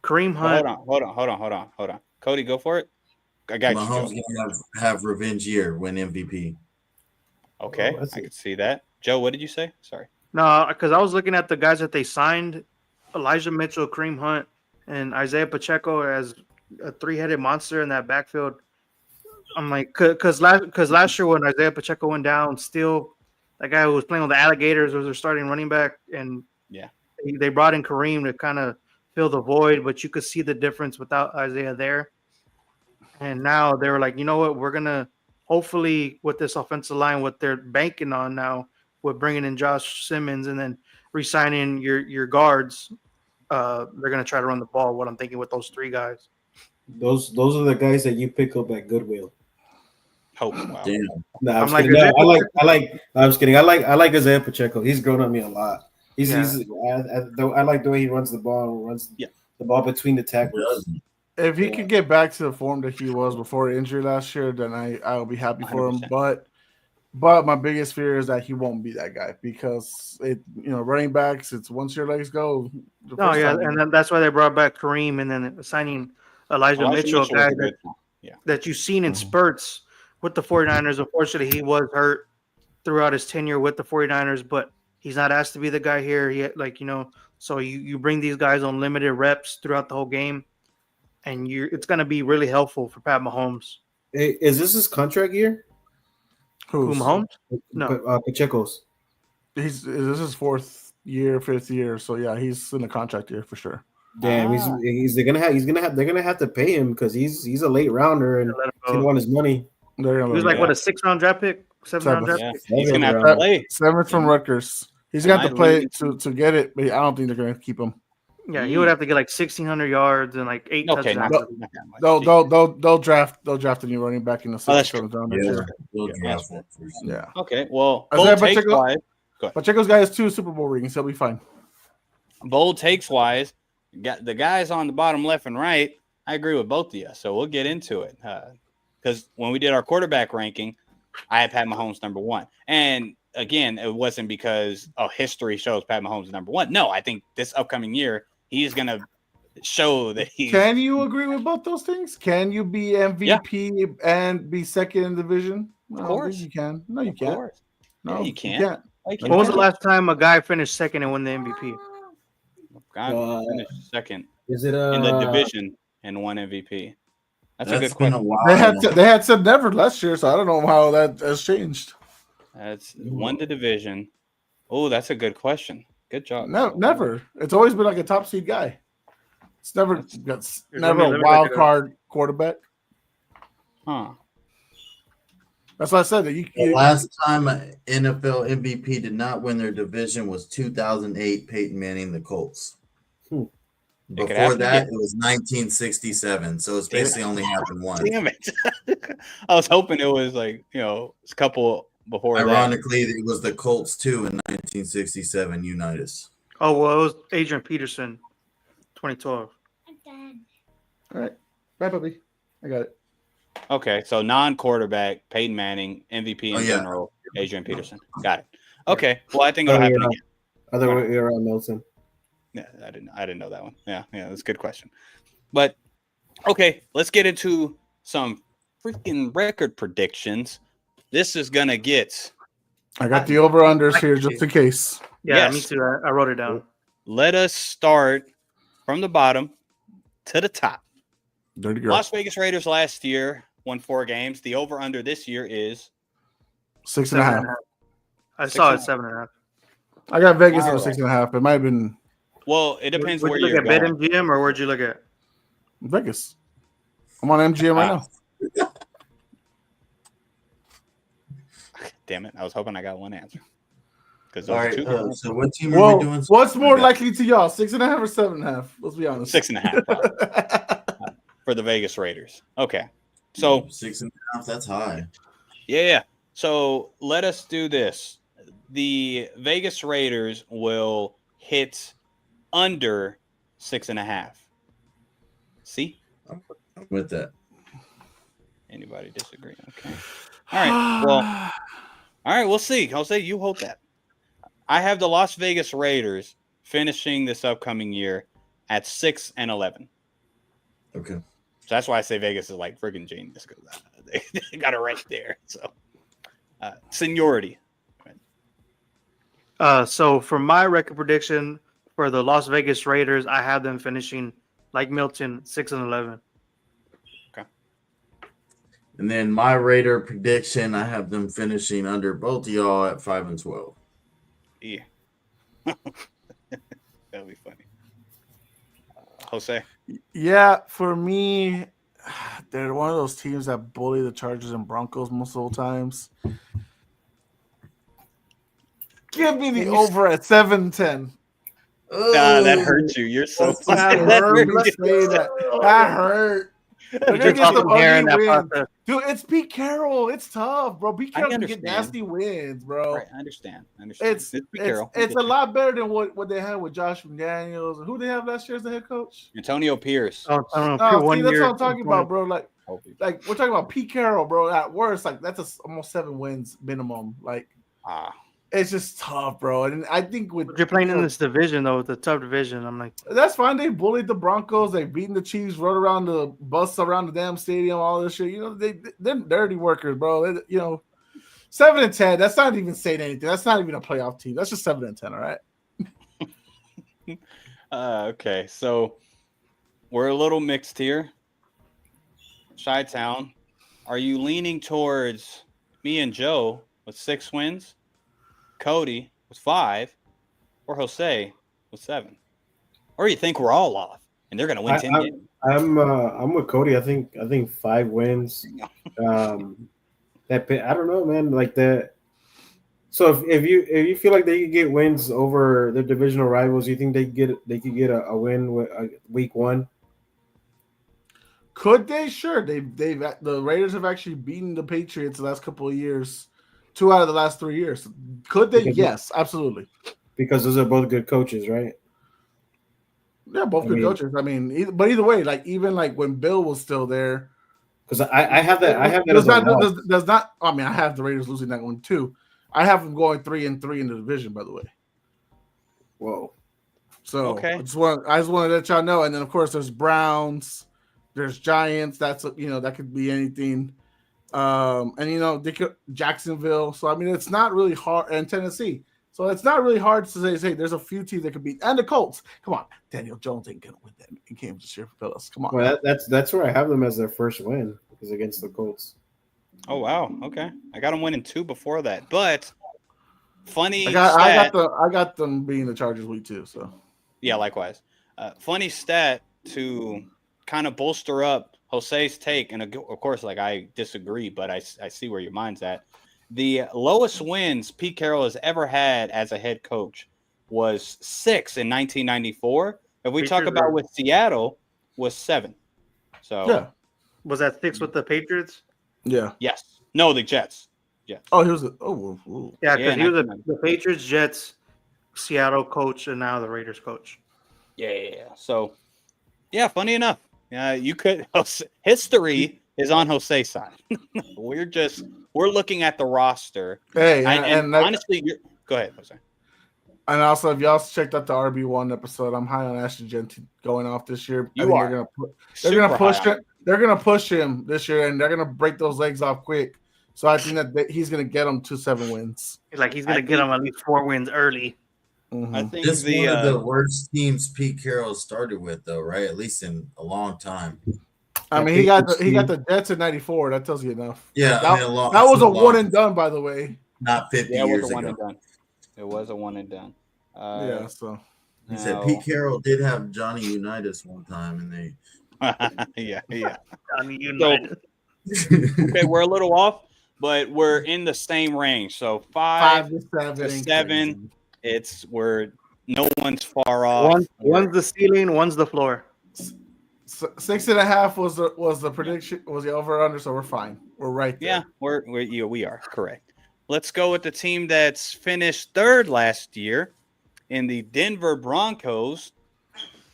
Kareem Hunt. Hold on. Cody, go for it. I got Mahomes you. Mahomes gonna have revenge year, win MVP. Okay, I can see that. Joe, what did you say? Sorry. No, because I was looking at the guys that they signed: Elijah Mitchell, Kareem Hunt, and Isaiah Pacheco as a three-headed monster in that backfield. I'm like, because last year when Isaiah Pacheco went down, still that guy who was playing with the Alligators was their starting running back, and they brought in Kareem to kind of fill the void, but you could see the difference without Isaiah there. And now they were like, you know what? We're going to hopefully with this offensive line, what they're banking on now with bringing in Josh Simmons and then re-signing your guards, they're going to try to run the ball, what I'm thinking with those three guys. Those are the guys that you pick up at Goodwill. Hope. Wow. Damn. No, I'm I'm like, kidding. No, is it- I was kidding. I like Isaiah Pacheco. He's grown on me a lot. Yeah. I like the way he runs the ball, Yeah. the ball between the tackles. If he Yeah. could get back to the form that he was before injury last year, then I will be happy for him. 100%. But my biggest fear is that he won't be that guy because running backs, it's once your legs go. No, yeah, and then that's why they brought back Kareem and then signing Elijah Mitchell, a was guy a good one. that you've seen in spurts with the 49ers. Unfortunately, he was hurt throughout his tenure with the 49ers, but he's not asked to be the guy here. So you bring these guys on limited reps throughout the whole game, and it's going to be really helpful for Pat Mahomes. Hey, is this his contract year? Who, Mahomes? No. Pacheco's. This is his fifth year. So yeah, he's in a contract year for sure. Damn, they're gonna have to pay him because he's a late rounder and Let him he's go. gonna want his money. He was like, what, a 6th-round draft pick? 7th-round draft Yeah. pick? He's gonna have to play. 7th from Rutgers. He's got to play to get it, but I don't think they're going to keep him. Yeah, he would have to get like 1,600 yards and like 8 Okay, touchdowns. not that much. They'll draft a new running back in the 6th round next year. Yeah. Okay, well, Isaiah bold takes Pacheco- wise. Pacheco's guy has 2 Super Bowl rings. He'll be fine. Bold takes wise. Got the guys on the bottom left and right. I agree with both of you. So we'll get into it. Because when we did our quarterback ranking, I had Pat Mahomes number 1. And again, it wasn't because history shows Pat Mahomes number 1. No, I think this upcoming year, he's going to show that he's. Can you agree with both those things? Can you be MVP and be second in division? No, Of course. you can. No, you Of can't. course. No, Yeah, you you can. can't. When was the last time a guy finished second and won the MVP? God finished second Is it in the division and won MVP. That's a good been question. a while. They had said never last year, so I don't know how that has changed. That's won the division. Oh, that's a good question. Good job. No, never. It's always been like a top seed guy. It's never gonna be a limited wild to- card quarterback. Huh. That's why I said that The last time an NFL MVP did not win their division was 2008, Peyton Manning, the Colts. Hmm. could Before happen that, again. it was 1967. So it's basically only happened once. Damn it. I was hoping it was like, a couple before that. Ironically, it was the Colts too in 1967 Unitas. Oh, well, it was Adrian Peterson, 2012. All right. Bye, puppy. I got it. Okay, so non-quarterback, Peyton Manning, MVP in general, Adrian Peterson. Got it. Okay, well, I think it'll happen again. Other way around, Nelson. Yeah, I didn't know that one. Yeah, that's a good question. But okay, let's get into some freaking record predictions. This is gonna get. I got the over-unders here just in case. Yeah, Yes. me too. I wrote it down. Let us start from the bottom to the top. Dirty girl. Las Vegas Raiders last year won 4 games. The over/under this year is 6.5. I saw it 6.5. 7.5. I got Vegas at Alright. 6.5. It might have been well. It depends Where'd where you you're look at going. BetMGM or where'd you look at? Vegas. I'm on MGM right now. Damn it! I was hoping I got one answer. Because All those right. are 2 So what team are Well, we doing? what's more Okay. likely to y'all, 6.5 or 7.5? Let's be honest. 6.5 for the Vegas Raiders. Okay, so 6.5. That's high. yeah. So let us do this. The Vegas Raiders will hit under 6.5. See? I'm with that. Anybody disagree? Okay. All right. Well, all right. We'll see. I'll say you hold that. I have the Las Vegas Raiders finishing this upcoming year at 6-11. Okay. So that's why I say Vegas is like friggin' genius because they got it right there. So seniority. So for my record prediction for the Las Vegas Raiders, I have them finishing like Milton 6-11. And then my Raider prediction, I have them finishing under both of y'all at 5-12. Yeah. That'll be funny. Jose. Yeah, for me, they're one of those teams that bully the Chargers and Broncos most of the times. Give me the over at 7-10. That hurts you. You're so That that hurt. hurt Let's say that. That hurt. They're gonna get some hair in ugly that wins. process. Dude, it's Pete Carroll. It's tough, bro. Pete Carroll can get understand. nasty wins, bro. Right, I understand. It's Pete It's Carroll. I get a you. lot better than what they had with Josh McDaniels. Who they have last year as the head coach? Antonio Pierce. Oh, I don't know. Oh, One see, that's year, what I'm talking about, bro. Like we're talking about Pete Carroll, bro. At worst, like that's almost 7 wins minimum. Like it's just tough, bro. And I think with you're playing in this division though, it's a tough division. I'm like, that's fine. They bullied the Broncos. They've beaten the Chiefs. Rode around the bus around the damn stadium. All this shit. You know, they're dirty workers, bro. You know, 7-10. That's not even saying anything. That's not even a playoff team. That's just 7-10. All right. Okay, so we're a little mixed here. Chi-Town, are you leaning towards me and Joe with 6 wins, Cody with 5, or Jose with 7? Or you think we're all off and they're going to win 10 games? I'm with Cody. I think 5 wins. That I don't know, man. Like that. So if you feel like they could get wins over their divisional rivals, you think they could get a win with week 1? Could they? Sure. The Raiders have actually beaten the Patriots the last couple of years, 2 out of the last 3 years. Could they? Yes, absolutely. Because those are both good coaches, right? Yeah, both good coaches. I mean, but either way, like even like when Bill was still there, because I have that. I have that. Does not. I mean, I have the Raiders losing that one too. I have them going 3-3 in the division, by the way. Whoa. So okay. I just want to let y'all know. And then of course there's Browns, there's Giants. That's that could be anything. And they could Jacksonville. So I mean, it's not really hard. And Tennessee. So it's not really hard to say there's a few teams that could beat. And the Colts. Come on, Daniel Jones ain't gonna win that game this year for us. Come on. Well, that's where I have them as their first win, is against the Colts. Oh wow, okay. I got them winning 2 before that, but funny. I got them being the Chargers week 2. So yeah, likewise. Funny stat to kind of bolster up Jose's take, and of course, like I disagree, but I see where your mind's at. The lowest wins Pete Carroll has ever had as a head coach was 6 in 1994. If we talk about with Seattle, was 7. So yeah, was that 6 with the Patriots? Yeah. Yes. No, the Jets. Jets. Oh, he was. Yeah, because he was the Patriots, Jets, Seattle coach, and now the Raiders coach. Yeah. So, yeah, funny enough, you could. History is on Jose's side. We're looking at the roster. Hey, and honestly, go ahead, Jose. And also, if y'all checked out the RB1 episode, I'm high on Ashton Genty going off this year. They're gonna push him. They're gonna push him this year, and they're gonna break those legs off quick. So I think that he's gonna get them to 7 wins. He's gonna get them at least 4 wins early. Mm-hmm. I think this is one of the worst teams Pete Carroll started with, though, right? At least in a long time. I mean, he got the Jets in '94. That tells you enough. Yeah, that was a one and done, by the way. Not 50 years ago. It was a one and done. Yeah. So he said Pete Carroll did have Johnny Unitas one time, and they. yeah. Johnny Unitas. So, okay, we're a little off, but we're in the same range. So 5 to 7. We're no one's far off. One's the ceiling, one's the floor. 6.5 was the prediction, was the over under, so we're fine. We're right there. Yeah, we are correct. Let's go with the team that's finished 3rd last year in the Denver Broncos.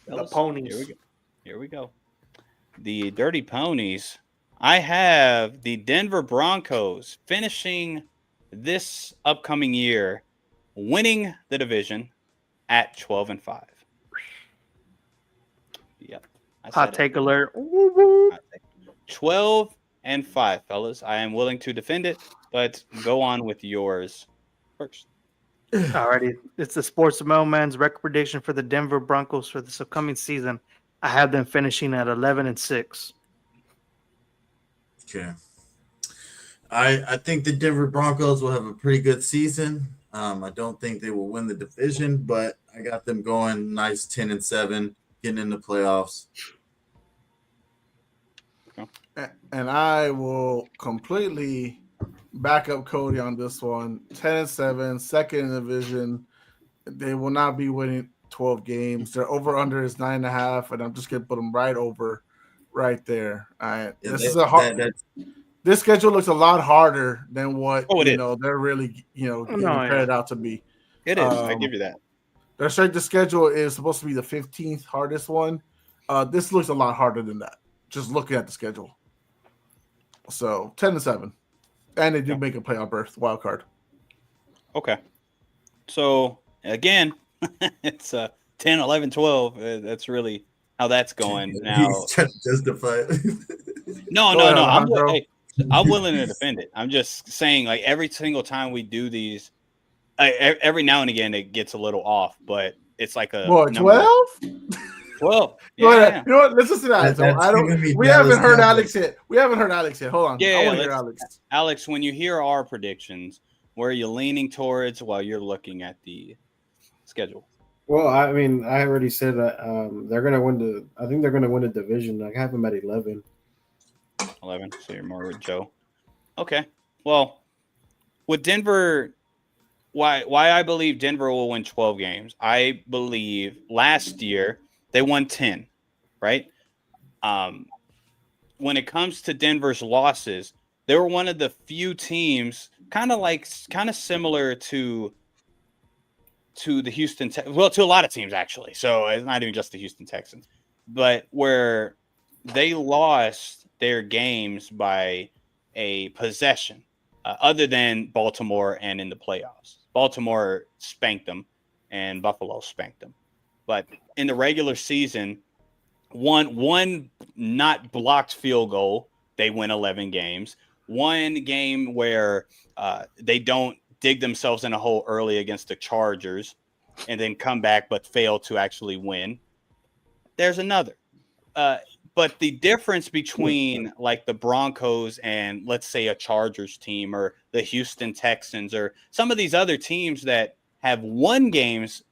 The Ponies. Here we go. The Dirty Ponies. I have the Denver Broncos finishing this upcoming year, winning the division at 12-5. Yep. Hot take alert. 12-5, fellas. I am willing to defend it, but go on with yours first. Alrighty. It's the Sports Mailman's record prediction for the Denver Broncos for this upcoming season. I have them finishing at 11-6. Okay. I think the Denver Broncos will have a pretty good season. I don't think they will win the division, but I got them going nice 10-7, getting in the playoffs. And I will completely back up Cody on this one. 10-7, second in the division. They will not be winning 12 games. Their over under is 9.5, and I'm just gonna put them right over right there. Yeah, This is a hard. This schedule looks a lot harder than what they're really giving credit out to be. It is. I give you that. Their strength of schedule is supposed to be the 15th hardest one. This looks a lot harder than that. Just looking at the schedule. So 10-7, and they do make a playoff berth wild card. Okay. So again, it's 10, 11, 12. That's really how that's going now. He's trying to justify it. No. I'm willing to defend it. I'm just saying, like, every single time we do these, every now and again it gets a little off, but it's like a 12? 12. Yeah. You know what? Let's listen to that. So we haven't heard Alex yet. Hold on. Yeah, I want to hear Alex. Alex, when you hear our predictions, where are you leaning towards while you're looking at the schedule? Well, I mean, I already said that they're going to win I think they're going to win the division. I have them at 11. 11. So you're more with Joe. Okay. Well, with Denver, why I believe Denver will win 12 games. I believe last year they won 10, right? When it comes to Denver's losses, they were one of the few teams kind of similar to the Houston to a lot of teams, actually. So it's not even just the Houston Texans, but where they lost their games by a possession, other than Baltimore and in the playoffs. Baltimore spanked them and Buffalo spanked them. But in the regular season, one not blocked field goal, they win 11 games. One game where they don't dig themselves in a hole early against the Chargers and then come back but fail to actually win. There's another. But the difference between like the Broncos and let's say a Chargers team or the Houston Texans or some of these other teams that have lost games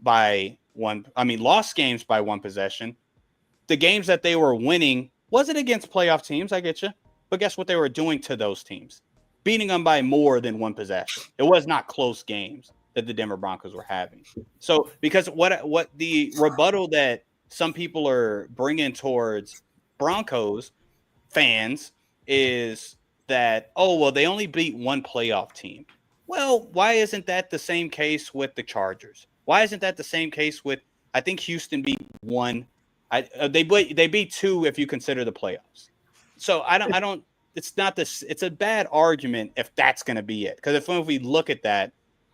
by one possession, the games that they were winning wasn't against playoff teams, I get you. But guess what they were doing to those teams? Beating them by more than one possession. It was not close games that the Denver Broncos were having. So because what the rebuttal that some people are bringing towards Broncos fans is that, they only beat one playoff team. Well, why isn't that the same case with the Chargers? Why isn't that the same case with, I think Houston beat one. They beat two if you consider the playoffs. So it's not this. It's a bad argument if that's going to be it. Because if we look at that,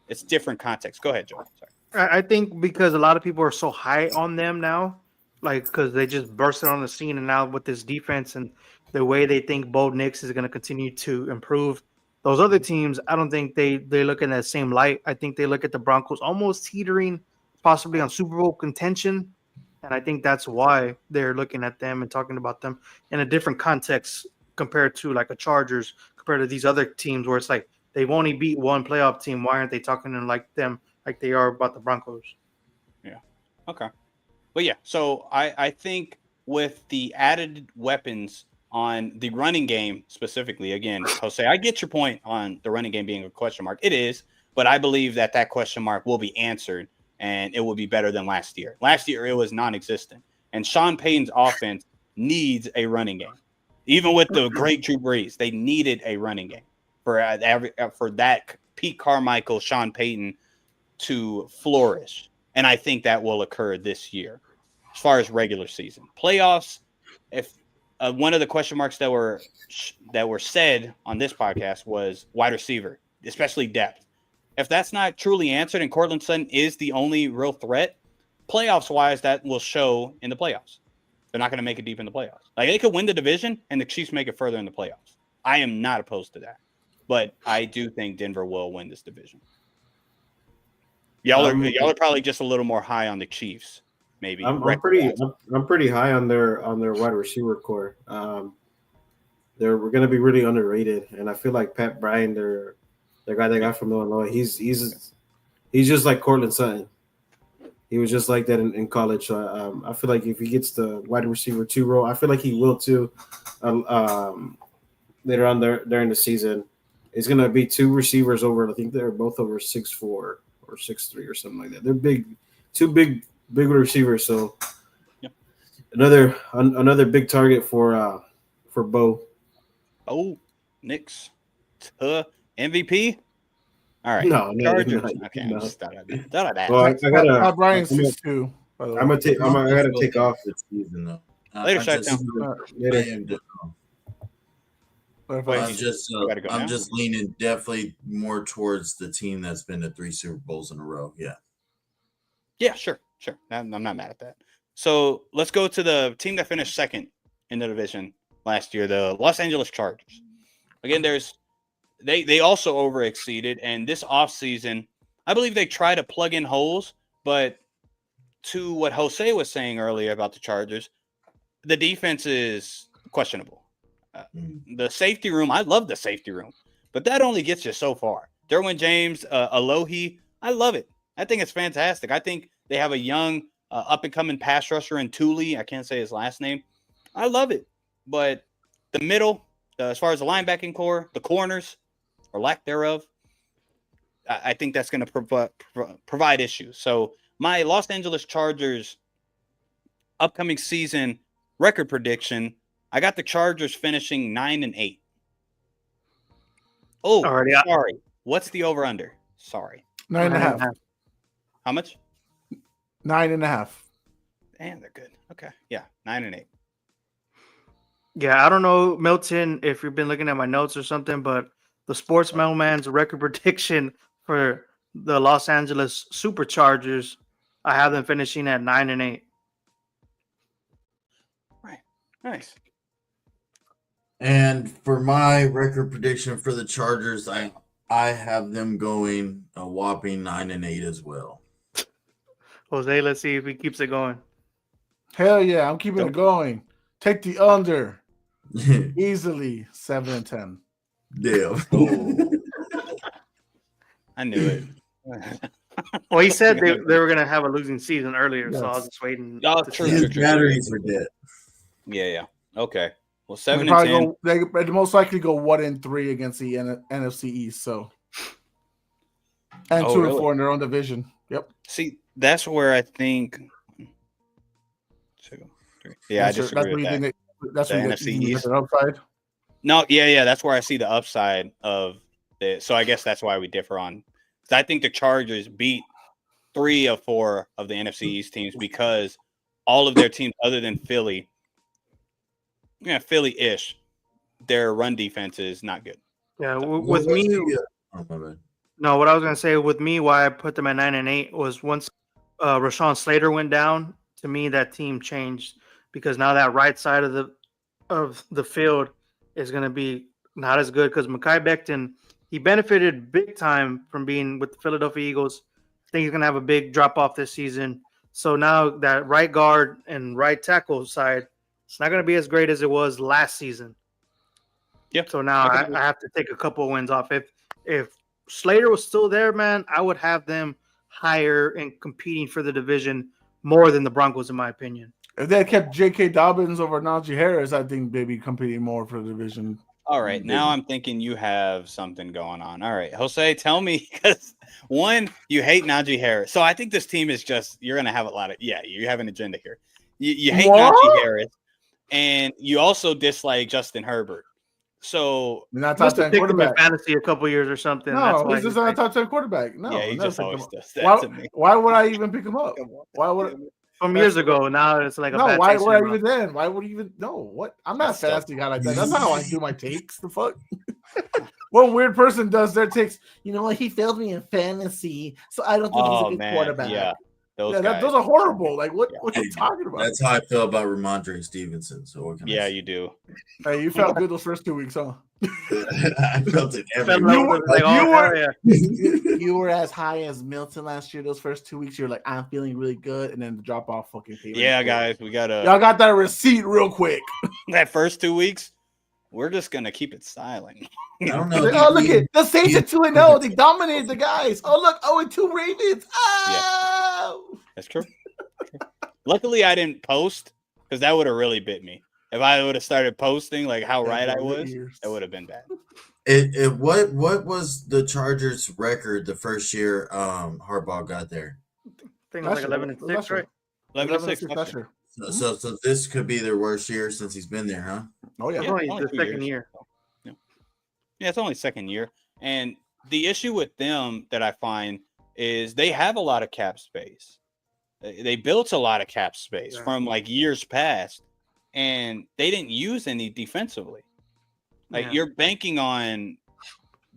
it's different context. Go ahead, Joe. Sorry. I think because a lot of people are so high on them now, like because they just bursted on the scene, and now with this defense and the way they think Bo Nix is going to continue to improve, those other teams, I don't think they look in that same light. I think they look at the Broncos almost teetering, possibly on Super Bowl contention, and I think that's why they're looking at them and talking about them in a different context compared to like a Chargers, compared to these other teams where it's like they've only beat one playoff team. Why aren't they talking to like them like they are about the Broncos? Yeah. Okay. But yeah, so I think with the added weapons on the running game specifically, again, Jose, I get your point on the running game being a question mark. It is, but I believe that question mark will be answered and it will be better than last year. Last year, it was non-existent. And Sean Payton's offense needs a running game. Even with the great Drew Brees, they needed a running game for that Pete Carmichael, Sean Payton to flourish. And I think that will occur this year as far as regular season. Playoffs, if one of the question marks that were said on this podcast was wide receiver, especially depth. If that's not truly answered and Cortland Sutton is the only real threat, playoffs-wise, that will show in the playoffs. They're not going to make it deep in the playoffs. Like, they could win the division and the Chiefs make it further in the playoffs. I am not opposed to that. But I do think Denver will win this division. Y'all are probably just a little more high on the Chiefs, maybe. I'm pretty high on their wide receiver core. They're going to be really underrated, and I feel like Pat Bryant, their guy they got from Illinois, he's just like Cortland Sutton. He was just like that in college. So I feel like if he gets the wide receiver 2 role, I feel like he will too. Later on during the season, it's going to be 2 receivers over. I think they're both over 6'4" or 6'3" or something like that. They're big, 2 big receivers. So Another big target for Bo. Oh, Knicks to MVP. All right, No, Chargers. no, Okay, no. I just thought I'd ask. Well, I gotta. Pat Bryant's I'm 6'2", by the way. I gotta take off. this season though. Later, I just, Chi-Town. Later. I am just, Wait, I'm just, you gotta go I'm now? just leaning definitely more towards the team that's been to 3 Super Bowls in a row. Yeah. Yeah, sure. I'm not mad at that. So let's go to the team that finished second in the division last year, the Los Angeles Chargers. Again, they also overexceeded, and this offseason, I believe they try to plug in holes, but to what Jose was saying earlier about the Chargers, the defense is questionable. The safety room, I love the safety room, but that only gets you so far. Derwin James, Alohi, I love it. I think it's fantastic. I think they have a young, up-and-coming pass rusher in Thule. I can't say his last name. I love it. But the middle, as far as the linebacking core, the corners, or lack thereof, I think that's going to provide issues. So my Los Angeles Chargers upcoming season record prediction, I got the Chargers finishing 9-8. Oh, sorry. What's the over-under? Sorry. 9.5. How much? 9.5. Damn, they're good. Okay. Yeah, 9-8. Yeah, I don't know, Milton, if you've been looking at my notes or something, but the Sports Mailman's record prediction for the Los Angeles Superchargers, I have them finishing at 9-8. Right. Nice. And for my record prediction for the Chargers, I have them going a whopping 9-8 as well. Jose, let's see if he keeps it going. Hell yeah, I'm keeping it going. Take the under. Easily 7-10. Damn. I knew it. Well, he said they were going to have a losing season earlier, so I was just waiting. Oh, to true, see. His batteries are dead. Yeah. Okay. Well, They 7-10. they most likely go 1-3 against the NFC East. So, and 2-4 in their own division. Yep. See, that's where I think. 2, 3. Yeah, I disagree with that. That's The where NFC you East. get the upside. No, yeah, that's where I see the upside of it. So I guess that's why we differ on. I think the Chargers beat 3 of 4 of the NFC East teams because all of their teams, other than Philly, Philly-ish, their run defense is not good. Yeah, with me. No, what I was going to say with me, why I put them at 9-8 was once Rashawn Slater went down. To me, that team changed because now that right side of the field is going to be not as good because Mekhi Becton, he benefited big time from being with the Philadelphia Eagles. I think he's going to have a big drop off this season. So now that right guard and right tackle side, it's not going to be as great as it was last season. Yep. So now I have to take a couple of wins off. If Slater was still there, man, I would have them higher and competing for the division more than the Broncos, in my opinion. If they had kept J.K. Dobbins over Najee Harris, I think they'd be competing more for the division. All right, now I'm thinking you have something going on. All right, Jose, tell me, because one, you hate Najee Harris. So I think this team is just, you're going to have a lot of, you have an agenda here. You hate Najee Harris, and you also dislike Justin Herbert. So not top 10 quarterback. Fantasy a couple years or something. No, he's just not a top 10 quarterback. No, yeah, he just always does that to me. Why would I even pick him up? Why would? From years ago, now it's like a no. bad Why would I even then? Why would you even? No, what? I'm not a fantasy guy like that. That's not how I do my takes. The fuck. One weird person does their takes. You know what? He failed me in fantasy, so I don't think he's a good quarterback. Yeah. Those are horrible. Like, what are you talking about? That's how I feel about Ramondre Stevenson. So what can I say? You do. Hey, you felt good those first 2 weeks, huh? I felt it every you were as high as Milton last year. Those first 2 weeks, you're like, I'm feeling really good, and then the drop off fucking came. Yeah, guys, we gotta. Y'all got that receipt real quick. That first 2 weeks, we're just gonna keep it silent. I don't know. Oh, look at the Saints at 2-0. They dominated the guys. Oh, look, 0-2 Ravens. Oh, yeah. That's true. Luckily, I didn't post because that would have really bit me. If I would have started posting like how right I was, that would have been bad. What was the Chargers' record the first year Harbaugh got there? I think it was like 11-6, right? 11-6. So this could be their worst year since he's been there, huh? Oh yeah. It's only the 2 second years. year. Yeah, it's only second year. And the issue with them that I find is they have a lot of cap space. They built a lot of cap space from like years past, and they didn't use any defensively. Like you're banking on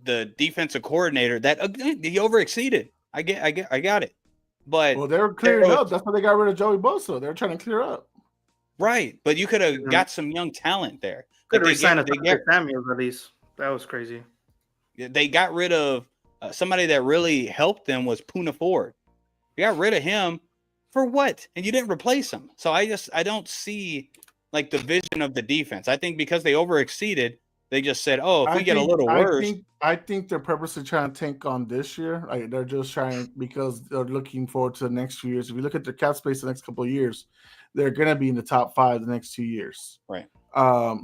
the defensive coordinator that he overexceeded. I got it. But well, they were clearing up. That's why they got rid of Joey Bosa. They're trying to clear up. Right, but you could have got some young talent there. Could have resigned Samuels at least. That was crazy. They got rid of somebody that really helped them was Poona Ford. You got rid of him for what? And you didn't replace him. So I don't see like the vision of the defense. I think because they overexceeded, they just said, "Oh, if we get a little worse." I think they're purposely trying to tank on this year. Like they're just trying because they're looking forward to the next few years. If you look at their cap space the next couple of years, they're going to be in the top 5 the next 2 years. Right.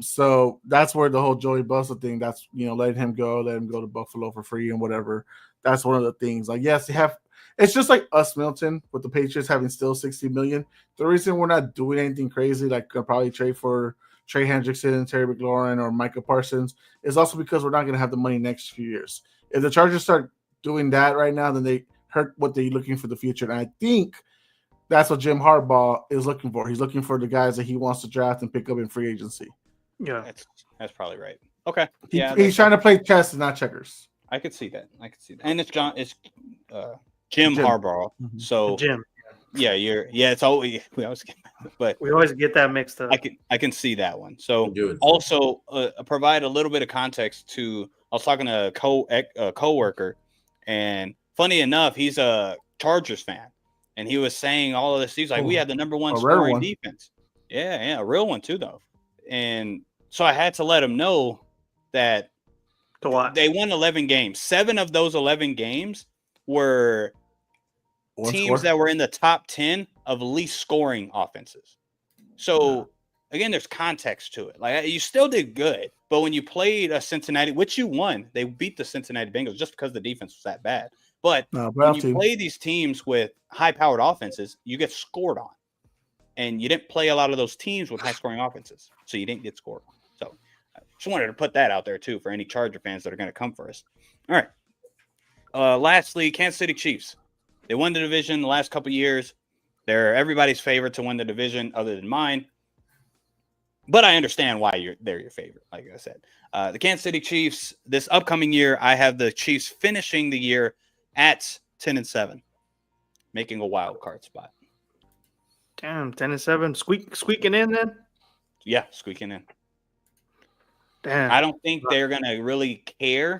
So that's where the whole Joey Bosa thing. That's let him go to Buffalo for free and whatever. That's one of the things. Like yes, they have. It's just like us, Milton, with the Patriots having still $60 million. The reason we're not doing anything crazy, like probably trade for Trey Hendrickson, Terry McLaurin, or Micah Parsons, is also because we're not going to have the money next few years. If the Chargers start doing that right now, then they hurt what they're looking for the future. And I think that's what Jim Harbaugh is looking for. He's looking for the guys that he wants to draft and pick up in free agency. Yeah, that's probably right. Okay, he's trying to play chess and not checkers. I could see that. And it's Jim Harbaugh. Mm-hmm. So Jim. Yeah, it's always we always get that mixed up. I can see that one. So also provide a little bit of context to. I was talking to a coworker, and funny enough, he's a Chargers fan, and he was saying all of this. He's like, we had the number 1 scoring defense. Yeah, a real one too, though. And so I had to let him know that they won 11 games. 7 of those 11 games were teams that were in the top 10 of least scoring offenses. So again, there's context to it. Like you still did good, but when you played a Cincinnati, which you won, they beat the Cincinnati Bengals just because the defense was that bad. But when you play these teams with high-powered offenses, you get scored on. And you didn't play a lot of those teams with high-scoring offenses, so you didn't get scored on. So I just wanted to put that out there, too, for any Charger fans that are going to come for us. All right. Lastly, Kansas City Chiefs. They won the division the last couple of years. They're everybody's favorite to win the division other than mine. But I understand why they're your favorite, like I said. The Kansas City Chiefs, this upcoming year, I have the Chiefs finishing the year at 10-7, making a wild card spot. Damn, 10-7, squeaking in then? Yeah, squeaking in. Damn. I don't think they're going to really care,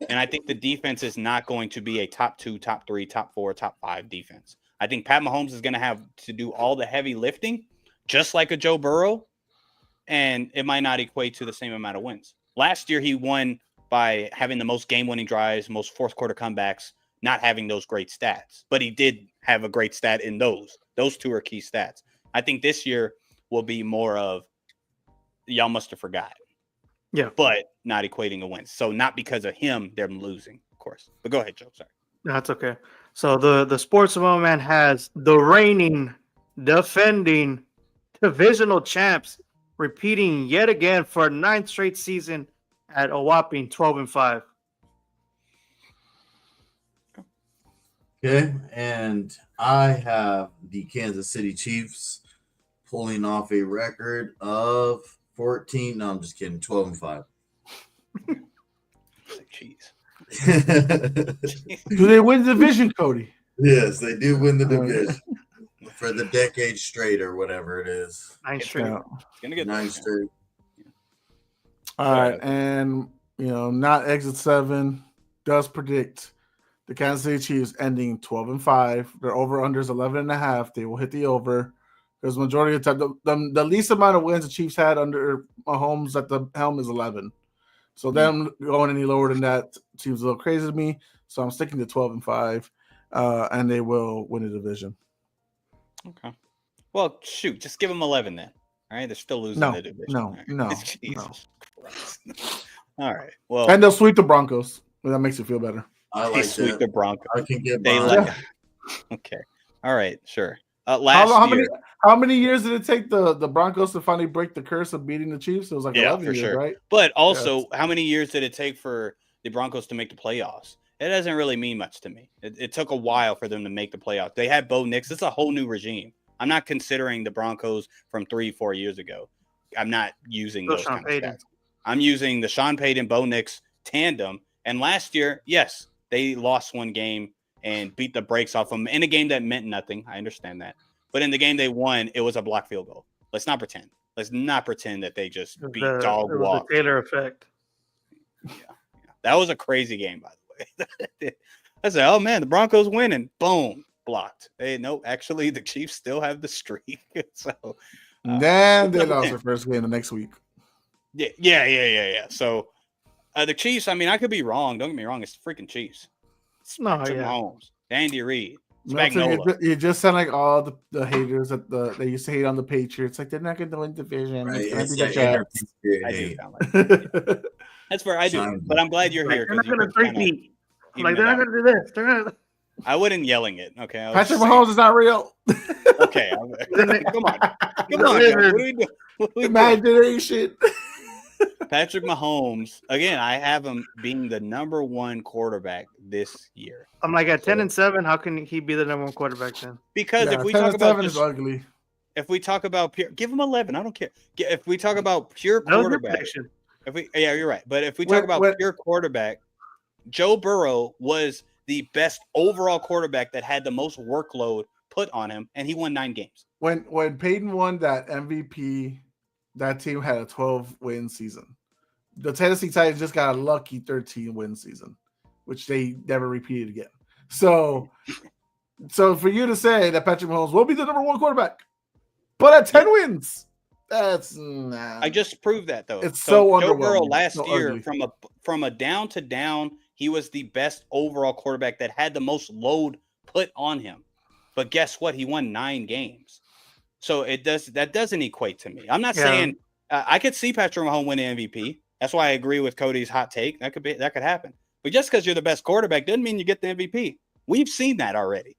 and I think the defense is not going to be a top 2, top 3, top 4, top 5 defense. I think Pat Mahomes is going to have to do all the heavy lifting, just like a Joe Burrow, and it might not equate to the same amount of wins. Last year, he won by having the most game-winning drives, most fourth-quarter comebacks, not having those great stats. But he did have a great stat in those. Those 2 are key stats. I think this year will be more of y'all must have forgot. Yeah. But not equating a win. So not because of him, they're losing, of course. But go ahead, Joe. Sorry. That's okay. So the Sports Man has the reigning, defending divisional champs repeating yet again for a 9th straight season at a whopping 12-5. Okay, and I have the Kansas City Chiefs pulling off a record of 14. No, I'm just kidding. 12-5. Jeez. Do they win the division, Cody? Yes, they do win the division for the decade straight or whatever it is. 9 straight. It's gonna get 9 straight. All right, and not exit 7 does predict the Kansas City Chiefs ending 12-5. Their over/under is 11.5. They will hit the over because majority of the time, the least amount of wins the Chiefs had under Mahomes at the helm is 11. So them going any lower than that seems a little crazy to me. So I'm sticking to 12-5, and they will win the division. Okay. Well, shoot, just give them 11 then. All right, they're still losing the division. No. Jesus Christ. All right. Well, and they'll sweep the Broncos. Well, that makes it feel better. I like sweep the Broncos. I can get they behind. Okay. All right. Sure. Last how year, How many years did it take the Broncos to finally break the curse of beating the Chiefs? It was like 11 years, right? But also, how many years did it take for the Broncos to make the playoffs? It doesn't really mean much to me. It took a while for them to make the playoffs. They had Bo Nix. It's a whole new regime. I'm not considering the Broncos from 3-4 years ago. I'm not using those kind of stats. I'm using the Sean Payton, Bo Nix tandem. And last year, yes, they lost one game and beat the brakes off them in a game that meant nothing. I understand that. But in the game they won, it was a block field goal. Let's not pretend. Let's not pretend that they just beat dog walk. The Taylor effect. Yeah. That was a crazy game, by the way. I said, oh, man, the Broncos winning. Boom. Blocked. Hey, no, actually, the Chiefs still have the streak. So then they lost their first game the next week. Yeah. So the Chiefs, I mean, I could be wrong. Don't get me wrong. It's the freaking Chiefs. It's Mahomes, Andy Reid, Spagnuolo. You just sound like all the haters that they used to hate on the Patriots. Like, they're not going to win division. Right. I do sound like That's fair. I do. But I'm glad you're here. They're not going to treat me. Like, they're not going to do this. They're not. I wouldn't yelling it. Okay. Patrick Mahomes is not real. Okay. Come on. What are we doing? Imagination. Patrick Mahomes, again, I have him being the number one quarterback this year. I'm like at 10-7. How can he be the number one quarterback then? Because if we talk about is ugly. If we talk about pure, give him 11. I don't care. If we talk about pure quarterback, you're right. But if we talk about pure quarterback, Joe Burrow was the best overall quarterback that had the most workload put on him, and he won 9 games. When Peyton won that MVP, that team had a 12-win season. The Tennessee Titans just got a lucky 13-win season, which they never repeated again. So for you to say that Patrick Mahomes will be the number one quarterback, but at 10 wins, that's I just proved that though. It's so Joe Burrow last so year ugly. from a down to down, he was the best overall quarterback that had the most load put on him. But guess what? He won 9 games. So that doesn't equate to me. I'm not saying I could see Patrick Mahomes win the MVP. That's why I agree with Cody's hot take. That could happen. But just because you're the best quarterback doesn't mean you get the MVP. We've seen that already.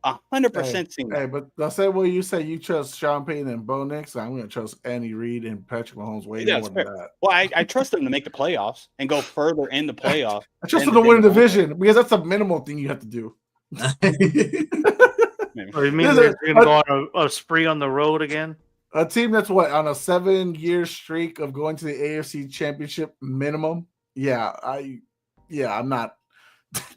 100% seen that. Hey, but the same way you say you trust Sean Payton and Bo Nix, I'm going to trust Andy Reid and Patrick Mahomes way more than that. Well, I trust them to make the playoffs and go further in the playoffs. I trust them to win a division because that's the minimal thing you have to do. Or you mean they're going to go on a spree on the road again? A team that's on a 7-year streak of going to the AFC Championship minimum. I'm not.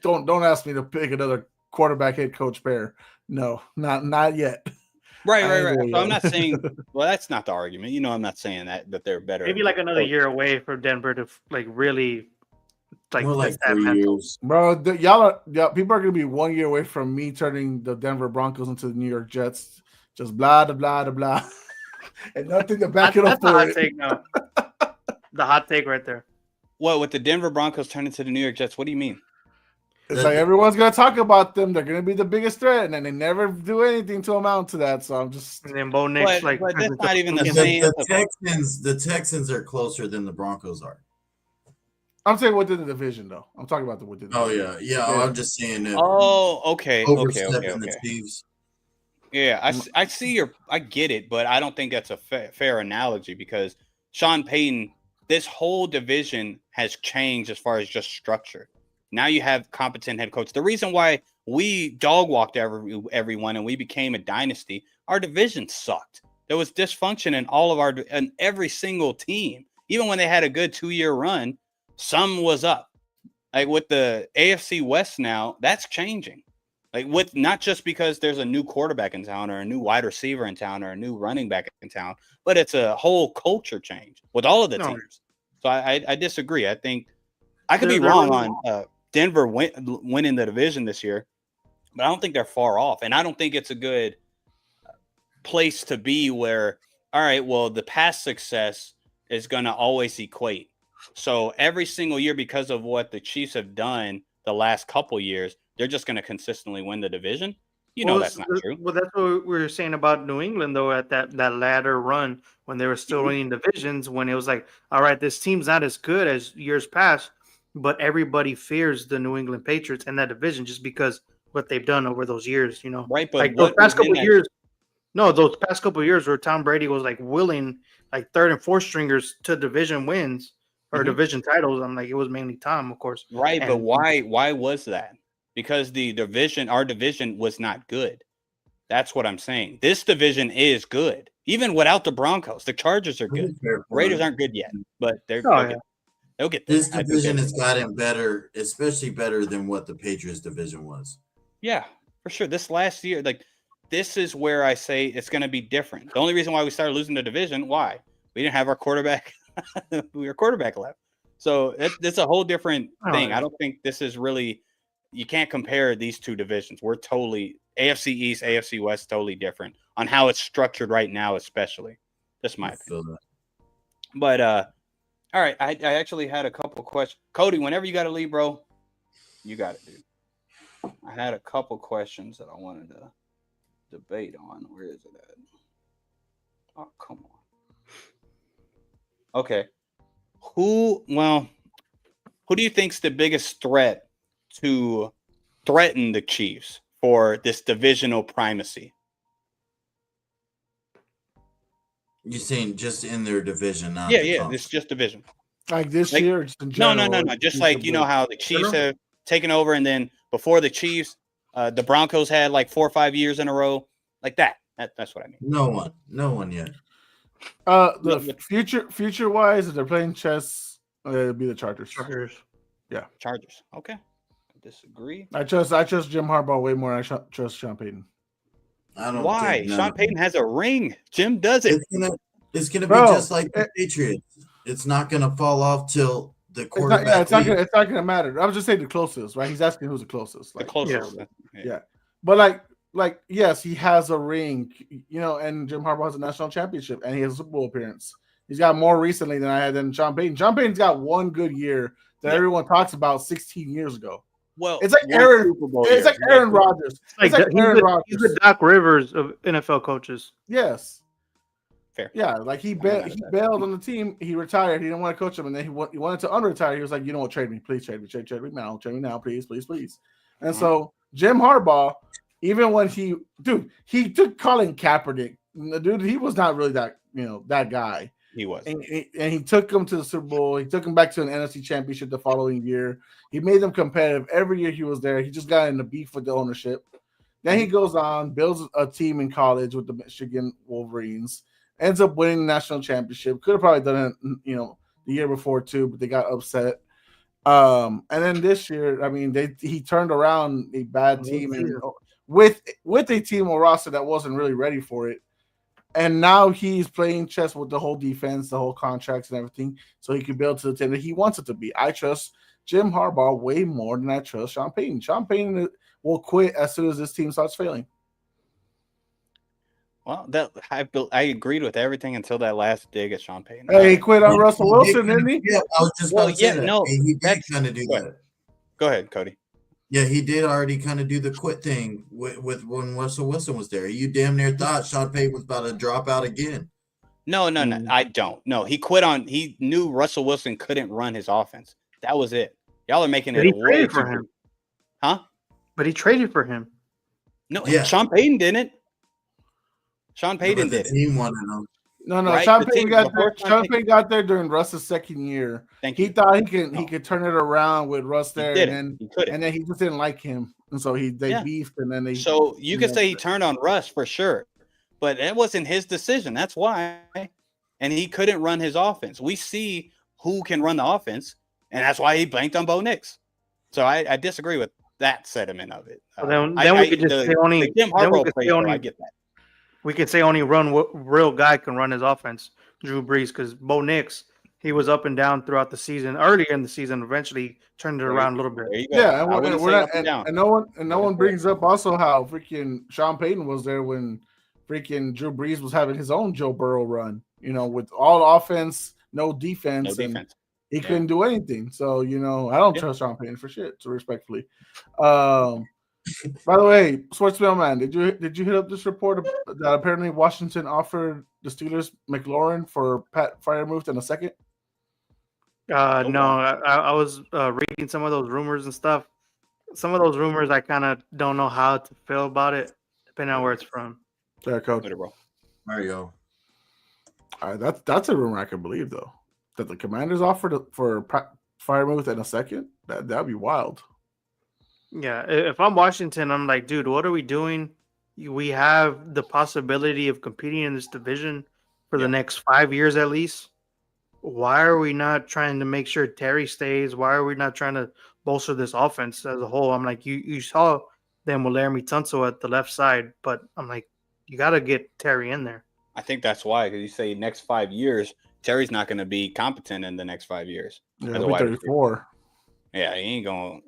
Don't ask me to pick another quarterback head coach pair. No, not yet. Right. So I'm not saying. Well, that's not the argument. I'm not saying that they're better. Maybe like another year away for Denver to like really. More like 3 years, bro. People are gonna be 1 year away from me turning the Denver Broncos into the New York Jets. Just blah blah blah, and nothing to back it up for. That's the hot take now. The hot take right there. What with the Denver Broncos turning to the New York Jets? What do you mean? It's like everyone's gonna talk about them. They're gonna be the biggest threat, and then they never do anything to amount to that. So I'm just. And then Bo Nix, but that's not even the same. The Texans are closer than the Broncos are. I'm saying within the division, though. I'm talking about the within. Oh yeah. Oh, I'm just saying that. Oh, okay. The Chiefs. Yeah, I see I get it, but I don't think that's a fair analogy because Sean Payton, this whole division has changed as far as just structure. Now you have competent head coach. The reason why we dog walked everyone and we became a dynasty, our division sucked. There was dysfunction in every single team. Even when they had a good 2-year run, some was up. Like with the AFC West now, that's changing. Like with not just because there's a new quarterback in town or a new wide receiver in town or a new running back in town, but it's a whole culture change with all of the teams. So I disagree. I think I could be wrong on Denver winning the division this year, but I don't think they're far off. And I don't think it's a good place to be where, all right, well, the past success is going to always equate. So every single year, because of what the Chiefs have done the last couple years, they're just going to consistently win the division. That's not true. Well, that's what we were saying about New England, though, at that ladder run when they were still winning divisions, when it was like, all right, this team's not as good as years past, but everybody fears the New England Patriots in that division just because what they've done over those years, Right, but like those past couple years. No, those past couple of years where Tom Brady was like willing like third and fourth stringers to division wins or division titles. I'm like, it was mainly Tom, of course. Right, And but why was that? Because our division was not good. That's what I'm saying. This division is good. Even without the Broncos, the Chargers are good. Raiders aren't good yet, but they'll get there. This division has gotten better, especially better than what the Patriots division was. Yeah, for sure. This last year, this is where I say it's going to be different. The only reason why we started losing the division, why? We didn't have our quarterback. We were quarterback left. So it's a whole different thing. I don't think this is really – you can't compare these two divisions. We're totally – AFC East, AFC West, totally different on how it's structured right now, especially. That's my opinion. But all right, I actually had a couple questions. Cody, whenever you got to leave, bro, you got it, dude. I had a couple questions that I wanted to debate on. Where is it at? Oh, come on. Okay. Who do you think's the biggest threat to threaten the Chiefs for this divisional primacy? You're saying just in their division, not it's just division. Like this year, just in general. No. Just like you know how the Chiefs have taken over, and then before the Chiefs, the Broncos had like 4 or 5 years in a row, like that. That's what I mean. No one yet. The future wise, if they're playing chess, it'll be the Chargers. Yeah, Chargers. Okay, I disagree. I trust Jim Harbaugh way more than I trust Sean Payton. I don't. Why? Sean Payton has a ring. Jim doesn't. It's gonna be just like the Patriots. It's not gonna fall off till the quarterback. It's not gonna matter. I was just saying the closest, right? He's asking who's the closest. The closest. Yeah. But like yes, he has a ring, and Jim Harbaugh has a national championship and he has a Super Bowl appearance. He's got more recently than I had than Sean Payton. Sean Payton's got one good year that everyone talks about 16 years ago. Well, it's like Aaron Rodgers. He's the Doc Rivers of NFL coaches. Yes. Fair. Yeah, like he bailed on the team. He retired. He didn't want to coach him, and then he wanted to unretire. He was like, you know what, trade me, please, trade me now, please. And so Jim Harbaugh, even when he took Colin Kaepernick, dude, he was not really that that guy. He was, and he took him to the Super Bowl. He took him back to an NFC Championship the following year. He made them competitive every year he was there. He just got in the beef with the ownership. Then he goes on, builds a team in college with the Michigan Wolverines. Ends up winning the national championship. Could have probably done it, the year before too, but they got upset. And then this year, I mean, he turned around a bad team and with a team or roster that wasn't really ready for it. And now he's playing chess with the whole defense, the whole contracts and everything, so he can build to the team that he wants it to be. I trust Jim Harbaugh way more than I trust Sean Payton. Sean Payton will quit as soon as this team starts failing. Well, I agreed with everything until that last dig at Sean Payton. Hey, he quit on Russell Wilson, didn't he? Yeah, I was just about to say that. No, he did kind of do that. Go ahead, Cody. Yeah, he did already kind of do the quit thing with when Russell Wilson was there. You damn near thought Sean Payton was about to drop out again. No, I don't. No, he knew Russell Wilson couldn't run his offense. That was it. Y'all are making it way for him. Huh? But he traded for him. No, Sean Payton didn't. Sean Payton did. The team wanted him. No. Right? Sean Payton got there during Russ's second year. He thought he could turn it around with Russ there, and then he just didn't like him, and so they beefed, and then they. So you could say he turned on Russ for sure, but that wasn't his decision. That's why, and he couldn't run his offense. We see who can run the offense, and that's why he blanked on Bo Nix. So I disagree with that sentiment of it. Then we could just say only Jim Harbaugh player. I get that. We could say only real guy can run his offense, Drew Brees, because Bo Nix, he was up and down throughout the season. Earlier in the season, eventually turned it around a little bit. Yeah, and no one brings up also how freaking Sean Payton was there when freaking Drew Brees was having his own Joe Burrow run. With all offense, no defense. He couldn't do anything. So I don't trust Sean Payton for shit. So respectfully. By the way, Sports Mailman, did you hit up this report that apparently Washington offered the Steelers McLaurin for Pat Freiermuth in a second? No, I was reading some of those rumors and stuff. Some of those rumors I kind of don't know how to feel about it, depending on where it's from. Yeah, coach. Later, bro. Mario. All right, that's a rumor I can believe though. That the Commanders offered for Firemouth in a second. That'd be wild. Yeah, if I'm Washington, I'm like, dude, what are we doing? We have the possibility of competing in this division for the next 5 years at least. Why are we not trying to make sure Terry stays? Why are we not trying to bolster this offense as a whole? I'm like, you saw them with Laramie Tunsil at the left side, but I'm like, you got to get Terry in there. I think that's why, because you say next 5 years, Terry's not going to be competent in the next 5 years. Yeah, he'll be 34. Yeah, he ain't going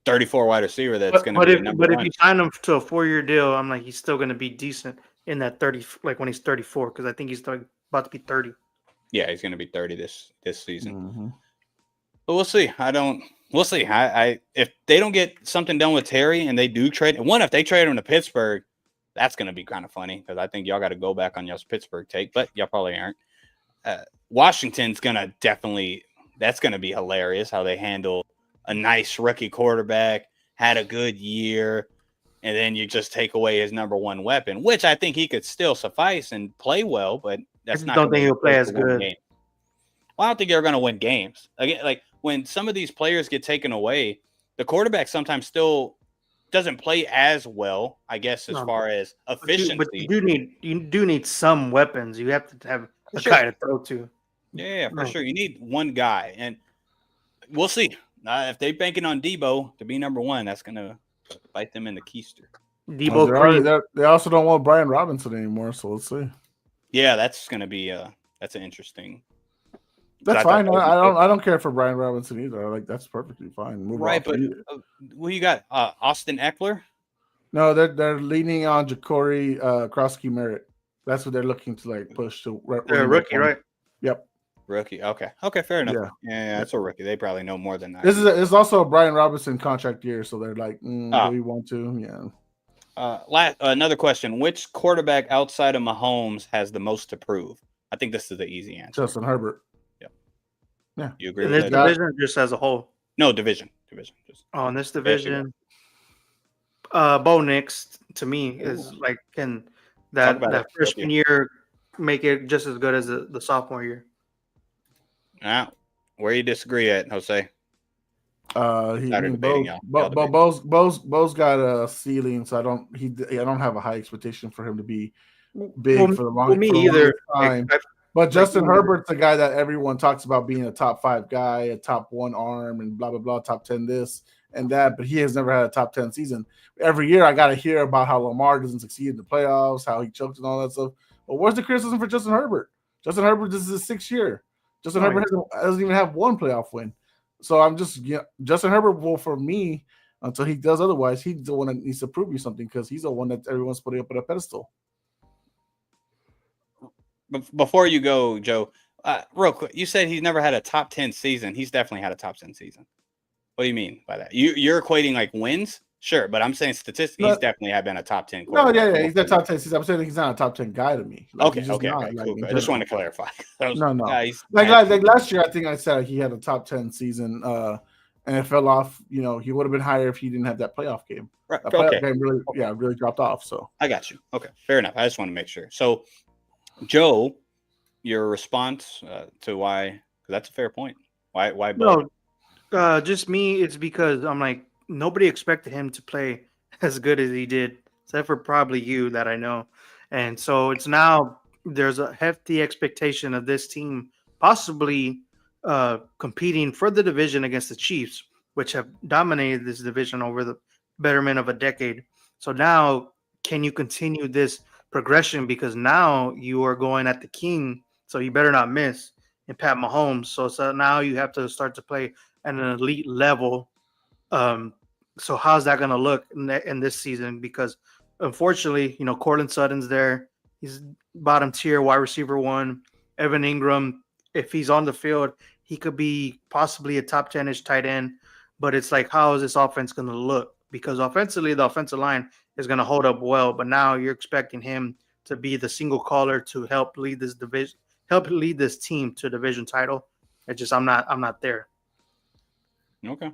34 wide receiver. That's going to be number one. But if you sign him to a 4-year deal, I'm like, he's still going to be decent in that 30, like when he's 34, because I think he's about to be 30. Yeah, he's going to be 30 this season. Mm-hmm. But we'll see. We'll see. I if they don't get something done with Terry and they do trade, if they trade him to Pittsburgh, that's going to be kind of funny because I think y'all got to go back on y'all's Pittsburgh take, but y'all probably aren't. Washington's going to that's going to be hilarious how they handle a nice rookie quarterback, had a good year, and then you just take away his number one weapon, which I think he could still suffice and play well, but that's not. I don't think he'll play as good. Well, I don't think they're going to win games. Again, like when some of these players get taken away, the quarterback sometimes still doesn't play as well, I guess, as far as efficiency. But you do need some weapons. You have to have a guy to throw to. Yeah, for sure. You need one guy, and we'll see. If they're banking on Debo to be number one, that's going to bite them in the keister. They also don't want Brian Robinson anymore, so let's see. Yeah, that's going to be that's an interesting. That's fine. I don't care for Brian Robinson either. Like that's perfectly fine. Move right, but who you got? Austin Eckler? No, they're leaning on Ja'Cory Krosky Merritt. That's what they're looking to like push to. Rookie, right? Yep. Rookie. Okay, fair enough. Yeah, that's a rookie. They probably know more than that. It's also a Brian Robinson contract year, so they're like, do we want to? Yeah. Another question: which quarterback outside of Mahomes has the most to prove? I think this is the easy answer. Justin Herbert. Yeah. You agree in with this that? division, just as a whole? No, division. Just in this division, Bo Nix to me is like can that freshman year make it just as good as the sophomore year? Where you disagree at, Jose? Bo's got a ceiling, so I don't have a high expectation for him to be big for the long time. But Justin Herbert's a guy that everyone talks about being a top 5 guy, a top 1 arm, and blah blah blah, top 10 this and that. But he has never had a top 10 season. Every year I got to hear about how Lamar doesn't succeed in the playoffs, how he choked and all that stuff. But where's the criticism for Justin Herbert? Justin Herbert, this is his 6th year. Justin Herbert doesn't even have 1 playoff win. So I'm just Justin Herbert will, for me, until he does otherwise, he's the one that needs to prove you something because he's the one that everyone's putting up on a pedestal. Before you go, Joe, real quick, you said he's never had a top 10 season. He's definitely had a top 10 season. What do you mean by that? You're equating like wins? Sure, but I'm saying statistically, he's definitely been a top 10. No, yeah, he's a top 10 season. I'm saying he's not a top 10 guy to me. Like, okay, cool. I just want to clarify. No. Like last year, I think I said he had a top 10 season, and it fell off. He would have been higher if he didn't have that playoff game. Right. That playoff game really dropped off. So I got you. Okay, fair enough. I just want to make sure. So, Joe, your response to why? Because that's a fair point. Why? No, just me. It's because I'm like nobody expected him to play as good as he did, except for probably you that I know. And so it's now there's a hefty expectation of this team possibly competing for the division against the Chiefs, which have dominated this division over the betterment of a decade. So now, can you continue this progression? Because now you are going at the king, so you better not miss in Pat Mahomes. So now you have to start to play at an elite level. So how's that going to look in this season? Because unfortunately, Cortland Sutton's there. He's bottom tier wide receiver 1. Evan Ingram, if he's on the field, he could be possibly a top 10-ish tight end. But it's like, how is this offense going to look? Because offensively, the offensive line is going to hold up well. But now you're expecting him to be the single caller to help lead this division, help lead this team to a division title. It's just I'm not there. Okay.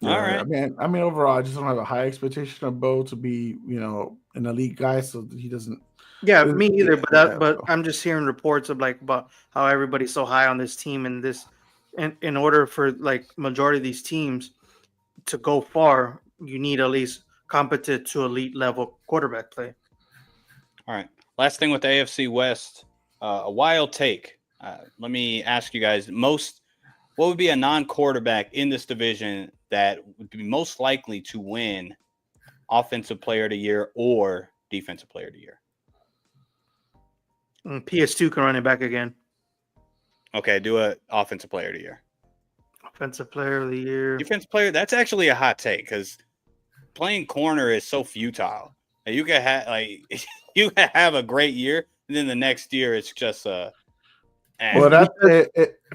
Yeah, All right. I mean, overall, I just don't have a high expectation of Bo to be, an elite guy. So he doesn't. Yeah, me either. But So. I'm just hearing reports of like about how everybody's so high on this team and this, and in order for like majority of these teams to go far, you need at least competent to elite level quarterback play. All right. Last thing with the AFC West, a wild take. Let me ask you guys: what would be a non-quarterback in this division that would be most likely to win Offensive Player of the Year or Defensive Player of the Year? And PS2 can run it back again. Okay, do a Offensive Player of the Year. Offensive Player of the Year. Defensive player. That's actually a hot take because playing corner is so futile. You can have you can have a great year, and then the next year it's just a. Well,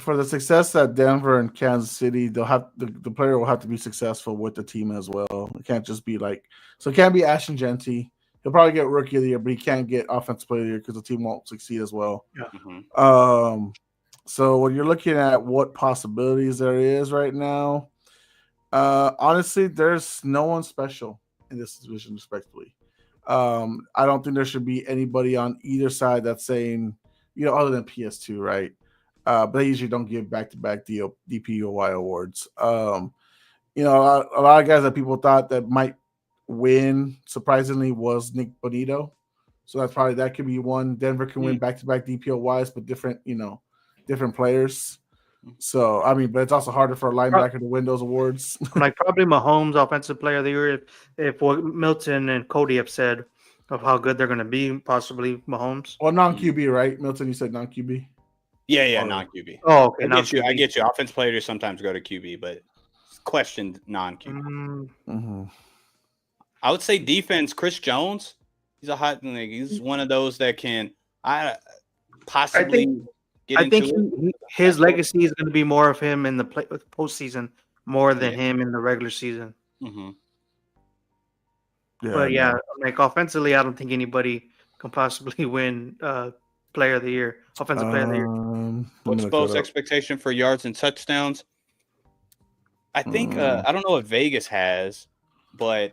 for the success at Denver and Kansas City, they'll have the player will have to be successful with the team as well. It can't just be it can't be Ashton Genty. He'll probably get Rookie of the Year, but he can't get Offensive Player of the Year because the team won't succeed as well. Yeah. Mm-hmm. So when you're looking at what possibilities there is right now, honestly, there's no one special in this division, respectfully. I don't think there should be anybody on either side that's saying, other than PS2, right? But they usually don't give back-to-back DPOY awards. A lot of guys that people thought that might win, surprisingly, was Nick Bonito. So that could be one. Denver can win back-to-back DPOYs, but different players. So, I mean, but it's also harder for a linebacker to win those awards. Like probably Mahomes, Offensive Player of the Year, if what Milton and Cody have said of how good they're going to be, possibly Mahomes. Well, non-QB, right? Milton, you said non-QB? Yeah, non-QB. Oh, okay. I get you. Offense players sometimes go to QB, but questioned non-QB. Mm-hmm. I would say defense, Chris Jones. He's a hot nigga. He's one of those that can possibly get into it. His legacy is going to be more of him in the postseason more than him in the regular season. Mm-hmm. Yeah, but yeah, like offensively, I don't think anybody can possibly win Player of the Year, Offensive Player of the Year. What's Bo's expectation for yards and touchdowns? I think I don't know what Vegas has, but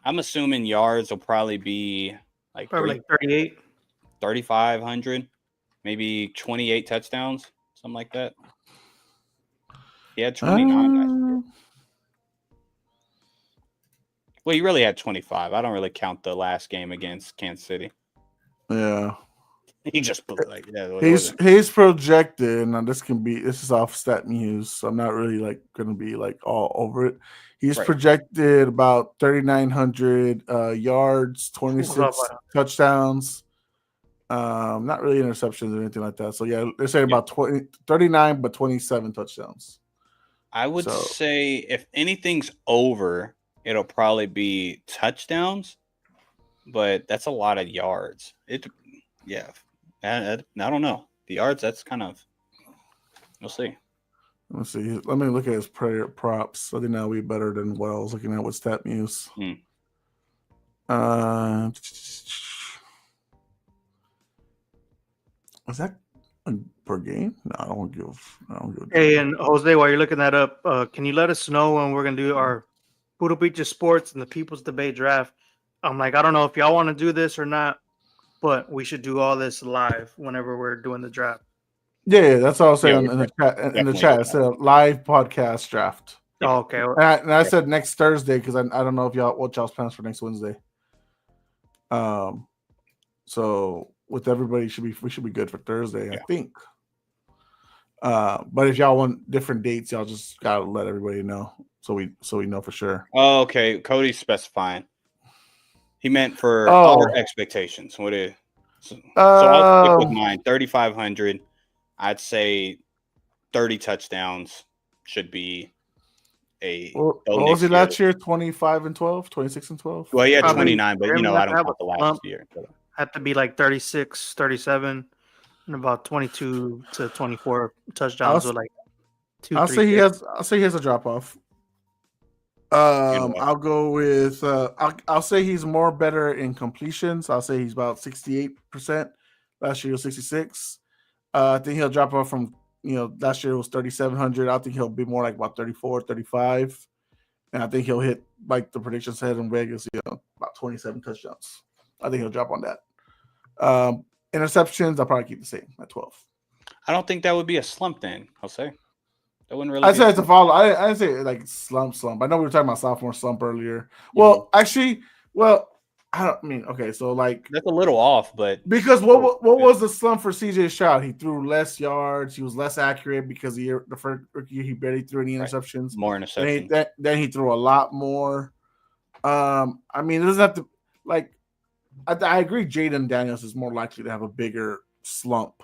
I'm assuming yards will probably be like 38, 3,500, maybe 28 touchdowns, something like that. He had 29 last year. Well, he really had 25. I don't really count the last game against Kansas City. Yeah. He just put he's projected. Now this is off Stat Muse, so I'm not really gonna be all over it. He's projected about 3,900 yards, 26 touchdowns. Not really interceptions or anything like that. So yeah, they're saying about 39, but 27 touchdowns. I would say if anything's over, it'll probably be touchdowns, but that's a lot of yards. I don't know. The yards, that's kind of, we'll see. Let's see. Let me look at his prayer props. I think that'll be better than what I was looking at with Stat Muse. Was that per game? No, I don't want to give. Hey, and Jose, while you're looking that up, can you let us know when we're gonna do our Poodle Beaches Sports and the People's Debate Draft? I don't know if y'all want to do this or not, but we should do all this live whenever we're doing the draft. Yeah, that's all I was saying in the chat. In the chat, it's a live podcast draft. Oh, okay. And I said next Thursday because I don't know what y'all's plans for next Wednesday. So with everybody, we should be good for Thursday, I think. But if y'all want different dates, y'all just gotta let everybody know so we know for sure. Oh, okay. Cody's specifying. He meant for our expectations. So I'll stick with mine. 3,500. I'd say 30 touchdowns should be a. What was it last year? 25 and 12, 26 and 12. Well, he had 29, but I don't count the last year. Have to be 36, 37, and about 22 to 24 touchdowns with I'll say he has a drop off. I'll go with I'll say he's more better in completions. I'll say he's about 68%. Last year was 66. I think he'll drop off from last year it was 3,700. I think he'll be more like about 34, 35. and I think he'll hit like the prediction said in Vegas, about 27 touchdowns. I think he'll drop on that. Interceptions, I'll probably keep the same at 12. I don't think that would be a slump then, Jose. That wouldn't really I be said it's a follow. I didn't say like slump. I know we were talking about sophomore slump earlier. Well, actually, I mean, okay, so like that's a little off, but because what was the slump for CJ Stroud? He threw less yards. He was less accurate because the first rookie year he barely threw any interceptions. More interceptions. Then he threw a lot more. I mean, it doesn't have to like. I agree. Jaden Daniels is more likely to have a bigger slump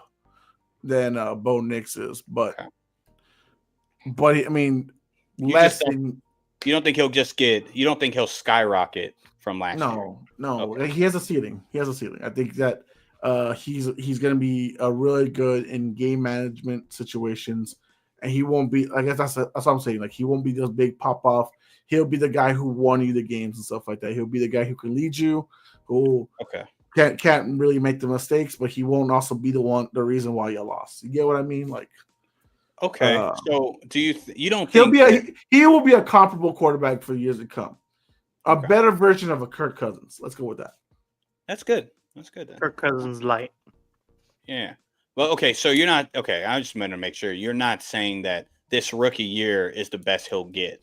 than Bo Nix is, but I mean, you don't think he'll just get? You don't think he'll skyrocket from last year? No. Okay. He has a ceiling. I think that he's going to be really good in game management situations, and he won't be. I guess that's what I'm saying. Like he won't be those big pop off. He'll be the guy who won you the games and stuff like that. He'll be the guy who can lead you, who can't really make the mistakes, but he won't also be the reason why you lost. You get what I mean? Like, so do you don't think he will be a comparable quarterback for years to come, a better version of a Kirk Cousins? Let's go with that. That's good. Then. Kirk Cousins light. Yeah. Well, okay. So you're not okay. I just wanted to make sure you're not saying that this rookie year is the best he'll get.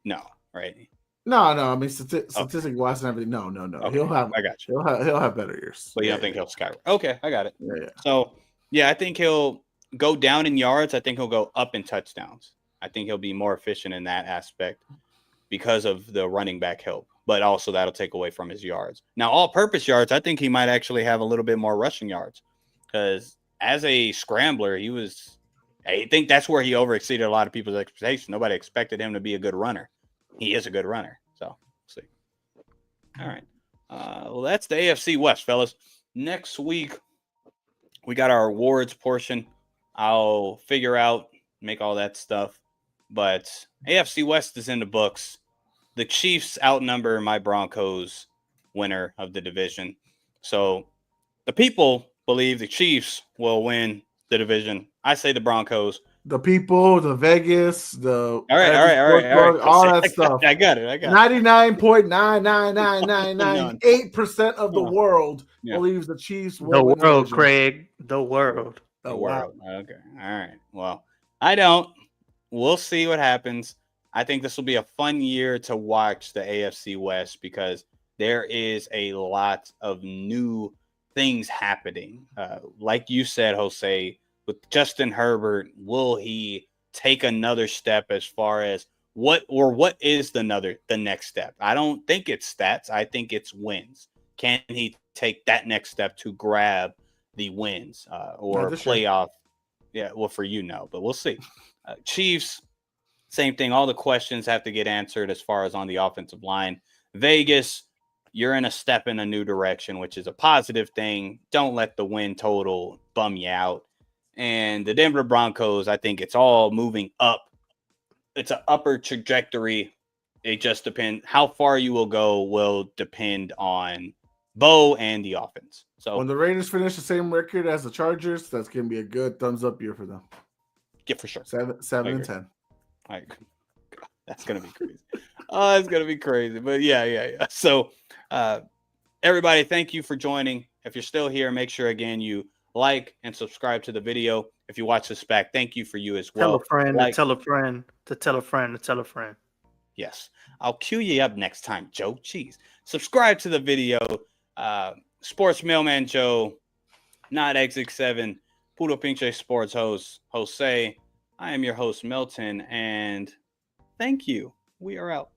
No. Right. No. I mean, statistic wise and everything. No. Okay. I got you. He'll have better years. But you don't think he'll skyrocket? Okay, I got it. Yeah. So I think he'll go down in yards. I think he'll go up in touchdowns. I think he'll be more efficient in that aspect because of the running back help. But also that'll take away from his yards. Now, all-purpose yards, I think he might actually have a little bit more rushing yards because as a scrambler, I think that's where he overexceeded a lot of people's expectations. Nobody expected him to be a good runner. He is a good runner. So, we'll see. All right. Well, that's the AFC West, fellas. Next week, we got our awards portion. I'll figure out, make all that stuff. But AFC West is in the books. The Chiefs outnumber my Broncos, winner of the division. So the people believe the Chiefs will win the division. I say the Broncos. The people, the Vegas, all right. All that stuff. I got it. 99.99998% of the world believes the Chiefs will win the world, Craig. The world. The world. Okay. All right. Well, I don't. We'll see what happens. I think this will be a fun year to watch the AFC West because there is a lot of new things happening. Like you said, Jose, with Justin Herbert, will he take another step as far as what is the next step? I don't think it's stats. I think it's wins. Can he take that next step to grab the wins or playoff? Yeah, well, for but we'll see. Chiefs, same thing. All the questions have to get answered as far as on the offensive line. Vegas, you're in a step in a new direction, which is a positive thing. Don't let the win total bum you out. And the Denver Broncos, I think it's all moving up. It's an upper trajectory. It just depends. How far you will depend on Bo and the offense. So when the Raiders finish the same record as the Chargers, that's going to be a good thumbs up year for them. Yeah, for sure. 7-10. That's going to be crazy. It's going to be crazy. But yeah. So everybody, thank you for joining. If you're still here, make sure, again, you like and subscribe to the video. If you watch this back, thank you for you as well. Tell a friend to tell a friend to tell a friend to tell a friend. Yes. I'll cue you up next time, Joe. Jeez. Subscribe to the video. Sports Mailman Joe, not Exit 7, Puro Pinche Sports host, Jose. I am your host, Milton, and thank you. We are out.